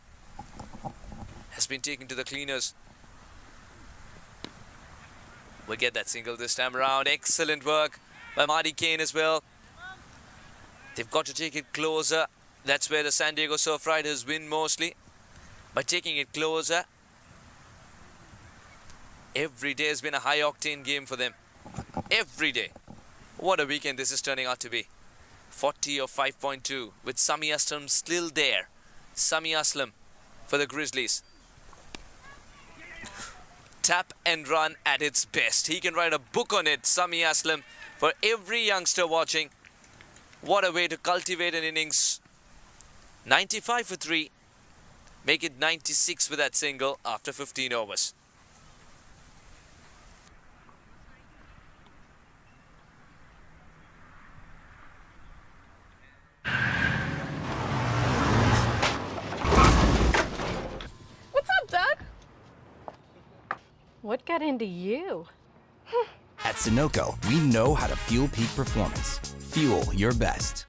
has been taken to the cleaners. We'll get that single this time around. Excellent work by Marty Kane as well. They've got to take it closer. That's where the San Diego Surf Riders win mostly. By taking it closer. Every day has been a high-octane game for them. Every day. What a weekend this is turning out to be. 40 or 5.2 with Sami Aslam still there. Sami Aslam for the Grizzlies. Tap and run at its best. He can write a book on it, Sami Aslam, for every youngster watching. What a way to cultivate an innings. 95 for 3. Make it 96 with that single after 15 overs. What's up, Doug? What got into you? At Sunoco, we know how to fuel peak performance. Fuel your best.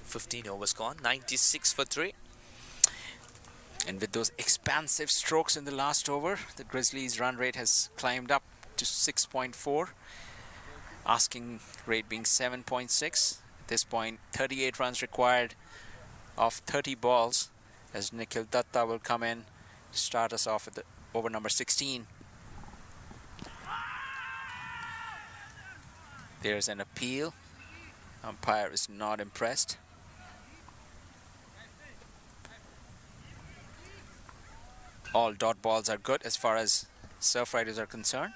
.15 overs gone, 96 for 3. And with those expansive strokes in the last over, the Grizzlies' run rate has climbed up to 6.4. Asking rate being 7.6. At this point, 38 runs required of 30 balls, as Nikhil Datta will come in to start us off at the over number 16. There's an appeal. Umpire is not impressed. All dot balls are good as far as Surf Riders are concerned.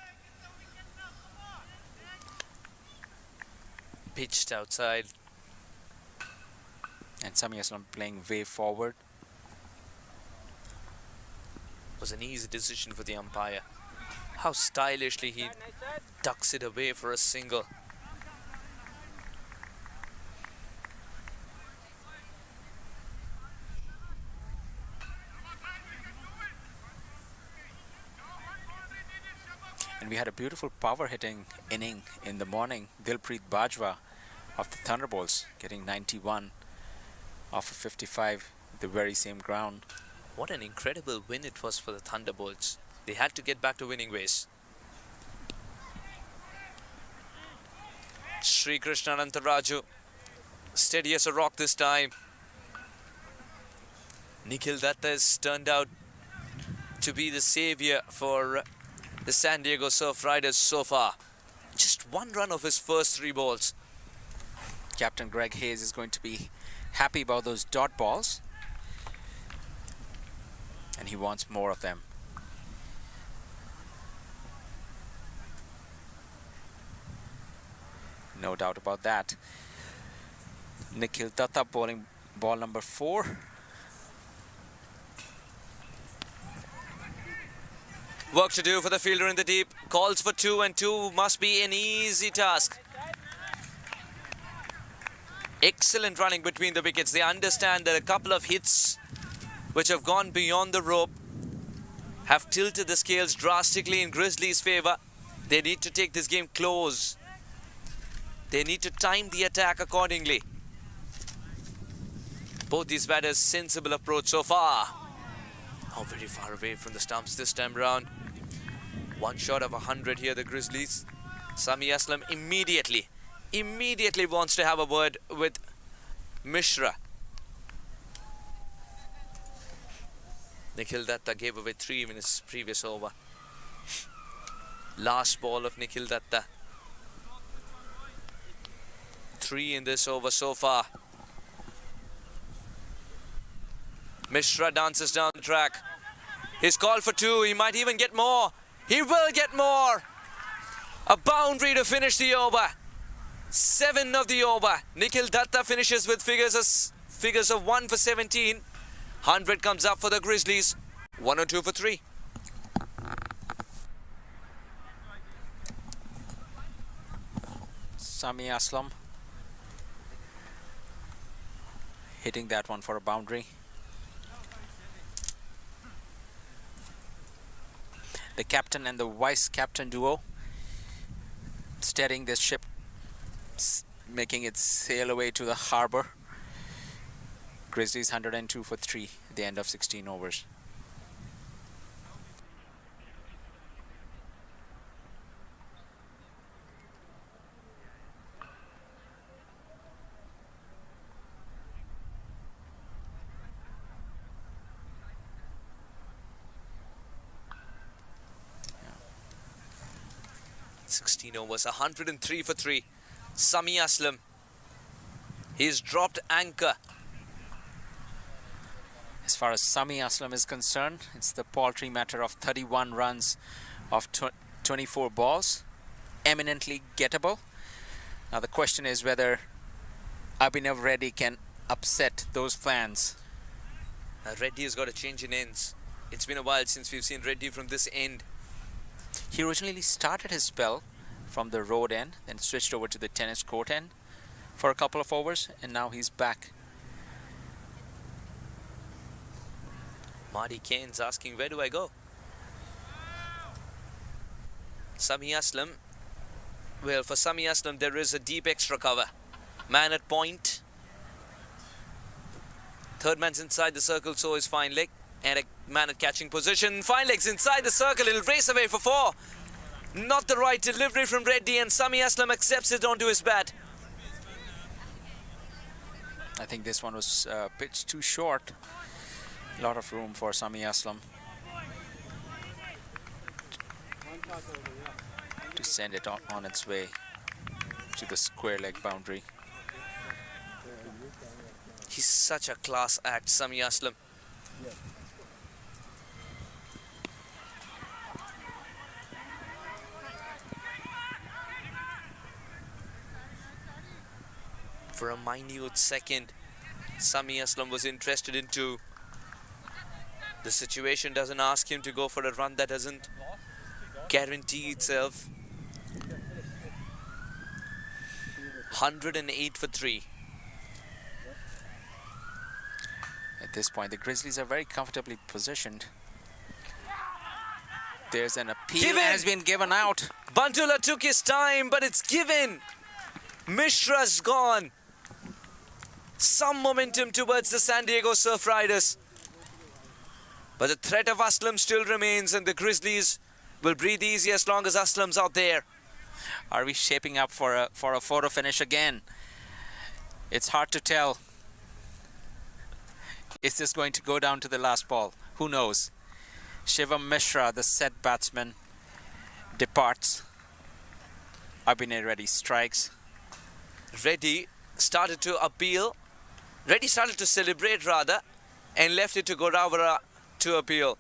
Pitched outside. And Sami Aslam playing way forward. Was an easy decision for the umpire. How stylishly he ducks it away for a single. And we had a beautiful power hitting inning in the morning. Dilpreet Bajwa of the Thunderbolts getting 91 off of 55, the very same ground. What an incredible win it was for the Thunderbolts. They had to get back to winning ways. Sri Krishna Anantaraju, steady as a rock this time. Nikhil Datta has turned out to be the savior for the San Diego Surf Riders so far. Just 1 run of his first 3 balls. Captain Greg Hayes is going to be happy about those dot balls. And he wants more of them. No doubt about that. Nikhil Datta bowling ball number 4. Work to do for the fielder in the deep. Calls for 2, and 2 must be an easy task. Excellent running between the wickets. They understand that a couple of hits which have gone beyond the rope have tilted the scales drastically in Grizzlies' favor. They need to take this game close. They need to time the attack accordingly. Both these batters, sensible approach so far. Oh, very far away from the stumps this time around. 1 shot of 100 here, the Grizzlies. Sami Aslam immediately wants to have a word with Mishra. Nikhil Datta gave away 3 in his previous over. Last ball of Nikhil Datta. 3 in this over so far. Mishra dances down the track. He's called for 2. He might even get more. He will get more. A boundary to finish the over. 7 of the over. Nikhil Datta finishes with figures of 1 for 17. 100 comes up for the Grizzlies. 102 for 3. Sami Aslam hitting that one for a boundary. The captain and the vice captain duo steadying this ship, making it sail away to the harbor. Grizzlies 102 for 3 at the end of 16 overs. Yeah. 16 overs, 103 for 3. Sami Aslam, he's dropped anchor. As far as Sami Aslam is concerned, it's the paltry matter of 31 runs of 24 balls, eminently gettable. Now the question is whether Abhinav Reddy can upset those plans. Reddy has got a change in ends. It's been a while since we've seen Reddy from this end. He originally started his spell from the road end, then switched over to the tennis court end for a couple of overs, and now he's back. Marty Kane's asking, where do I go? Sami Aslam. Well, for Sami Aslam, there is a deep extra cover. Man at point. Third man's inside the circle, so is fine leg. And a man at catching position. Fine leg's inside the circle. He'll race away for 4. Not the right delivery from Reddy, and Sami Aslam accepts it onto his bat. I think this one was pitched too short. A lot of room for Sami Aslam to send it on its way to the square leg boundary. He's such a class act, Sami Aslam. For a minute second, Sami Aslam was interested into. The situation doesn't ask him to go for a run that doesn't guarantee itself. 108 for 3. At this point, the Grizzlies are very comfortably positioned. There's an appeal that has been given out. Bantula took his time, but it's given. Mishra's gone. Some momentum towards the San Diego Surf Riders. But the threat of Aslam still remains, and the Grizzlies will breathe easy as long as Aslam's out there. Are we shaping up for a photo finish again? It's hard to tell. Is this going to go down to the last ball? Who knows? Shivam Mishra, the set batsman, departs. Abhinay Reddy strikes. Reddy started to appeal. Reddy started to celebrate rather, and left it to Goravara to appeal.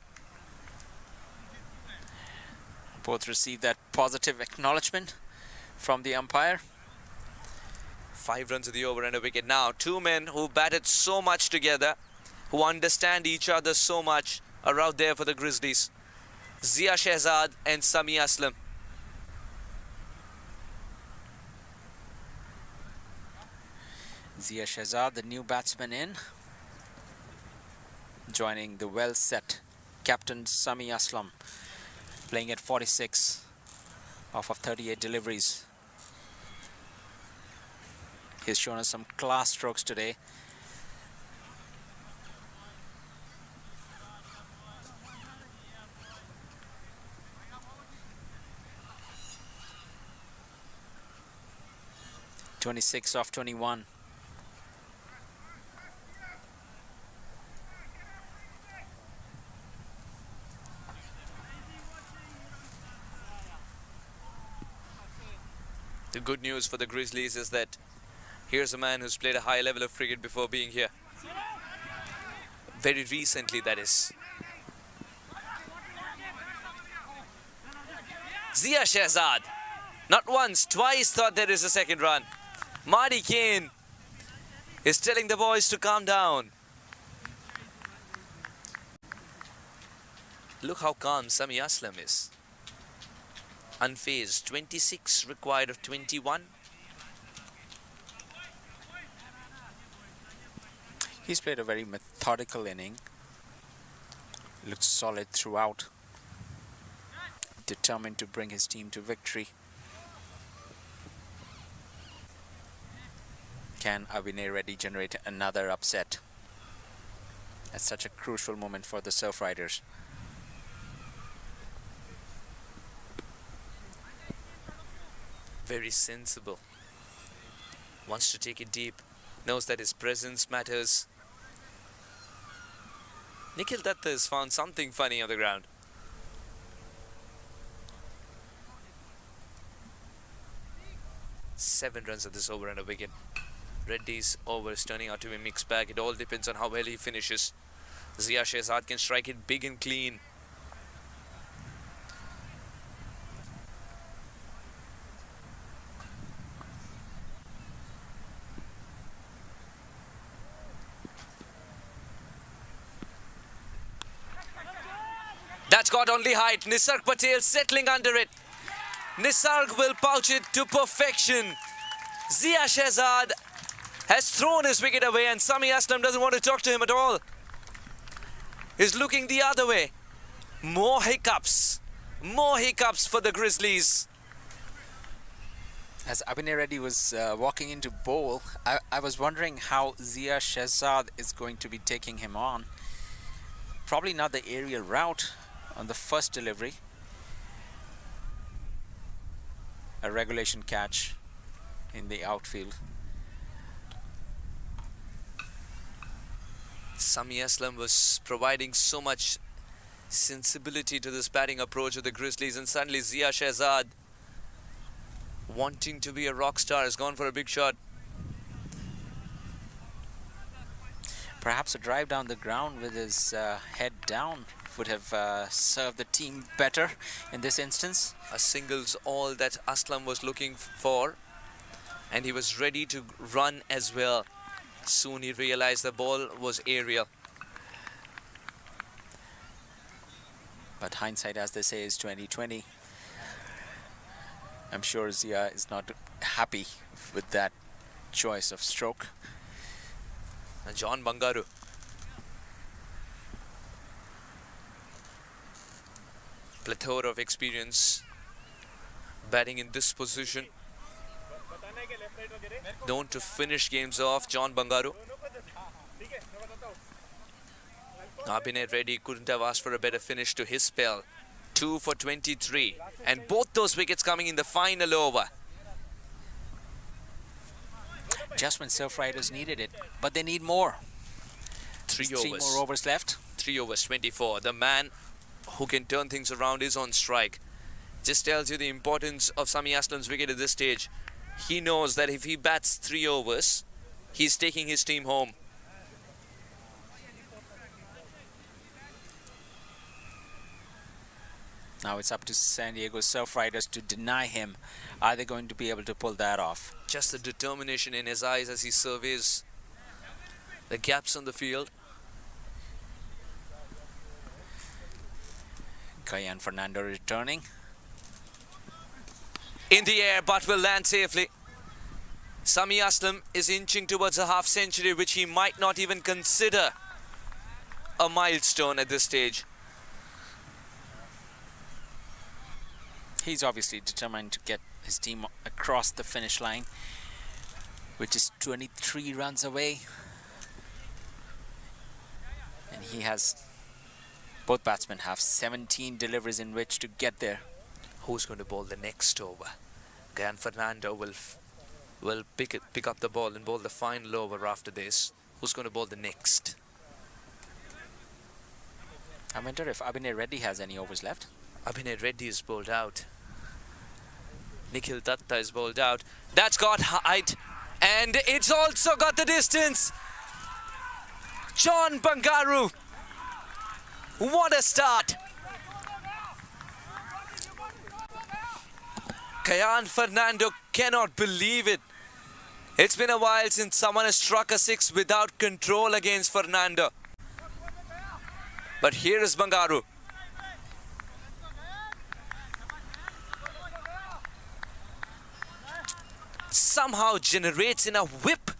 Both received that positive acknowledgement from the umpire. 5 runs of the over and a wicket. Now, 2 men who batted so much together, who understand each other so much, are out there for the Grizzlies. Zia Shehzad and Sami Aslam. Zia Shehzad, the new batsman in, joining the well-set captain Sami Aslam, playing at 46 off of 38 deliveries. He's shown us some class strokes today. (26 off 21). The good news for the Grizzlies is that here's a man who's played a high level of cricket before being here. Very recently, that is. Zia Shehzad, not once, twice thought there is a second run. Marty Kane is telling the boys to calm down. Look how calm Sami Aslam is. Unfazed, 26 required of 21. He's played a very methodical inning. Looked solid throughout. Determined to bring his team to victory. Can Abhinay Reddy generate another upset at such a crucial moment for the Surf Riders? Very sensible. Wants to take it deep. Knows that his presence matters. Nikhil Datta has found something funny on the ground. Seven runs at this over and a wicket. Reddy's over is turning out to be a mixed bag. It all depends on how well he finishes. Zia Shehzad can strike it big and clean. That's got only height. Nisarg Patel settling under it. Nisarg will pouch it to perfection. Zia Shehzad has thrown his wicket away and Sami Aslam doesn't want to talk to him at all. He's looking the other way. More hiccups. More hiccups for the Grizzlies. As Abhinay Reddy was walking into bowl, I was wondering how Zia Shehzad is going to be taking him on. Probably not the aerial route on the first delivery. A regulation catch in the outfield. Sami Aslam was providing so much sensibility to this batting approach of the Grizzlies, and suddenly Zia Shehzad, wanting to be a rock star, has gone for a big shot. Perhaps a drive down the ground with his head down would have served the team better in this instance. A single's all that Aslam was looking for, and he was ready to run as well. Soon he realized the ball was aerial. But hindsight, as they say, is 20/20. I'm sure Zia is not happy with that choice of stroke. John Bangaru. Plethora of experience batting in this position. Known to finish games off, John Bangaru. Abhinay Reddy couldn't have asked for a better finish to his spell. 2 for 23. And both those wickets coming in the final over. Just when Surf Riders needed it, but they need more. Three more overs left. 3 overs, 24. The man who can turn things around is on strike. Just tells you the importance of Sami Aslam's wicket at this stage. He knows that if he bats 3 overs, he's taking his team home. Now it's up to San Diego Surf Riders to deny him. Are they going to be able to pull that off? Just the determination in his eyes as he surveys the gaps on the field. Kayan Fernando returning. In the air, but will land safely. Sami Aslam is inching towards a half century, which he might not even consider a milestone at this stage. He's obviously determined to get his team across the finish line, which is 23 runs away. And he has, both batsmen have 17 deliveries in which to get there. Who's going to bowl the next over? Gan Fernando will pick up the ball and bowl the final over after this. Who's going to bowl the next? I wonder if Abhinay Reddy has any overs left. Abhinay Reddy is bowled out. Nikhil Datta is bowled out. That's got height, and it's also got the distance. John Bangaru. What a start. Kayan Fernando cannot believe it. It's been a while since someone has struck a 6 without control against Fernando. But here is Bangaru. Somehow generates in a whip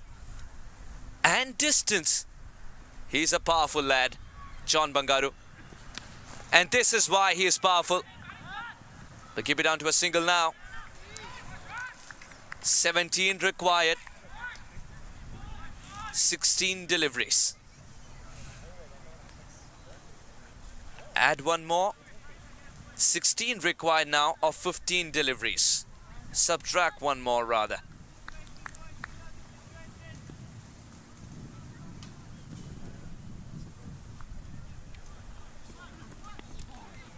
and distance. He's a powerful lad, John Bangaru. And this is why he is powerful. They keep it down to a single now. 17 required. 16 deliveries. Add one more. 16 required now of 15 deliveries. Subtract one more rather.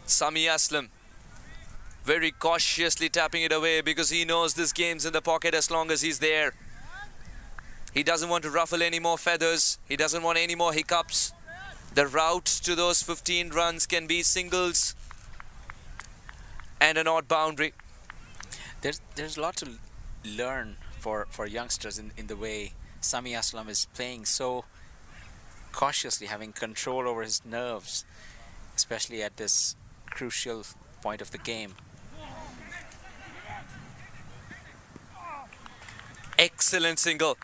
Sami Aslam very cautiously tapping it away because he knows this game's in the pocket as long as he's there. He doesn't want to ruffle any more feathers. He doesn't want any more hiccups. The route to those 15 runs can be singles and an odd boundary. There's a lot to learn for youngsters in the way Sami Aslam is playing so cautiously, having control over his nerves, especially at this crucial point of the game. Excellent single.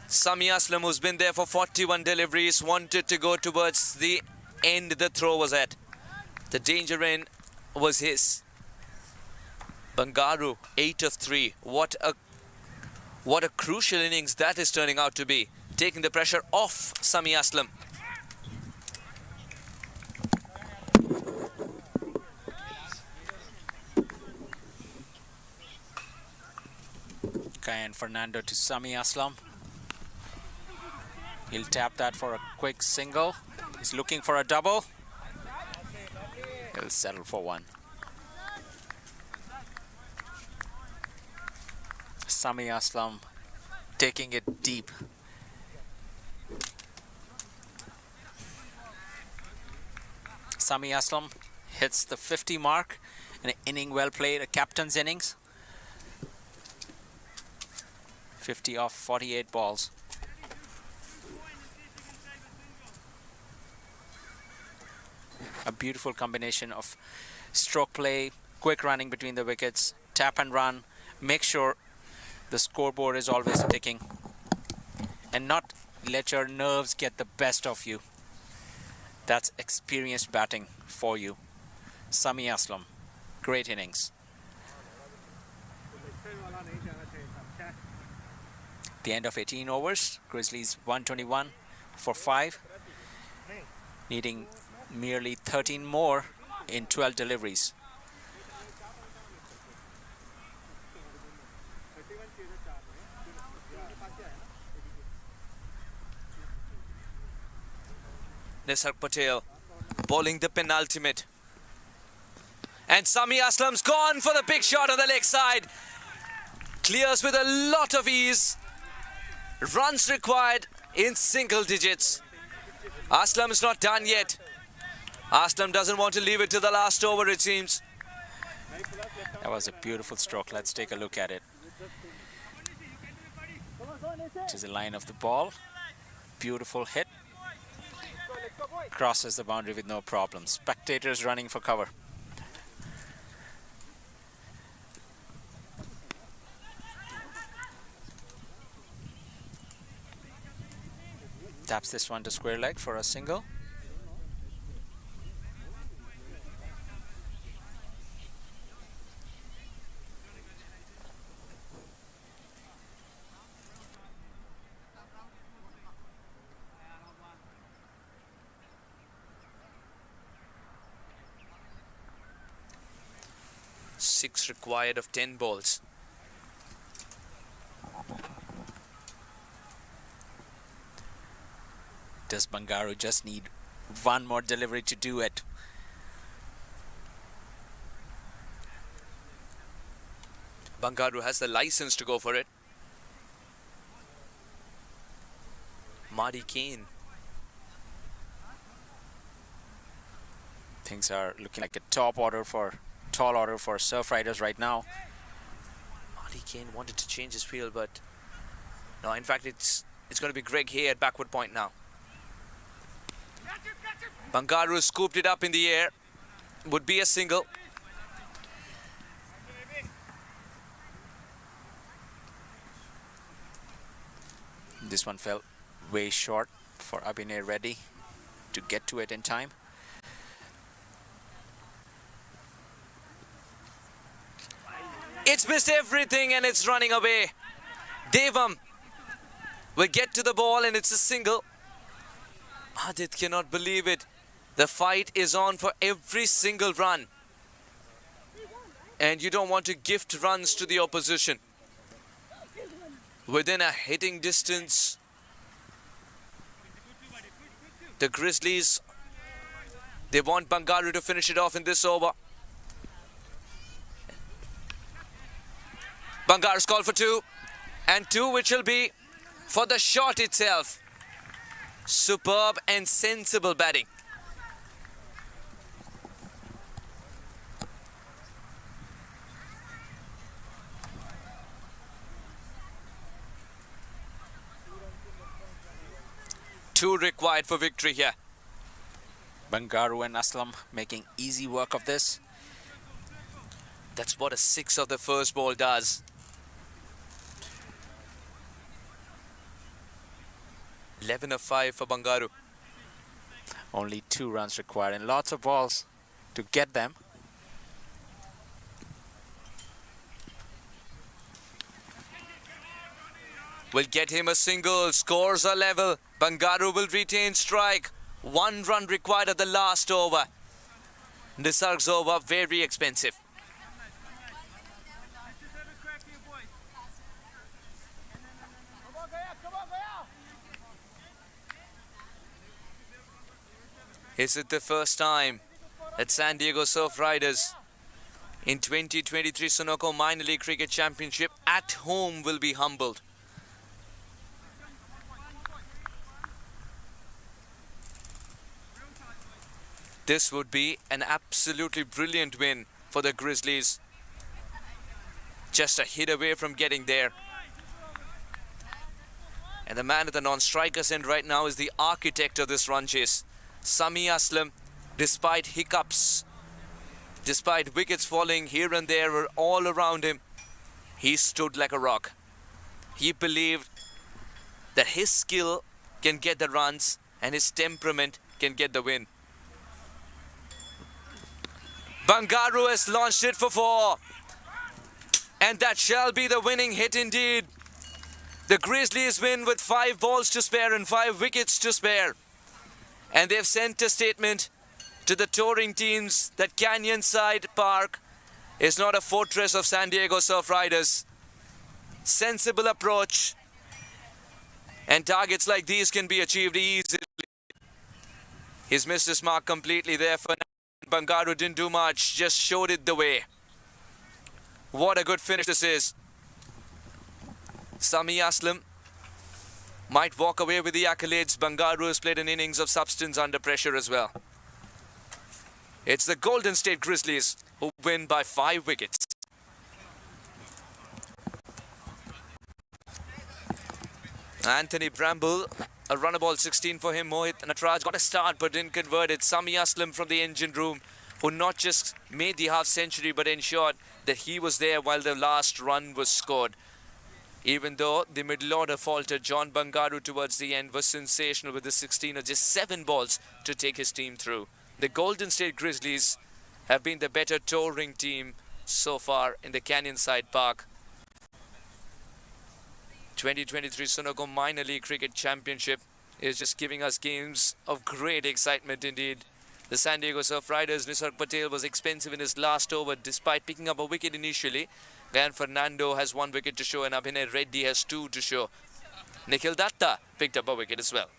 Sami Aslam, who's been there for 41 deliveries, wanted to go towards the end the throw was at. The danger end was his. Bangaru, 8 of 3. What a crucial innings that is turning out to be. Taking the pressure off Sami Aslam. And Fernando to Sami Aslam. He'll tap that for a quick single. He's looking for a double. He'll settle for one. Sami Aslam taking it deep. Sami Aslam hits the 50 mark. An inning well played, a captain's innings. 50 off 48 balls. A beautiful combination of stroke play, quick running between the wickets, tap and run, make sure the scoreboard is always ticking, and not let your nerves get the best of you. That's experienced batting for you. Sami Aslam, great innings. The end of 18 overs, Grizzlies 121 for 5, needing merely 13 more in 12 deliveries. Nisar Patel bowling the penultimate. And Sami Aslam's gone for the big shot on the leg side. Clears with a lot of ease. Runs required in single digits. Aslam is not done yet. Aslam doesn't want to leave it to the last over, it seems. That was a beautiful stroke. Let's take a look at it. To the line of the ball. Beautiful hit. Crosses the boundary with no problem. Spectators running for cover. Taps this one to square leg for a single. Six required of 10 balls. Does Bangaru just need one more delivery to do it? Bangaru has the license to go for it. Marty Kane. Things are looking like a tall order for Surf Riders right now. Marty Kane wanted to change his field, but no, in fact it's going to be Greg Hay at backward point now. Bangaru scooped it up in the air. Would be a single. This one fell way short. for Abhinay Reddy to get to it in time. It's missed everything and it's running away. Devam will get to the ball and it's a single. Adit cannot believe it. The fight is on for every single run. And you don't want to gift runs to the opposition. Within a hitting distance, the Grizzlies, they want Bangaru to finish it off in this over. Bangaru's called for 2. And 2 which will be for the shot itself. Superb and sensible batting. Two required for victory here. Bangaru and Aslam making easy work of this. That's what a 6 of the first ball does. 11 of 5 for Bangaru. Only 2 runs required and lots of balls to get them. Will get him a single. Scores are level. Bangaru will retain strike. 1 run required at the last over. Nisarg's over, very expensive. Is it the first time that San Diego Surf Riders in 2023 Sunoco Minor League Cricket Championship at home will be humbled? This would be an absolutely brilliant win for the Grizzlies. Just a hit away from getting there. And the man at the non-striker's end right now is the architect of this run chase. Sami Aslam, despite hiccups, despite wickets falling here and there or all around him, he stood like a rock. He believed that his skill can get the runs and his temperament can get the win. Bangaru has launched it for 4. And that shall be the winning hit indeed. The Grizzlies win with 5 balls to spare and 5 wickets to spare. And they've sent a statement to the touring teams that Canyonside Park is not a fortress of San Diego Surf Riders. Sensible approach. And targets like these can be achieved easily. He's missed his mark completely there for now. Bangaru didn't do much, just showed it the way. What a good finish this is. Sami Aslam might walk away with the accolades. Bangaru has played an innings of substance under pressure as well. It's the Golden State Grizzlies who win by 5 wickets. Anthony Bramble, a runner ball 16 for him. Mohit Natraj got a start but didn't convert it. Sami Aslam from the engine room, who not just made the half century but ensured that he was there while the last run was scored. Even though the middle order faltered, John Bangaru towards the end was sensational with the 16 of just 7 balls to take his team through. The Golden State Grizzlies have been the better touring team so far in the Canyonside Park 2023 Sunoco Minor League Cricket Championship is just giving us games of great excitement indeed. The San Diego Surf Riders, Nisarg Patel was expensive in his last over despite picking up a wicket initially. Gayan Fernando has 1 wicket to show and Abhinay Reddy has 2 to show. Nikhil Datta picked up a wicket as well.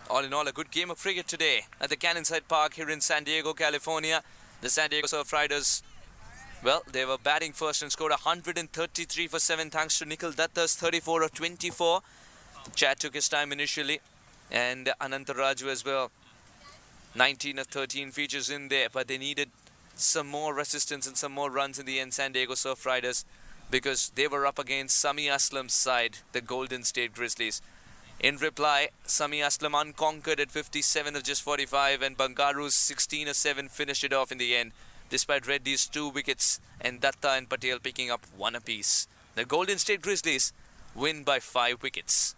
All in all, a good game of cricket today at the Canyonside Park here in San Diego, California. The San Diego Surf Riders Well, they were batting first and scored 133 for 7 thanks to Nikhil Datta's 34 of 24. Chad took his time initially, and Anantaraju as well. 19 of 13 features in there, but they needed some more resistance and some more runs in the end, San Diego Surf Riders, because they were up against Sami Aslam's side, the Golden State Grizzlies. In reply, Sami Aslam unconquered at 57 of just 45, and Bangaru's 16 of 7 finished it off in the end, despite Reddy's 2 wickets and Datta and Patel picking up 1 apiece. The Golden State Grizzlies win by 5 wickets.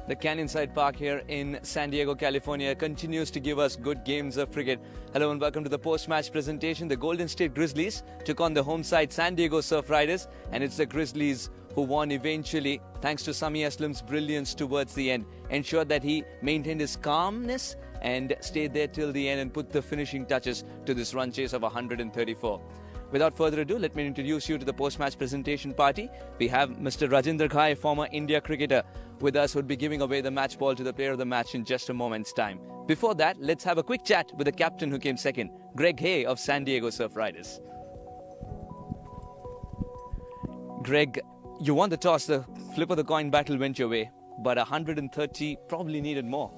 The Canyonside Park here in San Diego, California continues to give us good games of cricket. Hello and welcome to the post-match presentation. The Golden State Grizzlies took on the home side San Diego Surf Riders, and it's the Grizzlies who won eventually thanks to Sami Aslam's brilliance towards the end. Ensured that he maintained his calmness and stayed there till the end and put the finishing touches to this run chase of 134. Without further ado, let me introduce you to the post-match presentation party. We have Mr. Rajinder Ghai, former India cricketer, with us, who would be giving away the match ball to the player of the match in just a moment's time. Before that, let's have a quick chat with the captain who came second, Greg Hay of San Diego Surf Riders. Greg, you won the toss. The flip of the coin battle went your way, but 130 probably needed more.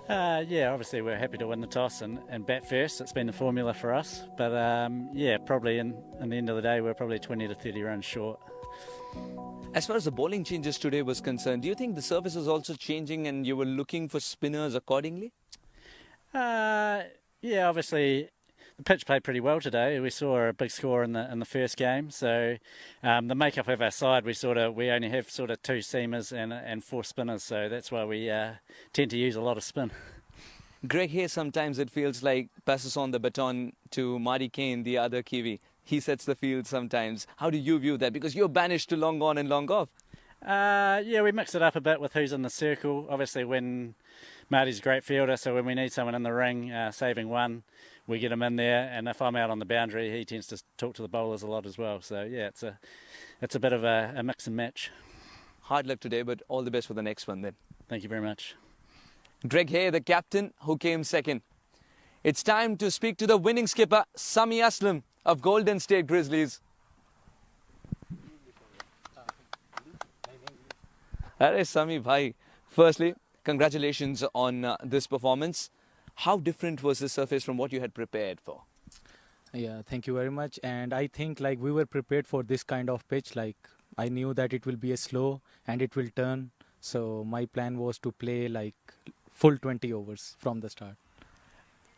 Yeah, obviously we're happy to win the toss and bat first. It's been the formula for us. But yeah, probably in the end of the day, we're probably 20 to 30 runs short. As far as the bowling changes today was concerned, do you think the surface was also changing and you were looking for spinners accordingly? Yeah, obviously the pitch played pretty well today. We saw a big score in the first game. So the makeup of our side, we only have sort of 2 seamers and 4 spinners. So that's why we tend to use a lot of spin. Greg Hay, sometimes it feels like passes on the baton to Marty Kane, the other Kiwi. He sets the field sometimes. How do you view that? Because you're banished to long on and long off. Yeah, we mix it up a bit with who's in the circle. Obviously, when Marty's a great fielder, so when we need someone in the ring saving one, we get him in there. And if I'm out on the boundary, he tends to talk to the bowlers a lot as well. So yeah, it's a bit of a mix and match. Hard luck today, but all the best for the next one then. Thank you very much. Greg Hay, the captain, who came second. It's time to speak to the winning skipper, Sami Aslam of Golden State Grizzlies. Arey Sami bhai, firstly, congratulations on this performance. How different was the surface from what you had prepared for? Yeah, thank you very much. And I think like we were prepared for this kind of pitch. Like I knew that it will be a slow and it will turn. So my plan was to play like full 20 overs from the start.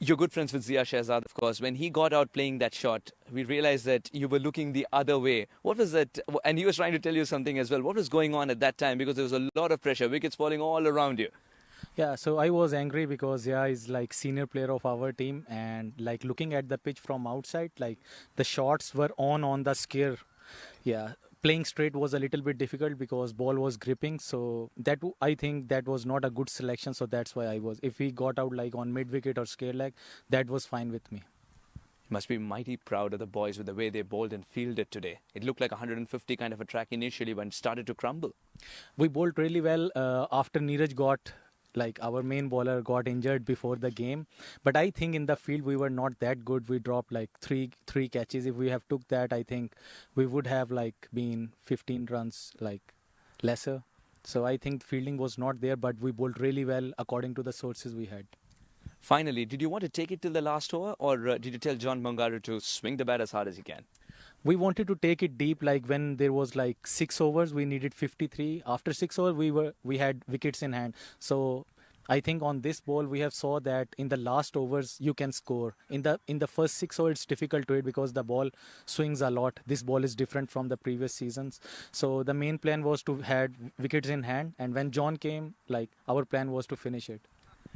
You're good friends with Zia Shehzad, of course. When he got out playing that shot, we realized that you were looking the other way. What was that? And he was trying to tell you something as well. What was going on at that time? Because there was a lot of pressure, wickets falling all around you. Yeah, so I was angry because Zia is like senior player of our team, and like looking at the pitch from outside, like the shots were on the scare. Yeah, playing straight was a little bit difficult because ball was gripping. So that I think that was not a good selection. So that's why if we got out like on mid wicket or scare leg, that was fine with me. You must be mighty proud of the boys with the way they bowled and fielded today. It looked like 150 kind of a track initially, but it started to crumble. We bowled really well after Neeraj got, like our main bowler got injured before the game. But I think in the field we were not that good. We dropped like three catches. If we have took that, I think we would have like been 15 runs like lesser. So I think fielding was not there, but we bowled really well according to the sources we had. Finally, did you want to take it till the last over, or did you tell John Bangaru to swing the bat as hard as he can? We wanted to take it deep. Like when there was like 6 overs, we needed 53. After 6 overs, we had wickets in hand. So I think on this ball we have saw that in the last overs you can score. In the first 6 overs it's difficult to hit because the ball swings a lot. This ball is different from the previous seasons. So the main plan was to had wickets in hand, and when John came, like our plan was to finish it.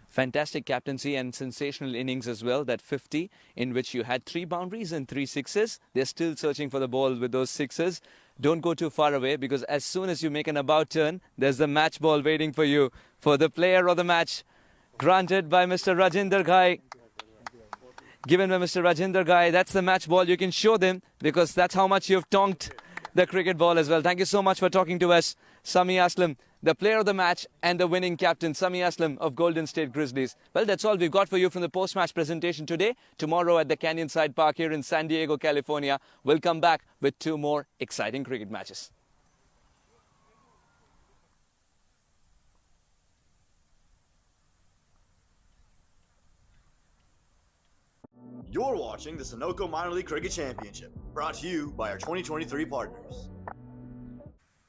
Fantastic captaincy and sensational innings as well. That 50 in which you had 3 boundaries and 3 sixes. They're still searching for the ball with those sixes. Don't go too far away, because as soon as you make an about turn, there's the match ball waiting for you for the player of the match. Granted by Mr. Rajinder Ghai. Given by Mr. Rajinder Ghai. That's the match ball. You can show them, because that's how much you've tonked the cricket ball as well. Thank you so much for talking to us, Sami Aslam, the player of the match and the winning captain, Sami Aslam of Golden State Grizzlies. Well, that's all we've got for you from the post-match presentation today. Tomorrow at the Canyonside Park here in San Diego, California, we'll come back with 2 more exciting cricket matches. You're watching the Sunoco Minor League Cricket Championship, brought to you by our 2023 partners.